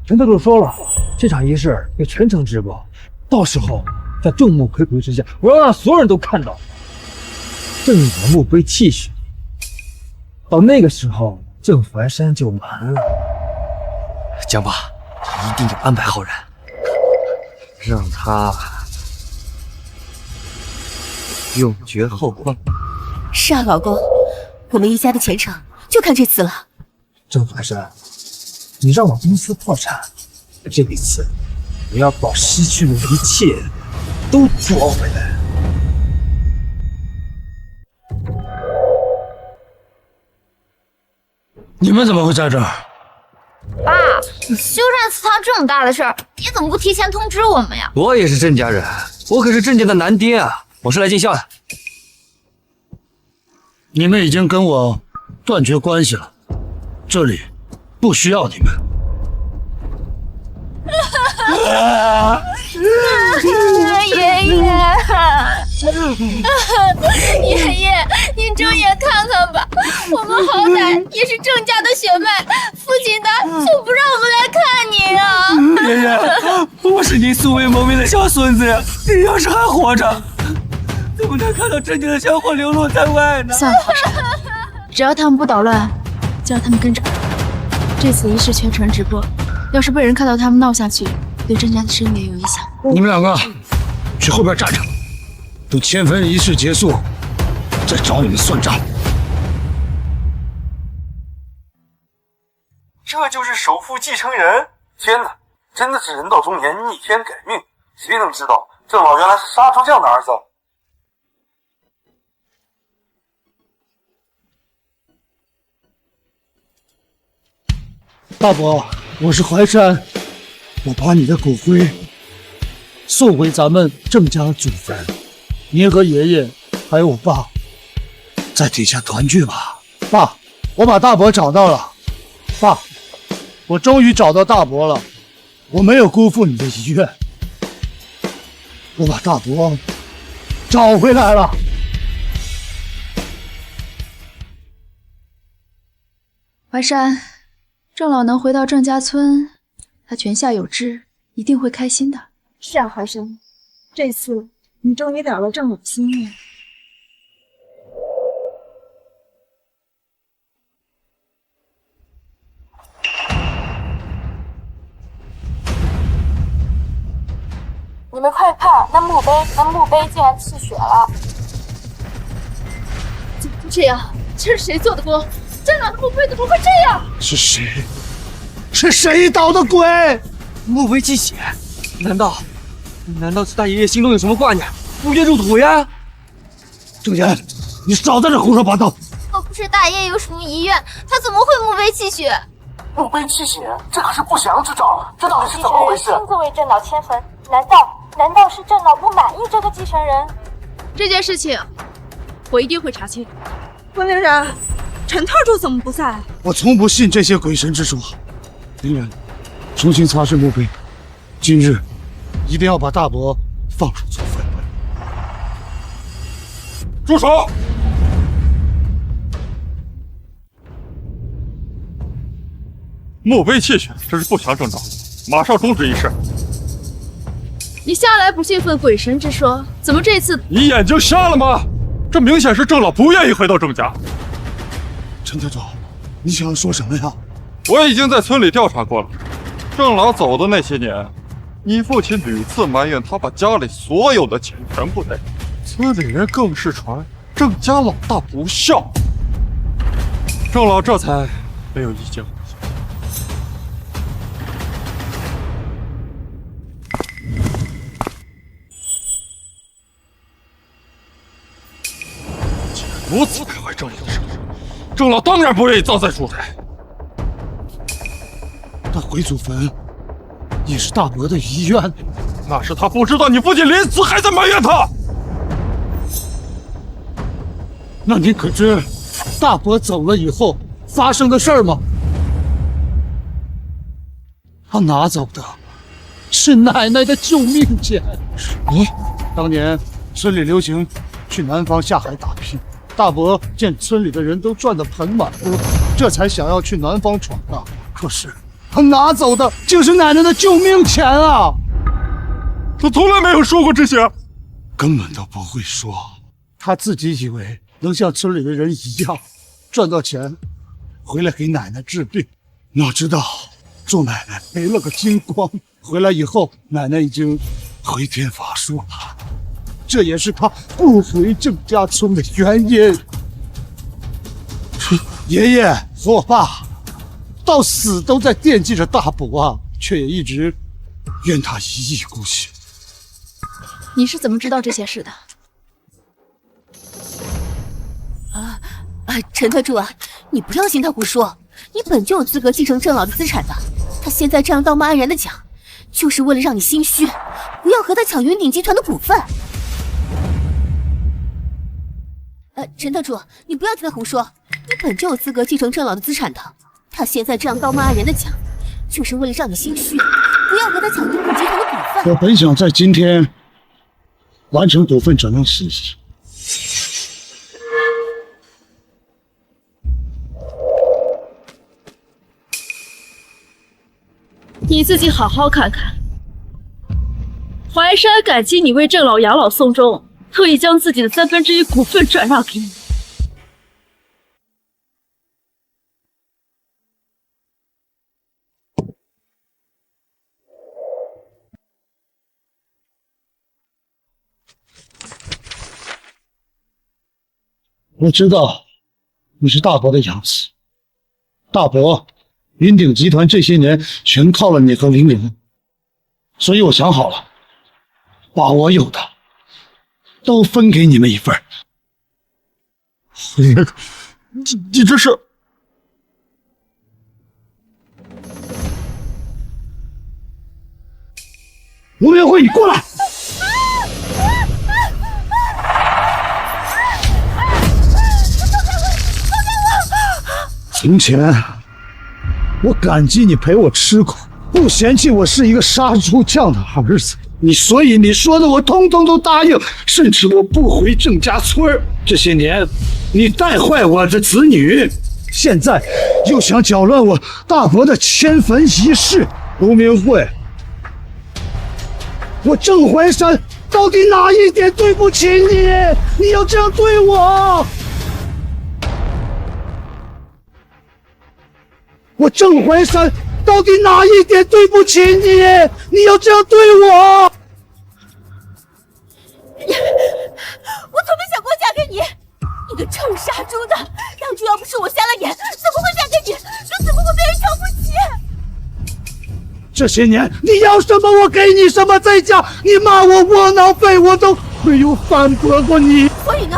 Speaker 17: 陈特助说了，这场仪式会全程直播，到时候在众目睽睽之下，我要让所有人都看到郑老墓碑泣血。到那个时候，郑怀山就完了。江爸，一定要安排好人，让他永绝后患。
Speaker 3: 是啊，老公，我们一家的前程就看这次了。
Speaker 17: 郑怀山，你让我公司破产，这一次我要把失去的一切都夺回来。
Speaker 12: 你们怎么会在这儿？
Speaker 1: 爸，修缮祠堂这么大的事儿，你怎么不提前通知我们呀？
Speaker 9: 我也是郑家人，我可是郑家的男爹啊！我是来尽孝的。
Speaker 12: 你们已经跟我断绝关系了，这里不需要你们。
Speaker 1: 爷爷，爷爷，您睁眼看看吧，我们好歹也是郑家的血脉，父亲他就不让我们来看您啊！
Speaker 17: 爷爷，我是您素未谋面的小孙子呀，你要是还活着，怎么能看到郑家的香火流落在外呢？
Speaker 14: 算了，华山，只要他们不捣乱，就让他们跟着。这次仪式全程直播，要是被人看到他们闹下去，对郑家的声誉也有影响。
Speaker 12: 你们两个去后边站着，等迁坟仪式结束，再找你们算账。
Speaker 10: 这就是首富继承人！天哪，真的是人到中年逆天改命，谁能知道郑老原来是杀猪匠的儿子？
Speaker 12: 大伯，我是怀山，我把你的骨灰送回咱们郑家祖坟，您和爷爷还有我爸在底下团聚吧。爸，我把大伯找到了。爸，我终于找到大伯了，我没有辜负你的遗愿，我把大伯找回来了。
Speaker 14: 怀山，郑老能回到郑家村，他泉下有知，一定会开心的。
Speaker 16: 是啊，怀生，这次你终于了了郑老心愿。
Speaker 4: 你们快看，那墓碑竟然泣血了！
Speaker 1: 怎么会这样？这是谁做的功？郑老的墓碑怎么会这样？
Speaker 12: 是谁？是谁捣的鬼？
Speaker 9: 墓碑泣血，难道是大爷爷心中有什么挂念，不愿入土呀？
Speaker 12: 郑言，你少在这胡说八道！
Speaker 1: 若不是大爷有什么遗愿，他怎么会墓碑泣血？
Speaker 10: 墓碑泣血，这可是不祥之兆，这到底是怎么回事？
Speaker 4: 亲自为郑老迁坟，难道是郑老不满意这个继承人？
Speaker 6: 这件事情，我一定会查清。
Speaker 16: 温凌然，陈特助怎么不在？
Speaker 12: 我从不信这些鬼神之说。凌然，重新擦拭墓碑，今日一定要把大伯放入祖坟。
Speaker 21: 住手！墓碑弃选，这是不祥征兆，马上终止仪式。
Speaker 14: 你向来不信奉鬼神之说，怎么这次？
Speaker 21: 你眼睛瞎了吗？这明显是郑老不愿意回到郑家。
Speaker 12: 陈特助，你想要说什么呀？
Speaker 21: 我已经在村里调查过了，郑老走的那些年，你父亲屡次埋怨他把家里所有的钱全部带走，村里人更是传郑家老大不孝，郑老这才没有意见回去。如此败坏郑老的声誉，郑老当然不愿意葬在烛台。
Speaker 12: 那回祖坟也是大伯的遗愿，
Speaker 21: 那是他不知道你父亲临死还在埋怨他。
Speaker 12: 那你可知大伯走了以后发生的事儿吗？他拿走的是奶奶的救命钱。当年村里流行去南方下海打拼，大伯见村里的人都赚得盆满钵，这才想要去南方闯荡。可是他拿走的就是奶奶的救命钱啊！
Speaker 21: 他从来没有说过这些，
Speaker 12: 根本都不会说。他自己以为能像村里的人一样赚到钱回来给奶奶治病，哪知道祝奶奶赔了个精光。回来以后，奶奶已经回天乏术了，这也是他不回郑家村的原因。爷爷和我爸到死都在惦记着大伯啊，却也一直怨他一意孤行。
Speaker 14: 你是怎么知道这些事的？
Speaker 3: 陈特助啊，你不要听他胡说，你本就有资格继承郑老的资产的。他现在这样道貌岸然的讲，就是为了让你心虚，不要和他抢云鼎集团的股份。陈特助，你不要听他胡说，你本就有资格继承郑老的资产的。他现在这样道貌岸然的讲，就是为了让你心虚，不要和他抢云鼎集团的股份。
Speaker 12: 我本想在今天完成股份转让事宜。
Speaker 14: 你自己好好看看。淮山感激你为郑老养老送终，特意将自己的1/3股份转让给你。
Speaker 12: 我知道你是大伯的养子，大伯云鼎集团这些年全靠了你和凌凌，所以我想好了，把我有的都分给你们一份。
Speaker 21: 你这是？
Speaker 12: 吴明慧，你过来！从前我感激你陪我吃苦，不嫌弃我是一个杀猪匠的儿子，所以你说的我通通都答应，甚至我不回郑家村。这些年你带坏我的子女，现在又想搅乱我大伯的迁坟仪式。吴明慧，我郑淮山到底哪一点对不起你？你要这样对我？我郑淮山到底哪一点对不起你？你要这样对我？
Speaker 3: 我从没想过嫁给你，你个臭杀猪的！当初要不是我瞎了眼，怎么会嫁给你？又怎么会被人瞧不起？
Speaker 12: 这些年你要什么我给你什么，在家你骂我窝囊废，我都没有反驳过你。
Speaker 3: 所以呢，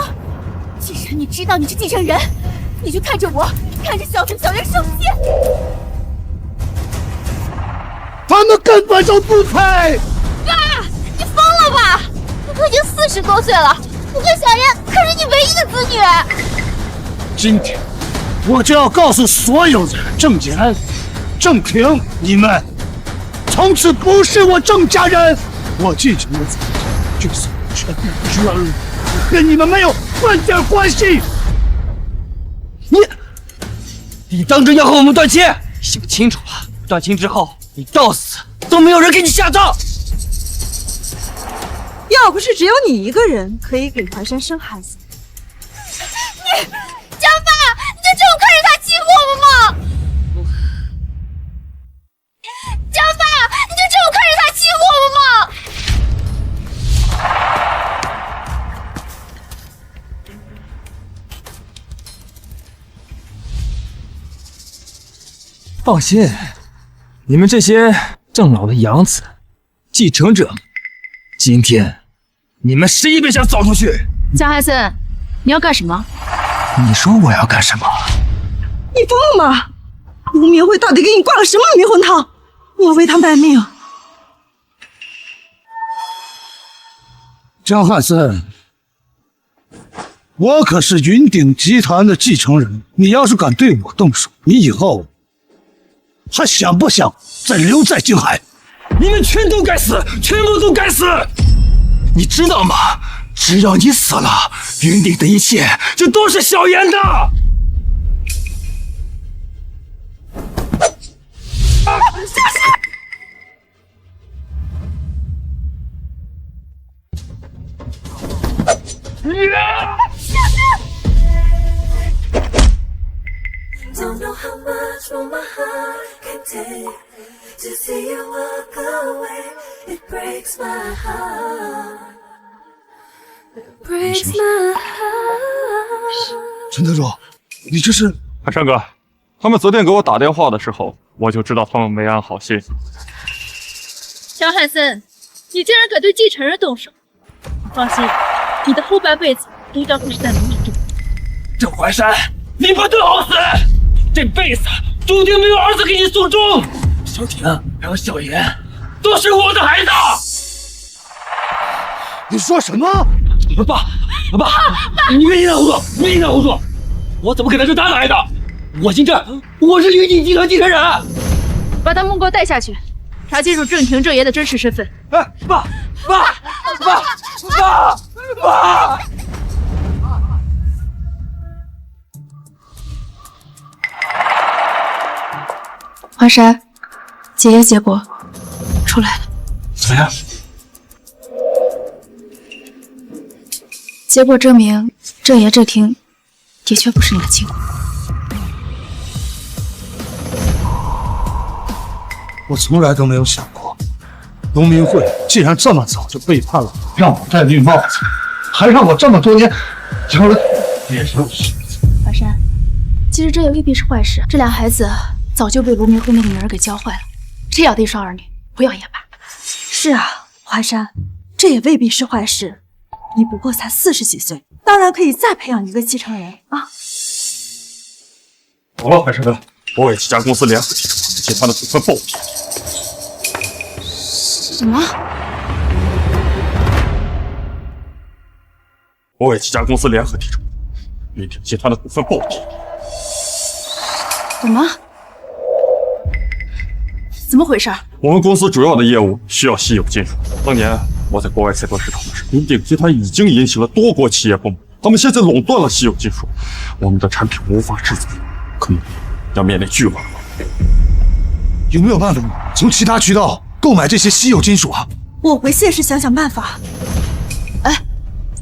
Speaker 3: 既然你知道你是继承人，你就看着我，看着小陈、小袁生气。
Speaker 12: 他们根本就不配！
Speaker 1: 爸，你疯了吧？你都已经40多岁了，我跟小妍可是你唯一的子女。
Speaker 12: 今天我就要告诉所有人，郑言、郑婷，你们从此不是我郑家人。我继承了祖家，就算全部捐了，跟你们没有半点关系。
Speaker 9: 你当真要和我们断亲？想清楚了，断亲之后，你到死都没有人给你下葬。
Speaker 16: 要不是只有你一个人可以给淮山生孩子，
Speaker 1: 江爸，你就这么看着他欺负我们吗？江爸，你就这么看着他欺负我们吗？
Speaker 17: 放心，你们这些郑老的养子、继承者，今天你们谁也别想走出去！
Speaker 14: 江汉森，你要干什么？
Speaker 17: 你说我要干什么？
Speaker 16: 你疯了吗？吴明慧到底给你灌了什么迷魂汤？我为他卖命。
Speaker 12: 江汉森，我可是云鼎集团的继承人，你要是敢对我动手，你以后还想不想再留在京海？
Speaker 17: 你们全都该死，全部都该死！你知道吗？只要你死了，云鼎的一切就都是小言的。
Speaker 13: Don't know how much more my heart can take to see you walk away. It breaks my heart. It breaks my heart.
Speaker 2: 陈特助，你这是？
Speaker 21: 海山哥，他们昨天给我打电话的时候，我就知道他们没安好心。
Speaker 6: 江汉森，你竟然敢对继承人动手！你放心，你的后半辈子都将会是在牢里度过。
Speaker 17: 郑淮山，你不最好死！这辈子注定没有儿子给你送终。小婷还有小妍都是我的孩子。
Speaker 12: 你说什么？
Speaker 17: 爸，你别引导胡说，别引导胡说！我怎么可能是他的孩子？我姓郑，我是云鼎集团继承人。
Speaker 6: 把他们给我带下去，查清楚郑庭郑爷的真实身份。
Speaker 17: 哎，爸！
Speaker 14: 淮山，姐姐结果出来了。
Speaker 17: 怎么样？
Speaker 14: 结果证明，郑爷郑庭的确不是你的亲骨。
Speaker 12: 我从来都没有想过，农民会竟然这么早就背叛了，让我戴绿帽子，还让我这么多年养了别人。
Speaker 14: 淮山，其实这也未必是坏事。这俩孩子早就被卢明慧那个女人给教坏了，这样的一双儿女，不要也罢。
Speaker 16: 是啊，淮山，这也未必是坏事。你不过才40几岁，当然可以再培养一个继承人啊。
Speaker 21: 好了，海山哥，我为几家公司联合提出集团的股份报批。
Speaker 14: 什么？
Speaker 21: 我为几家公司联合提出云鼎集团的股份报批。
Speaker 14: 什么？怎么回事？
Speaker 21: 我们公司主要的业务需要稀有金属。当年我在国外采购市场的时候，云鼎集团已经引起了多国企业不满，他们现在垄断了稀有金属，我们的产品无法制造，可能要面临巨额。
Speaker 12: 有没有办法从其他渠道购买这些稀有金属啊？
Speaker 16: 我回谢氏想想办法。
Speaker 14: 哎，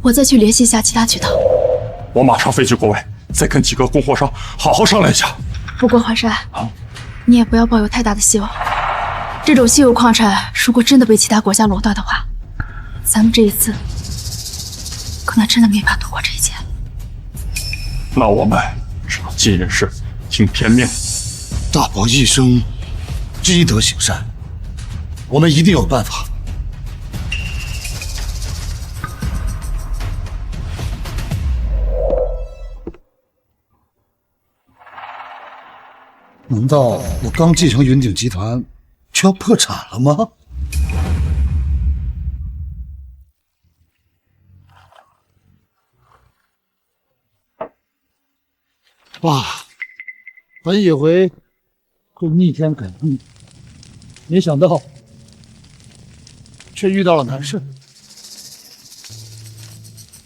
Speaker 14: 我再去联系一下其他渠道。
Speaker 21: 我马上飞去国外，再跟几个供货商好好商量一下。
Speaker 14: 不过淮山，你也不要抱有太大的希望。这种稀有矿产，如果真的被其他国家垄断的话，咱们这一次可能真的没法度过这一劫。
Speaker 21: 那我们只能尽人事，听天命。
Speaker 12: 大宝一生积德行善，我们一定有办法。难道我刚继承云鼎集团就要破产了吗？爸，本以为会逆天改命，没想到却遇到了难事。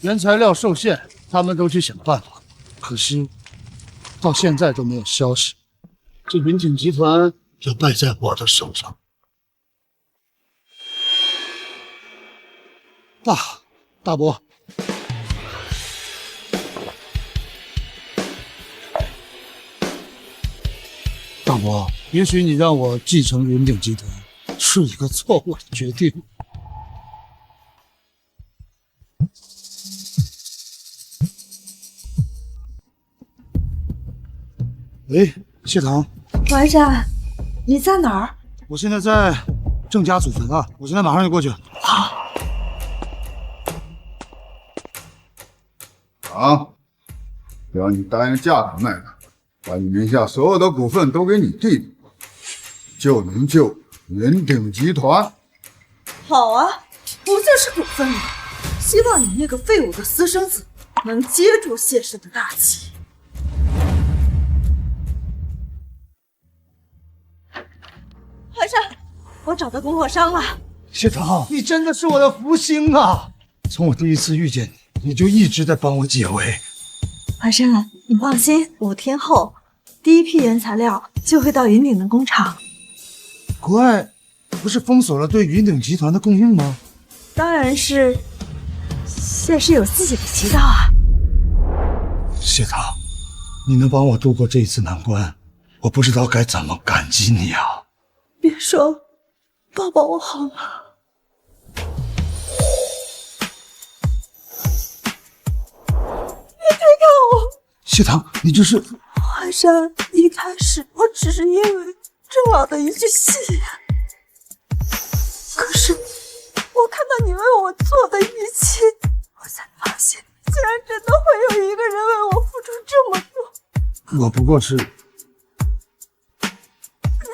Speaker 12: 原材料受限，他们都去想办法，可惜到现在都没有消息。这云锦集团要败在我的手上。大伯，大伯，也许你让我继承云鼎集团是一个错误的决定。喂，谢堂，
Speaker 16: 怀山，你在哪儿？
Speaker 12: 我现在在郑家祖坟啊，我现在马上就过去。
Speaker 20: 好，只要你答应嫁给那个，把你名下所有的股份都给你弟弟，就能救云鼎集团。
Speaker 16: 好啊，不就是股份吗？希望你那个废物的私生子能接住谢氏的大旗。怀山，我找到供货商了。
Speaker 12: 谢堂，你真的是我的福星啊！从我第一次遇见你，你就一直在帮我解围。
Speaker 16: 怀山，你放心，5天后第一批原材料就会到云鼎的工厂。
Speaker 12: 国外不是封锁了对云鼎集团的供应吗？
Speaker 16: 当然是谢氏有自己的渠道啊。
Speaker 12: 谢堂，你能帮我度过这一次难关，我不知道该怎么感激你啊！
Speaker 16: 别说了，抱抱我好吗？别推开我！
Speaker 12: 谢堂，你这是……
Speaker 16: 怀山，一开始我只是因为郑老的一句戏言，可是我看到你为我做的一切，我才发现，竟然真的会有一个人为我付出这么多。
Speaker 12: 我不过是……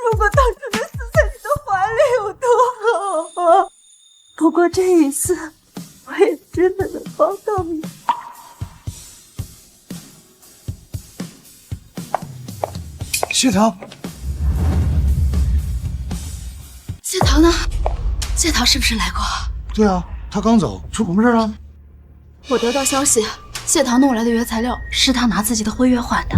Speaker 16: 如果当初能死在你的怀里有多好啊！不过这一次，我也真的能帮到你。
Speaker 12: 谢堂，
Speaker 14: 谢堂呢？谢堂是不是来过？
Speaker 12: 对啊，他刚走，出什么事了？
Speaker 14: 我得到消息，谢堂弄来的原材料是他拿自己的婚约换的。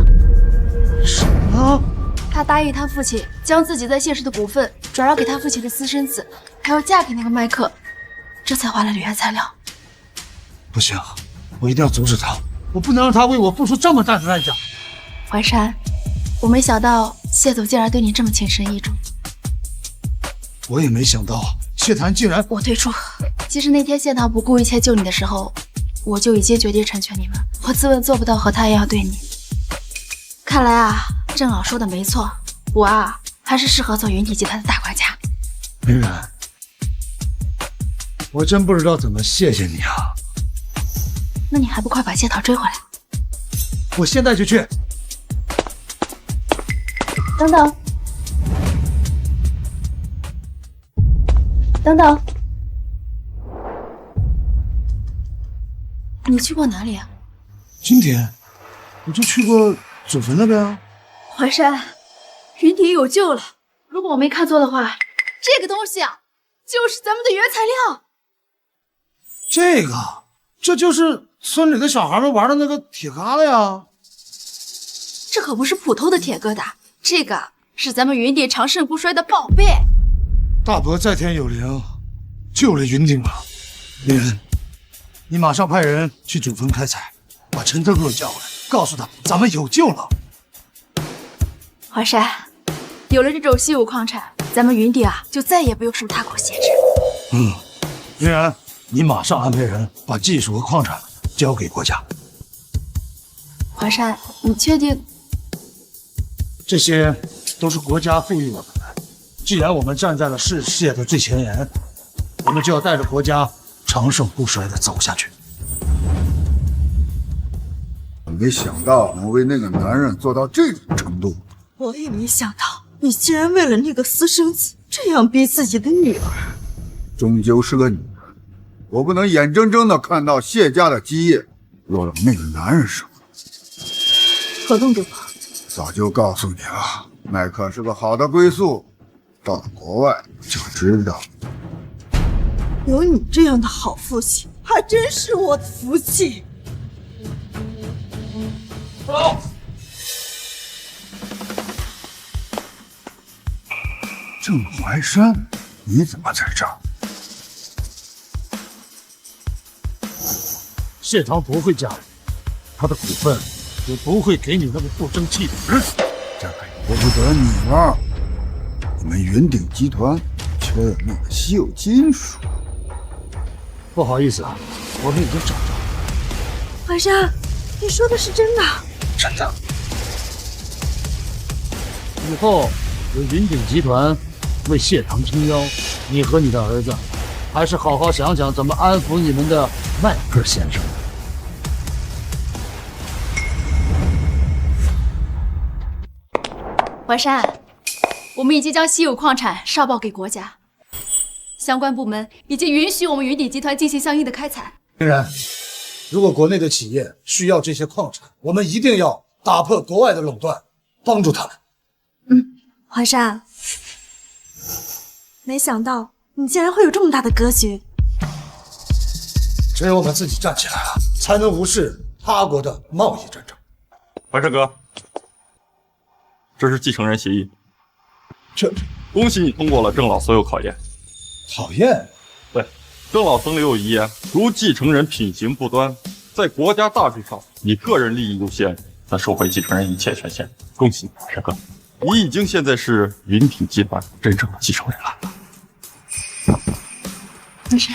Speaker 12: 什么？
Speaker 14: 他答应他父亲将自己在谢氏的股份转让给他父亲的私生子，还要嫁给那个麦克，这才换来了原材料。
Speaker 12: 不行，我一定要阻止他，我不能让他为我付出这么大的代价。
Speaker 14: 怀山，我没想到谢总竟然对你这么情深意重。
Speaker 12: 我也没想到谢檀竟然……
Speaker 14: 我退出。其实那天谢堂不顾一切救你的时候，我就已经决定成全你们。我自问做不到和他一样对你。看来啊，郑老说的没错，我啊还是适合做云体集团的大管家。
Speaker 12: 林然，我真不知道怎么谢谢你啊。
Speaker 14: 那你还不快把谢堂追回来？
Speaker 12: 我现在就去。
Speaker 14: 等等，等等，你去过哪里啊？
Speaker 12: 今天我就去过祖坟那边啊。
Speaker 14: 怀山，云体有救了。如果我没看错的话，这个东西啊，就是咱们的原材料。
Speaker 12: 这就是村里的小孩们玩的那个铁疙瘩呀。
Speaker 14: 这可不是普通的铁疙瘩，这个是咱们云鼎长盛不衰的宝贝。
Speaker 12: 大伯在天有灵，救了云鼎了。林人，你马上派人去祖坟开采，把陈登洛叫过来，告诉他咱们有救了。
Speaker 14: 华山，有了这种稀有矿产，咱们云鼎啊就再也不用受他国挟制。
Speaker 12: 林然，你马上安排人把技术和矿产交给国家。
Speaker 14: 华山，你确定？
Speaker 12: 这些都是国家赋予我们的。既然我们站在了世界的最前沿，我们就要带着国家长盛不衰的走下去。
Speaker 20: 没想到能为那个男人做到这种程度。
Speaker 16: 我也没想到你竟然为了那个私生子这样逼自己的女儿。
Speaker 20: 终究是个女人，我不能眼睁睁地看到谢家的基业落到那个男人手里。
Speaker 6: 合同给我。
Speaker 20: 早就告诉你了，麦克是个好的归宿，到了国外就知道。
Speaker 16: 有你这样的好父亲，还真是我的福气。
Speaker 21: 走。
Speaker 20: 郑怀山，你怎么在这儿？
Speaker 12: 谢堂不会嫁人，他的股份也不会给你那个不争气的儿子。
Speaker 20: 这可由不得你了。你们云鼎集团缺了那个稀有金属。
Speaker 12: 不好意思啊，我们已经找到了。
Speaker 16: 怀山，你说的是真的？
Speaker 12: 真的。以后有云鼎集团为谢堂撑腰，你和你的儿子还是好好想想怎么安抚你们的麦克先生。
Speaker 14: 怀山，我们已经将稀有矿产上报给国家，相关部门已经允许我们云鼎集团进行相应的开采。
Speaker 12: 当然，如果国内的企业需要这些矿产，我们一定要打破国外的垄断，帮助他们。
Speaker 16: 怀山，没想到你竟然会有这么大的格局。
Speaker 12: 只有我们自己站起来了，才能无视他国的贸易战争。
Speaker 21: 怀山哥，这是继承人协议。恭喜你通过了郑老所有考验。
Speaker 12: 考验？
Speaker 21: 对，郑老曾留有遗言，如继承人品行不端，在国家大事上以个人利益优先，则收回继承人一切权限。恭喜你，怀山哥，你已经现在是云鼎集团真正的继承人了。
Speaker 14: 怀山。